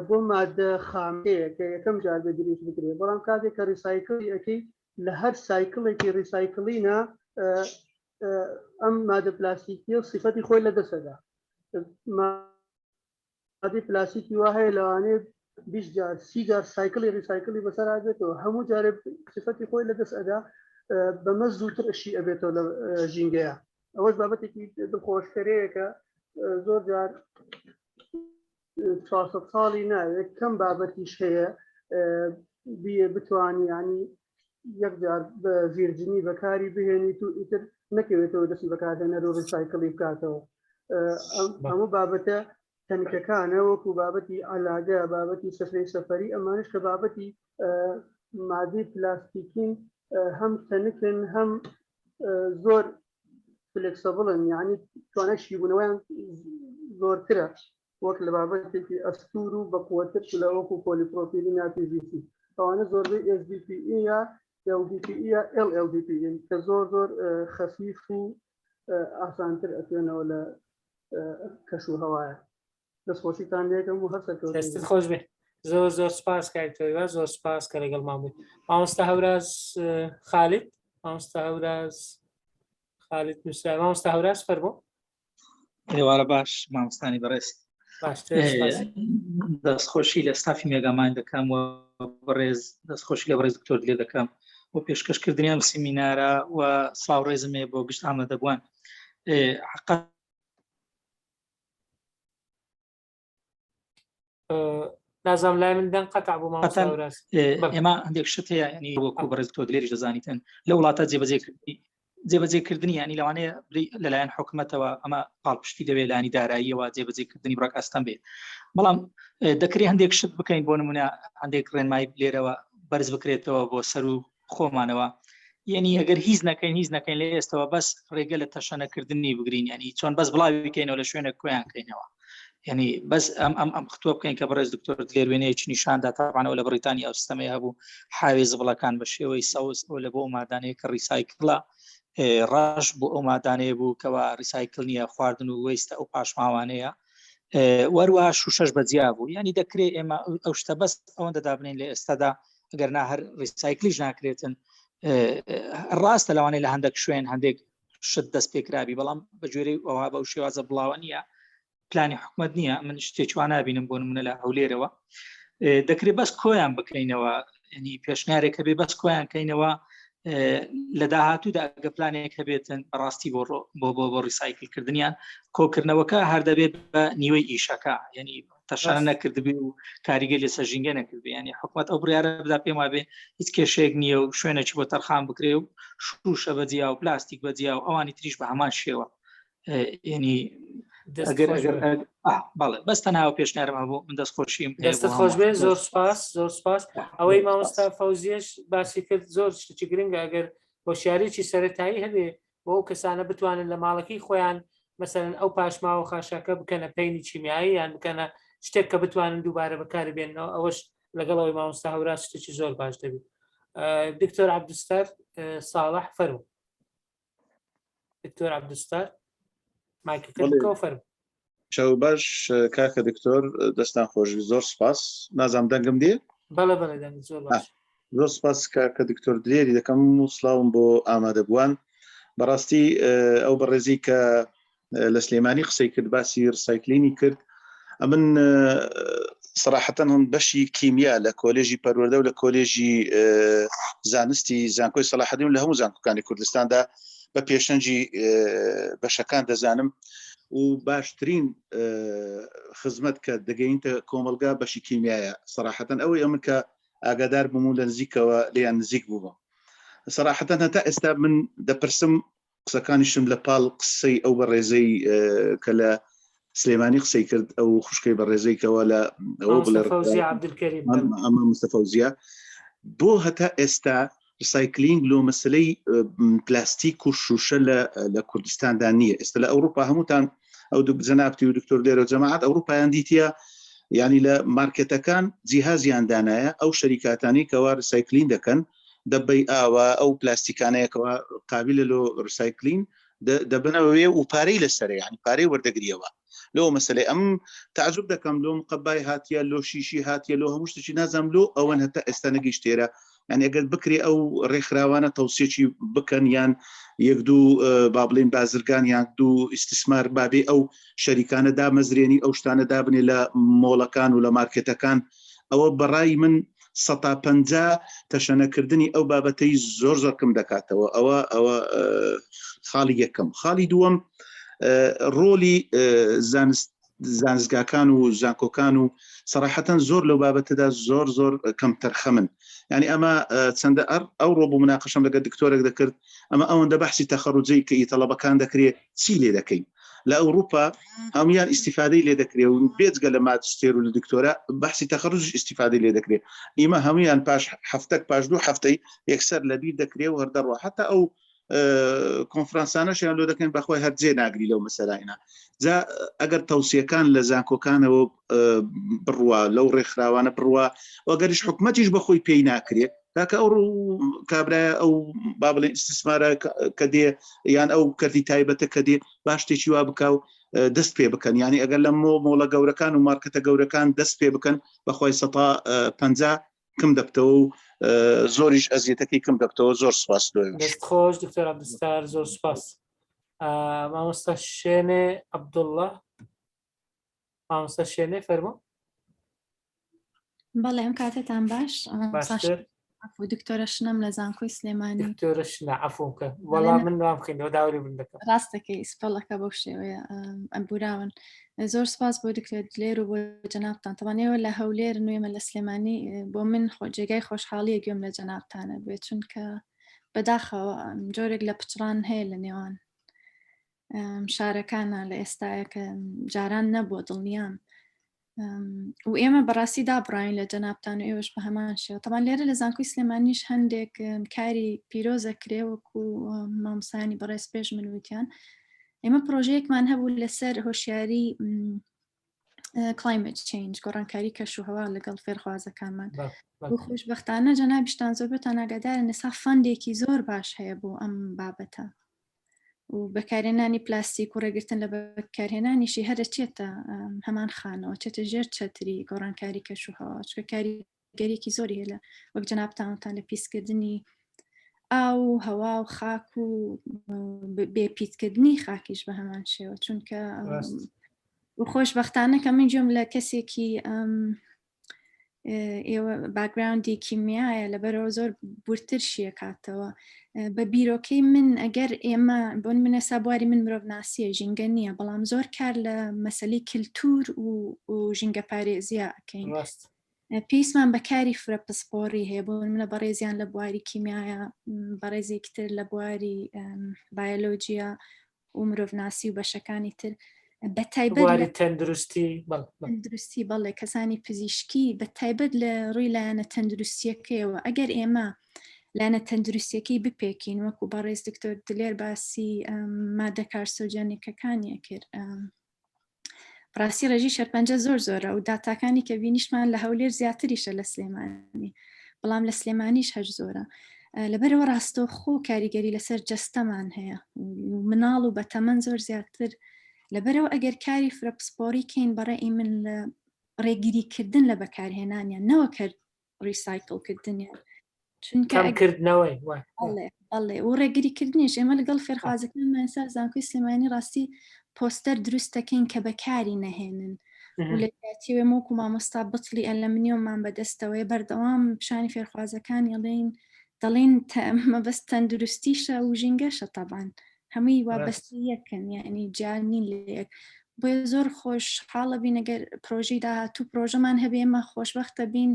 بۆ مادە خامەیە کە یەکەم جار بە دروست بکرێت بەڵام کاتێک کە ریسایکلی ئەەکەی لە هەر سایکڵێکی ریسایکلینە ئەم مادە پلاستیکی و صفەتی خۆی لە دەسەدا. مادەی پلاستیکی وا هەیە لەوانەیە 20 جار 30 جار سایکلی ریسایکلی بەسەر ئابێتەوە هەموو جارێ صفەتی خۆی لە دەست ئەدا بەمە زووتر ئەشی ئەبێتەوە لە ژینگەیە. ئەوەش بابەتێکی دڵخۆشکەرەیەکە زۆر جار 400 ساڵی ناوێت کەم بابەتیش هەیە بتوانی ینی یەک جار بە ڤیرجینی بەکاری بهێنیت و ئیتر نەکەوێتەوە دەستی بەکارهێنەر و ریسایکلی بکاتەوە. هەموو بابەتە تەنکەکانە وەکو بابەتی عەلاگە بابەتی سەفرەی سەفەری ئەمانش کە بابەتی مادەی پلاستیکین هەم تەنکن هەم زۆر فلکسبڵن یعنی توانای شیبوونەوەیان زۆرترە وەک لە بابەتێکی ئەستور و بەقووەتر لە وەکو پۆلیپرۆپیلین یا PVC ئەوانە زۆربەی SDPE یا LDPE یا LLDPE کە زۆر زۆر خەفیف و ئاسانتر ئەتوێنەوە لە کەش و هەوایە. دەستخۆشیتان لێکم و هەرسەکەوت. دەستت خۆش بێ. زۆر زۆر سپاس کاکتۆر زۆر سپاس کە لەگەڵمان بوویت. مامۆستا هەوراز خالید مامۆستا هەوراز خالید نووسرا مامۆستا هەوراز فەرموو. ئێوارە باش مامۆستانی بەڕێز. باشتر سپاس. دەستخۆشی لە ستافی مێگامان دەکەم و بەڕێز دەستخۆشی لە بەڕێز دکتۆر لێ دەکەم و پێشکەشکردنیان سیمینارە و ساوڕێزمێ بۆ گشت ئامادەبووان. نازام لای من دەن قەتع بوو مامۆستا هەوراس. ئێمە هەندێک شت هەیە ینی وەکو بەڕێز دکتۆر لێریش دەزانیتن لە وڵاتە جێبەجێکردنی ینی لەوانەیە لەلایەن حکوومەتەوە ئەمە پاڵپشتی دەوێت لانی داراییەوە جێبەجێکردنی بڕاکەستان بێت. بەڵام دەکرێت هەندێک شت بکەین بۆ نمونە هەندێک ڕێنمای لێرەوە بەرز بکرێتەوە بۆ سەر و خۆمانەوە. یعنی ئەگەر هیچ نەکەین لە ئێستەوە بەس ڕێگە لە تەشەنەکردنی بگرین ینی چۆن بەس بڵاوی بکەینەوە لە شوێنە کۆیان کەینەوە. ینی بەس ئەم خطوە بکەین کە بەڕێز دکتۆر لێروێنەیەکی نیشاندا تاوانەوە لە بریتانیا ئەو سیستەمەیە هەبوو حاوێ زبڵەکان بە شێوەی سەوز ئەو لە بۆ ئەمادانەیە کە ڕیسایکڵە ڕاش بۆ ئەو مادانەیە بوو کەوا ڕیسایکل نییە خواردن و وەیستە ئەو پاشماوانەیە وەروە شوشەش بەجیا بوو ینی دەکرێت ئێمە ئەو شتە بەس ئەوەندە دابنین لە ئێستادا ئەگەر نا هەر ڕیسایکلیش ناکرێتن ڕاستە لەوانەیە لە هەندێک شوێن هەندێک شت دەست پێکرابی بەڵام بە جوێرەی ئەوها بەو شێوازە بڵاوە نییە پلانی حکومت نییە من شتێکوان نبینم بۆ نمونە لە هەولێرەوە دەکرێت بەس کۆیان بکەینەوە ینی پێشنیارێکە بێ بەس کۆیان کەینەوە لە داهاتوودا ئەگە پلانێک هەبێتن بەڕاستی بۆ ڕیسایکلکردنیان کۆکردنەوەکە هەر دەبێت بە نیوەی ئیشەکە ینی تەشانە نەکردبێ و کاریگە لێ سەرژینگە نەکردبێ ینی حکومت ئەو بڕیارە بدا پێم وابێ هیچ کێشەیەک نییە و شوێنێکی بۆ تەرخان بکرێ و شوشە بەجیا و پلاستیک بەجیا و ئەوانی تریش بە هەمان شێوە ینی باڵێ بەستە ناوە پێشنیارم هەبوو من دەستخۆشیم دەستت خۆش بێ. زۆر سپاس ئەوەی مامۆستا فەوزیەش باسی کرد زۆر شتێکی گرنگە ئەگەر هۆشیارێکی سەرەتایی هەبێ بۆ ئەو کەسانە بتوانن لە ماڵەکەی خۆیان مەسەرەن ئەو پاشماوە خاشاکە بکەنە پەینی چیمیایی یان بکەنە شتێک کە بتوانن دووبارە بەکاری بێنەوە ئەوەش لەگەڵەوەی مامۆستا هەوراس شتێکی زۆر باش دەبێت. دکتۆر عەبدولستار ساڵح فەرموو. دکتۆر عەبدولستار مایکەکە بکەوە فەرموو. شەو باش کاکە دکتۆر دەستان خۆشی زۆر سپاس نازام دەنگم دێ بەڵێ دەنگ زۆر باش. زۆر سپاس کاکە دکتۆر درێری دەکەم و سڵاوم بۆ ئامادەبووان. بەڕاستی ئەو بەڕێزی کە لە سلێمانی قسەی کرد باسی ڕسایکلینی کرد ئەمن سەراحەتەن هەم بەشی کیمیا لە کۆلێژی پەروەردە و لە کۆلێژی زانستی زانکۆی سەلاحەدین و لە هەموو زانکۆکانی کوردستاندا بە پێشەنجی بەشەکان دەزانم و باشترین خزمەت کە دەگەینتە کۆمەلگا بەشی کیمیایە سەراحەتەن ئەوەی ئەمن کە ئاگادار بووم لە نزیکەوە لیان نزیک بووم. سەراحەتەن هەتا ئێستا من دەپرسم قسەکانیشم لە پاڵ قسەی ئەو بەڕێزەی کە لە سلێمانی قسەی کرد ئەو خوشکەی بەڕێزەی کەوە لە ئەمە مستەفەوزیە بۆ هەتا ئێستا ریسایکلینگ لۆ مەسلەی پلاستیک و شوشە لە کوردستاندا نییە. ئێستا لە ئەوروپا هەمووتان ئەو جەنابتی و دکتۆر لێرە جەماعەت ئەوروپایان دیتە ینی لە مارکێتەکان جیهازیان دانایە ئەو شەریکاتانی کەوا ریسایکلین دەکەن دەبەی ئاوە ئەو پلاستیکانەیەکەوە قابلە لۆ ریسایکلین دەبنەوەێ و پارەی لەسەر ینی پارەی وەردەگریەوە لۆ مەسلەی ئەم تعجب دەکەم لۆ مقبای هاتیە لۆ شیشی هاتیە لۆ هەموو شتێکی نازام لۆ ئەوەن هەتا ئێستا نەگەیشتێرە یعنی ئەگەر بکرێ ئەو ڕێکخراوانە تەوسیەکی بکەن یان یەک دوو با بڵێن بازرگان یان دوو ئیستثمار بابێ ئەو شەریکانە دامەزرێنی ئەو شتانە دابنێ لە مۆڵەکان و لە مارکێتەکان ئەوە بەڕای من 150 تەشەنەکردنی ئەو بابەتەی زۆر کەم دەکاتەوە ئەوە خاڵی یەکەم. خاڵی دووەم ڕۆلی زانستگاکان و زانکۆکان و سەراحەتەن زۆر لەو بابەتەدا زۆر کەم تەرخەمن ینی ئەمە چەندە ئەو ڕۆ بۆ مناقەشەم لەگەڵ دکتۆرێک دەکرد ئەمە ئەوەندە بەحسی تەخەڕوجەی کە تەڵەبەکان دەکرێت چی لێ دەکەین لە ئەوروپا هەمویان ئیسیفادەی لێ دەکرێت و بێجگە لە ماجستێر و لە دکتۆرا بەحسی تەخەڕوج ئیسیفادەی لێ دەکرێت ئیمە هەمویان پاش هەفتەک پاش دوو هەفتەی یەکسەر لەبیر دەکرێت و هەردەڕوە حتا ئەو کۆنفرانسانەشیان لۆ دەکەن بەخۆی هەرجێ ناگری لەو مەسەلاینا جا ئەگەر تەوسیەکان لە زانکۆکانەوە بڕوا لەو ڕێکخراوانە بڕوا ئەگەریش حکومەتیش بەخۆی پێی ناکرێت تاکە ئەو کابرایە ئەو با بڵێن ئیستثمارە کە دێ یان ئەو کردی تایبەتە کە دێ باش شتێکی وا بکە و دەست پێ بکەن ینی ئەگەر لە مۆڵە گەورەکان و مارکەتە گەورەکان دەست پێ بکەن بەخۆی 150 کم دەبتەوە و زۆریش ئەزیەتەکەی کم دەبتەوە. زۆر سپاس دەست خۆش دکتۆر عەبدولستار زۆر سپاس. مامۆستا شێنێ عەبدوڵڵا مامۆستا شوێنێ فەرموو بەڵێ ئەم کاتتان باش باشتر عفو دکتۆرە شنەم لە زانکۆی سلێمانی دکتۆرەش عەفوکە وەڵام من وام بخینەوە داوری من دەکەم ڕاستەکەی سپەڵەکە بەو شێوەیە ئەم بوراون زۆر سپاس بۆ دکتۆر دلێر و بۆ جەنابتان تەوانەوە لە هەولێر نوێمە لە سلێمانی بۆ من جێگای خۆشحاڵیە گوێم لە جەنابتانە بێت چونکە بەداخەوە جۆرێک لە پچڕان هەیە لە نێوان شارەکانە لە ئێستاە کە جاران نەبووە دڵنیام و ئێمە بەڕاستی دابڕین لە جەنابتان و ئێوەش بە هەمان شێوە تەمان لێرە لە زانکۆی سلێمانیش هەندێک کاری پیرۆزە کرێ وەکو مامۆسایانی بەڕێز پێش من وتیان ئێمە پرۆژەیەکمان هەبوو لەسەر هۆشیاری climate change گۆڕانکاری کەشوهەوا لەگەڵ فێرخوازەکانمان بۆ خۆشبەختانە جەنابیشتان زۆر بێتان ئاگادارن ئێستا فەندێکی زۆر باش هەیە بۆ ئەم بابەتە و بەکارهێنانی پلاستیک و ڕێگرتن لە بەکارهێنانیشی هەرە چێتە هەمان خانەوە چێتە ژێر چەتری گۆڕانکاری کەشوهەوا چکە کاریگەریەکی زۆری هەیە وەک جەنابتانتان لە پیسکردنی ئاو هەوا و خاک و بێپیتکردنی خاکیش بە هەمان شێوە چونکە و خۆشبەختانە کە من گوێم لە کەسێکی ئێوە باگراوندی کیمیایە لەبەرەوە زۆر بورتر شیە کاتەوە بە بیرۆکەی من ئەگەر ئێمە بۆن منە سابواری من مرۆڤ ناسیە ژینگە نییە بەڵام زۆر کار لە مەسەلەی کلتور و ژینگە پارێزیە ئەکەین پێویستمان بەکاری فرە پسپۆڕی هەیە بۆ منە بەڕێزیان لە بواری کیمیایە بەڕێزێکی تر لە بواری بایۆلۆجیە و مرۆڤ ناسی و بەشەکانی تر بە تایبەت تەندروستی بەڵێ کەسانی پزیشکی بە تایبەت لە ڕووی لایەنە تەندروستیەکەیەوە ئەگەر ئێمە لایەنە تەندروستیەکەی بپێکین وەکو بەڕێز دکتۆر دلێر باسی مادە کارسۆجێنیکەکانیە کرد ڕاستی ڕێژی شەرپەنجە زۆر زۆرە و داتاکانی کە بینیشمان لە هەولێر زیاتریشە لە سلێمانی بەڵام لە سلێمانیش هەش زۆرە لەبەرەوە ڕاستەوخۆ کاریگەری لەسەر جەستەمان هەیە مناڵ و بەتەمەن زۆر زیاتر لەبەرەوە ئەگەر کاری فرە پسپۆڕی کەین بەڕێی من لە ڕێگیریکردن لە بەکارهێنانیان نەوە کرد ڕیسایکڵکردنیان چونکەکردنەوەی بەڵێ و ڕێگریکردنیش ئێمە لەگەڵ فێرخوازەکانمان سەر زانکۆی سلێمانی ڕاستی پۆستەر دروست دەکەین کە بەکاری نەهێنن و لە جیاتیوێ مۆکو مامۆستا بتڵی ئەلەمنیۆممان بەدەستەوەی بەردەوام پیشانی فێرخوازەکانی دەڵێن مەبەست تەندروستیشە و ژینگەشە تەبان هەمووی وابەستی یەکن یعنی جیانین لێک بۆیە زۆر خۆشحاڵە بین ئەگەر پرۆژەی داهاتوو پرۆژەمان هەبێ ئێمە خۆشبەختە بین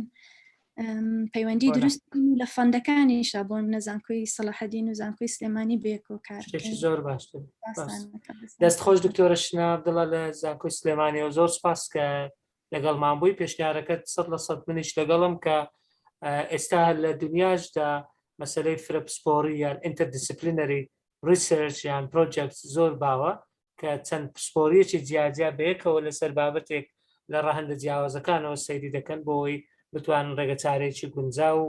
پەیوەندی دروست لە فەندەکانیشە بۆ نەزانکۆی سەلاحەدین و زانکۆی سلێمانی بێکۆ کار زۆر باشتر دەست خۆش دکتۆرە شنا عەبدوڵڵا لە زانکۆی سلێمانیەوە زۆر سپاس کە لەگەڵمان بووی پێشنیارەکەت 100% منیش لەگەڵم کە ئێستا لە دنیاشدا مەسەلەی فرە پسپۆڕی یان ئینتەردیسیپلینەری ریسێرچ یان پرۆجێکت زۆر باوە کە چەند پسپۆریەکی جیاجیا بەیەکەوە لەسەر بابەتێک لە ڕەهەندە جیاوازەکانەوە سەیری دەکەن بۆی بتوانن ڕێگە چارێکی گونجا و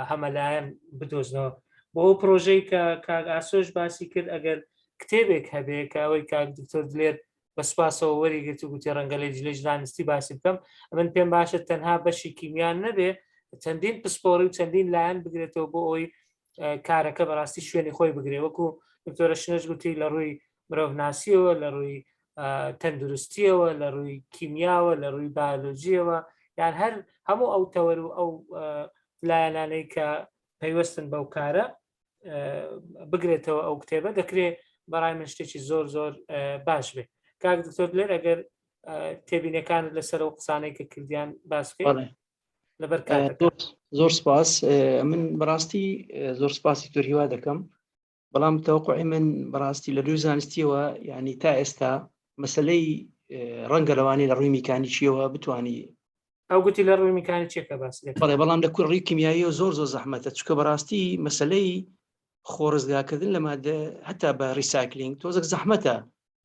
هەمەلایەن بدۆزنەوە بۆ پرۆژەی کە کاک ئاسۆش باسی کرد ئەگەر کتێبێک هەبێ کە ئەوەی کاک دکتۆر دلێر بە سوپاسەوە وەریگرت و گوتی ڕەنگە لە ژنانستی باسی بکەم ئەمن پێم باشە تەنها بەشی کیمیان نەبێ چەندین پسپۆڕی و چەندین لایەن بگرێتەوە بۆ ئەوی کارەکە بەڕاستی شوێنی خۆی بگرێ وەکو دکتۆرە شنەش گوتی لە ڕووی مرۆڤناسیەوە لە ڕووی تەندروستیەوە لە ڕووی کیمیاوە لە ڕووی بایۆلۆژیەوە یان هەر هەموو ئەو تەوەر و ئەو لایەنانەی کە پەیوەستن بەو کارە بگرێتەوە ئەو کتێبە دەکرێت بەڕای من شتێکی زۆر زۆر باش بێ کاک دکتۆر دلێر ئەگەر تێبینەکانت لەسەر ئەو قسانەی کە کردیان باس بکەیت لەبەر زۆر سپاس من بەڕاستی زۆر سپاسی تۆر هیوا دەکەم بەڵام تەوەقعی من بەڕاستی لە دوو زانستیەوە یعنی تا ئێستا مەسلەی ڕەنگە لەوانەیە لە ڕووی میکانیکیەوە بتوانی ئەو گوتی لە ڕووی میکانیکیەکە باس بەڵێ بەڵام لە کوڕی کیمیاییەوە زۆر زەحمەتە چکە بەڕاستی مەسلەی خۆڕزگاکردن لە مادە هەتا بە ریسایکلینگ تۆزێک زەحمەتە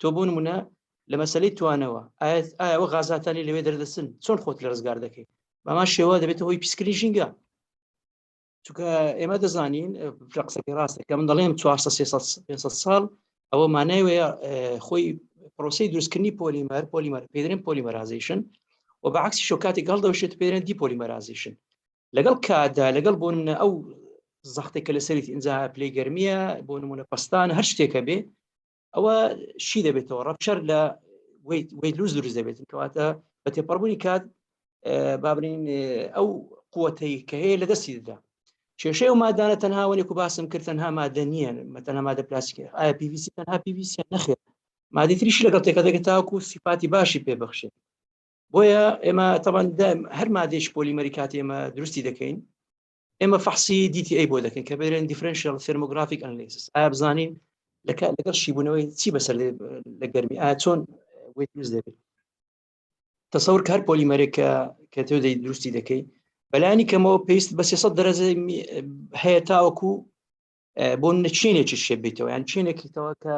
تۆ بۆ نمونە لە مەسلەی توانەوە ئایا ئەوە غازاتانی لەوێ دەردەچن چۆن خۆت لە ڕزگار دەکەیت بەما شێوە دەبێتە هۆی پیسکردنی ژینگە چونکە ئێمە دەزانین قسەکەی ڕاستە کە من دەڵێم 400 ساڵ ئەوە مانایوەیە خۆی پرۆسەی دروستکردنی پۆلیمەر پێدرێن پۆلیمەرازیشن و بەعکسی شۆکاتی گەڵدەوشێت پێدرێن دیپۆلیمەرازیشن لەگەڵ کادا لەگەڵ بۆ نمونە ئەو زەختێکە لەسەری ئینجا پلەی گەرمیە بۆ نمونە پەستان هەر شتێکە بێ ئەوە شی دەبێتەوە ڕەپچەر لە ویت لوز دروست دەبێت کەواتە بە تێپەڕبوونی کات بابرین ئەو قووەتەی کە هەیە لە دەستی دەدا کێشەی و مادانە تەنها وەنێک و باسم کرد تەنها مادە نییە تەنها مادە پلاستیکە ئایا PVC تەنها PVC نەخێر مادەی تریش لەگەڵ تێکە دەکە تاوەکو سیفاتی باشی پێبەخشێت بۆیە ئێمە تەبەن هەر مادێش پۆلیمەری کاتی ئێمە دروستی دەکەین ئێمە فەحسی DTA بۆ دەکەین کە بێرن دیفرنشیال تhermographic analysis ئایا بزانین لەگەڵ شیبوونەوەی چی بەسەر لە گەرمی ئایا چۆن ویت لوز دەبێت تەسەور کە هەر پۆلیمەرێکە کە تۆ دروستی دەکەی بەلایانی کەمەوە پێویست بە 300 دەرەجە هەیە تاوەکو بۆ چینێکی شێ بیتەوە یان چینێکیتەوە کە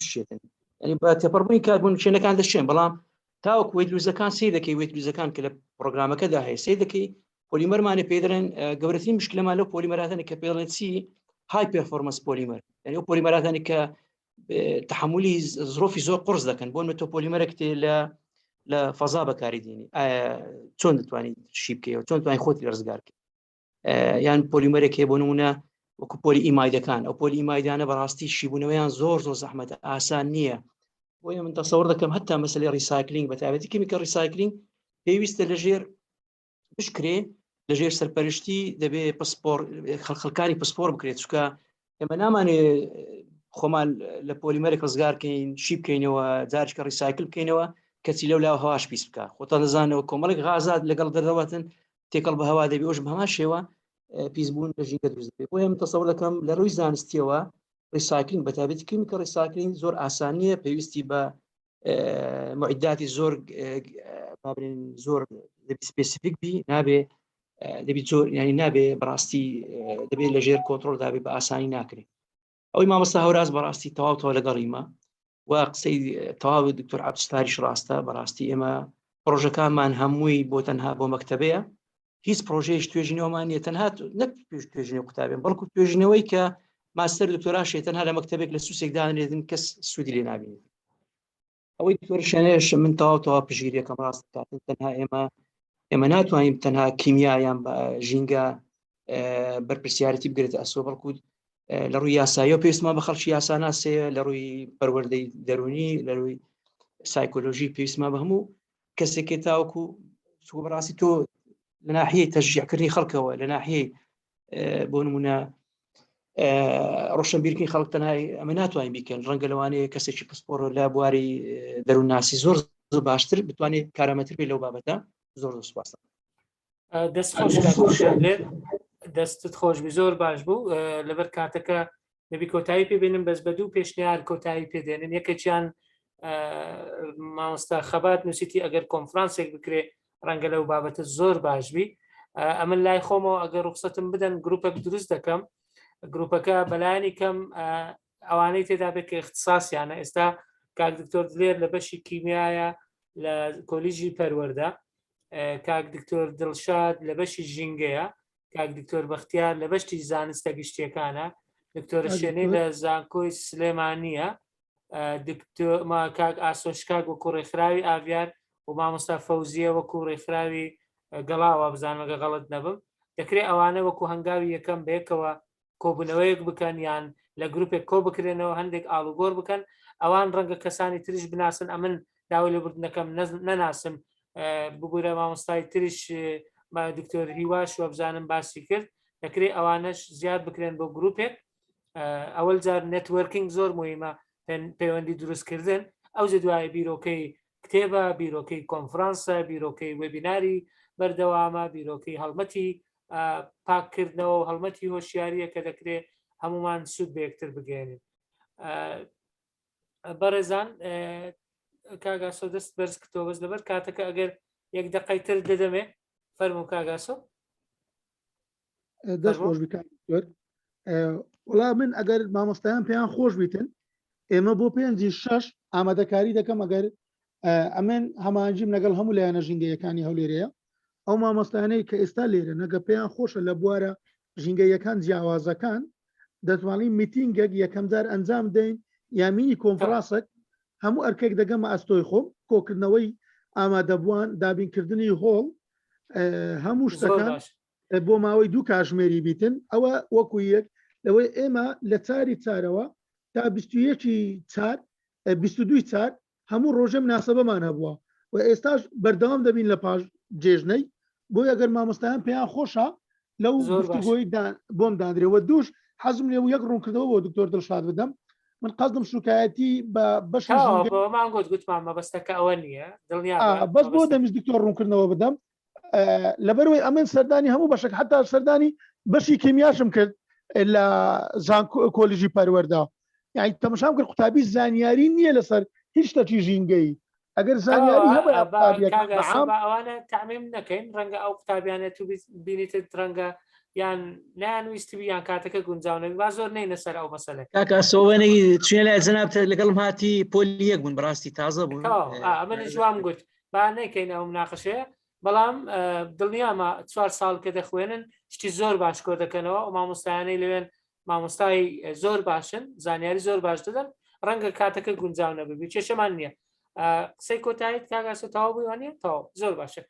بشێتن ینی بە تێپەڕبوونی کاربوون چێنەکان دەشێن بەڵام تاوەکو ویت لوزەکان سێ دەکەی ویت لوزەکان کە لە پرۆگرامەکەدا هەیە سێ دەکەی پۆلیمەرمانە پێدرێن گەورەترین مشکلەمان لەو پۆلیمەراتانی کە پێڵێن چی های پێرفۆرمەنس پۆلیمەر یعنی ئەو پۆلیمەراتانی کە تحملی زۆفی زۆر قرس دەکەن بۆ تۆ پۆلیمەرێک لە فەزا بەکاری دێنی چۆن دەتوانیت شی بکەیەوە چۆن توانین خۆتی ڕزگارکە یان پۆلیمەرێک هەیە بۆ نمونە وەکو پۆلی ئیمایدەکان ئەو پۆلی ئیمایدانە بەڕاستی شیبوونەوەیان زۆر زەحمەتە ئاسان نییە بۆیە من تەسەوڕ دەکەم هەتا مەسەلەی ڕیسایکلینگ بەتابەتی کەمیکە ڕیسایکلینگ پێویستە لەژێر بشکرێ لەژێر سەرپەرشتی دەبێ پسپۆر خەڵکانی پسپۆر بکرێت چکە ئێمە نامانێ خۆمان لە پۆلیمەرێک ڕزگارکەین شی بکەینەوە جارێککە ڕیسایکل بکەینەوە کەچی لەو لاو هەواش پیس بکە خۆتە دەزانەوە کۆمەڵێک غازات لەگەڵ دەردەوەتن تێکەڵ بە هەوا دەبێ ئەوش بەهەمان شێوە پیسبوون لە ژینگە دروست دەبێت بۆیە من تەسەوڕ دەکەم لە ڕووی زانستیەوە ڕیسایکلینگ بەتابەتی کەمیکە ڕیسایکلینگ زۆر ئاسان نییە پێویستی بە معیداتی زۆر بابرین زۆر سپێسیفیک بی نابێ دەبێت زۆر ینی نابێ بەڕاستی دەبێت لەژێر کۆنتڕۆل دابێت بە ئاسانی ناکرێت ئەوەی مامۆستا هەوراز بەڕاستی تەواوتەوە لەگەڵیمە و قسەی تەواو دکتۆر عەبدولستاریش ڕاستە بەڕاستی ئێمە پرۆژەکانمان هەمووی بۆ تەنها بۆ مەکتەبەیە هیچ پرۆژەیەش توێژینەوەمان نیە تەنها نەک توێژینەوە قوتابێن بەڵکو توێژینەوەی کە ماستەر دکتۆراشێت تەنها لە مەکتەبێک لە سووسێک دانێتن کەس سوودی لێ نابینێت ئەوەی دکتۆرشێنەیەش من تەواو پژگیریەکەم ڕاست دەکاتن تەنها ئێمە ناتوانین تەنها کیمیایان بە ژینگە بەرپرسیارەتی بگرێتە ئەسۆ بەڵکو لە ڕووی یاساییەوە پێویستمان بە خەڵکی یاسا ناسەیە لە ڕووی پەروەردەی دەرونی لە ڕووی سایکۆلۆژی پێویستمان بە هەموو کەسێکی تاوەکو بەڕاستی تۆ لە ناحیەی تەشجیعکردنی خەڵکەوە لە ناحیەی بۆ نمونە ڕۆشنبیرکردنی خەڵک تەنهای ئەمە ناتوانین بیکەن ڕەنگە لەوانەیە کەسێکی پسپۆر لە بواری دەروونناسی زۆر باشتر بتوانێت کارامەتر بێت لەو بابەتە زۆر سوپاس دەستت خۆش بی زۆر باش بوو لەبەر کاتەکە دەبی کۆتایی پێبێنم بەس بە دوو پێشنیار کۆتایی پێدێنن یەکێکیان مامۆستا خەبات نووسیتی ئەگەر کۆنفرانسێک بکرێ ڕەنگە لەو بابەتە زۆر باشبی ئەمە لای خۆمەوە ئەگەر ڕوخسەتم بدەن گروپێک دروست دەکەم گروپەکە بەلایانی کەم ئەوانەی تێدا بێت کە اختصاسیانە ئێستا کاک دکتۆر دلێر لە بەشی کیمیایە لە کۆلیژی پەروەردە کاک دکتۆر دڵشاد لە بەشی ژینگەیە کاک دکتۆر بەختیار لە بەشتی زانستە گشتیەکانە دکتۆرە شوێنەی لە زانکۆی سلێمانیە کاک ئاسۆشکاک وەکو ڕێکخراوی ئاڤیار و مامۆستا فەوزیە وەکو ڕێکخراوی گەڵاوە بزانمەگە غەڵەت نەبم دەکرێت ئەوانە وەکو هەنگاوی یەکەم بەیەکەوە کۆبوونەوەیەک بکەن یان لە گروپێک کۆ بکرێنەوە هەندێک ئاڵوگۆڕ بکەن ئەوان ڕەنگە کەسانی تریش بناسن ئەمن داوای لێبوردنەکەم نەناسم ببوورە مامۆستای تریش دکتۆر هیواش و بزانم باسی کرد دەکرێت ئەوانەش زیاد بکرێن بۆ گروپێک ئەوەل جار نێتوەرکینگ زۆر مهمە پەیوەندی دروستکردن ئەو دوای بیرۆکەی کتێبە بیرۆکەی کۆنفرانسە بیرۆکەی وێبیناری بەردەوامە بیرۆکەی هەڵمەتی پاککردنەوە و هەڵمەتی هۆشیاریە کە دەکرێت هەمومان سوود بە یەکتر بگەێنین بەڕێزان کاگاسۆ دەست بەرز کردەوە بەس لەبەر کاتەکە ئەگەر یەک دقەی تر دەدەمێ فەرموو کاگاسۆ دەست خۆش وڵا من ئەگەر مامۆستایان پێیان خۆش بیتن ئێمە بۆ 5/6 ئامادەکاری دەکەم ئەگەر ئەمن هەمانجیم لەگەڵ هەموو لایەنە ژینگەیەکانی هەولێرەیە ئەو مامۆستانەی کە ئێستا لێرە نەگە پێیان خۆشە لە بوارە ژینگەیەکان جیاوازەکان دەتوانین میتینگێک یەکەم جار ئەنجام دەین یامینی کۆنفرانسێک هەموو ئەرکێک دەگەمە ئەستۆی خۆم کۆکردنەوەی ئامادەبووان دابینکردنی هۆڵ هەموو شتەکان بۆ ماوەی 2 کاتژمێری بیتن ئەوە وەکو یەک لەوەی ئێمە لە چاری چارەوە تا 21 چار 22 چار هەموو ڕۆژێ مناسبەمان هەبووە و ئێستاش بەردەوام دەبین لە پاش جێژنەی بۆی ئەگەر مامۆستایان پێیان خۆشە لەو گفتوگۆی بۆم دادرێەوە دووش حەزم لێ و یەک ڕوونکردەوە بۆ دکتۆر دڵشاد بدەم من قەزم سوکایەتی بە بەشمان گوتمان مەبەستەکە ئەوە نییە بەس بۆ دەمیست دکتۆر ڕوونکردنەوە بدەم لەبەرەوەی ئەمن سەردانی هەموو بەشێک حتا سەردانی بەشی کیمیاشم کرد لە کۆلیژی پەروەردا یعنی تەمەشام کرد قوتابی زانیاری نییە لەسەر هیچ شتێکی ژینگەی ئەگەر زانیاری ئەوانە تعمیم نەکەین ڕەنگە ئەو قوتابیانێت و بینیتت ڕەنگە یان نانویستی یان کاتەکە گونجاونەوە با زۆر نینە سەر ئەو مەسەلە کاکە سۆوەنەی چێ لای جەناب لەگەڵم هاتی پۆلی یەک بوون بەڕاستی تازە بوون ئەمە جوام گوت با نەکەین ئەو مناقەشەیە بەڵام دڵنیامە 4 ساڵ کە دەخوێنن شتی زۆر باش کۆ دەکەنەوە و مامۆستایانەی لەوێن مامۆستای زۆر باشن زانیاری زۆر باش دەدەن ڕەنگە کاتەکە گونجاو نەبێت کێشەمان نییە قسەی کۆتاییت کاگاسە تاوا بوویوانە تاوا زۆر باشە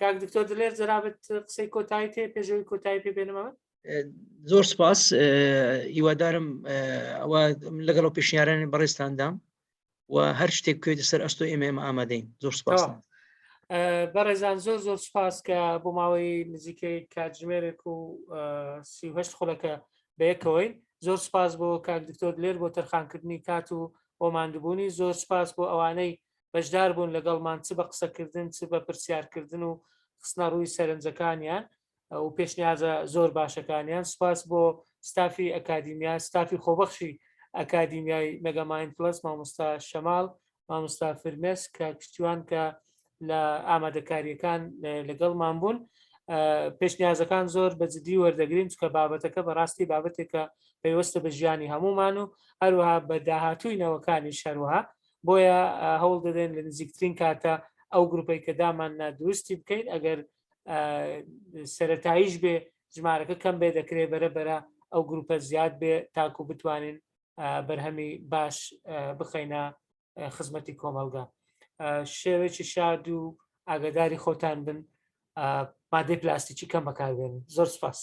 کاک دکتۆر دلێر جەنابەت قسەی کۆتایی تێ پێشەوەی کۆتایی پێ بێنمەوە زۆر سپاس هیوادارم ئەوە لەگەڵ پێشنیارانی بەڕێستاندام و هەر شتێک بکوێتە سەر ئەستۆ ئێمە ئامادەین زۆر سپاس بەڕێزان زۆر سپاس کە بۆ ماوەی نزیکەی کاتژمێرێک و 38 خولەکە بەیەکەوەی زۆر سپاس بۆ کاک دکتۆر دلێر بۆ تەرخانکردنی کات و ئۆماندوبوونی زۆر سپاس بۆ ئەوانەی بەشدار بوون لەگەڵمان چ بە قسەکردن چ بە پرسیارکردن و خستنە ڕووی سەرنجەکانیان و پێشنیازە زۆر باشەکانیان سپاس بۆ ستافی ئەکادیمیا ستافی خۆبەخشی ئەکادیمیای مەگەماین پلس مامۆستا شەماڵ مامۆستا فرمێس کە کشتیوان کە لە ئامادەکاریەکان لەگەڵمان بوون پێشنیازەکان زۆر بەجددی وەردەگرین چکە بابەتەکە بەڕاستی بابەتێکە پێوەستە بە ژیانی هەمومان و هەروەها بە داهاتووی نەوەکانی شەروەها بۆیە هەوڵ دەدەن لە نزیکترین کاتە ئەو گروپی کە دامان نادروستی بکەین ئەگەر سەرەتاییش بێ ژمارەکە کەم بێ دەکرێت بەرەبەرە ئەو گروپە زیاد بێ تاکو بتوانین بەرهەمی باش بخەینە خزمەتی کۆمەلگا شێوێکی شاد و ئاگاداری خۆتان بن مادەی پلاستیکی کەم بەکاربێنن زۆر سپاس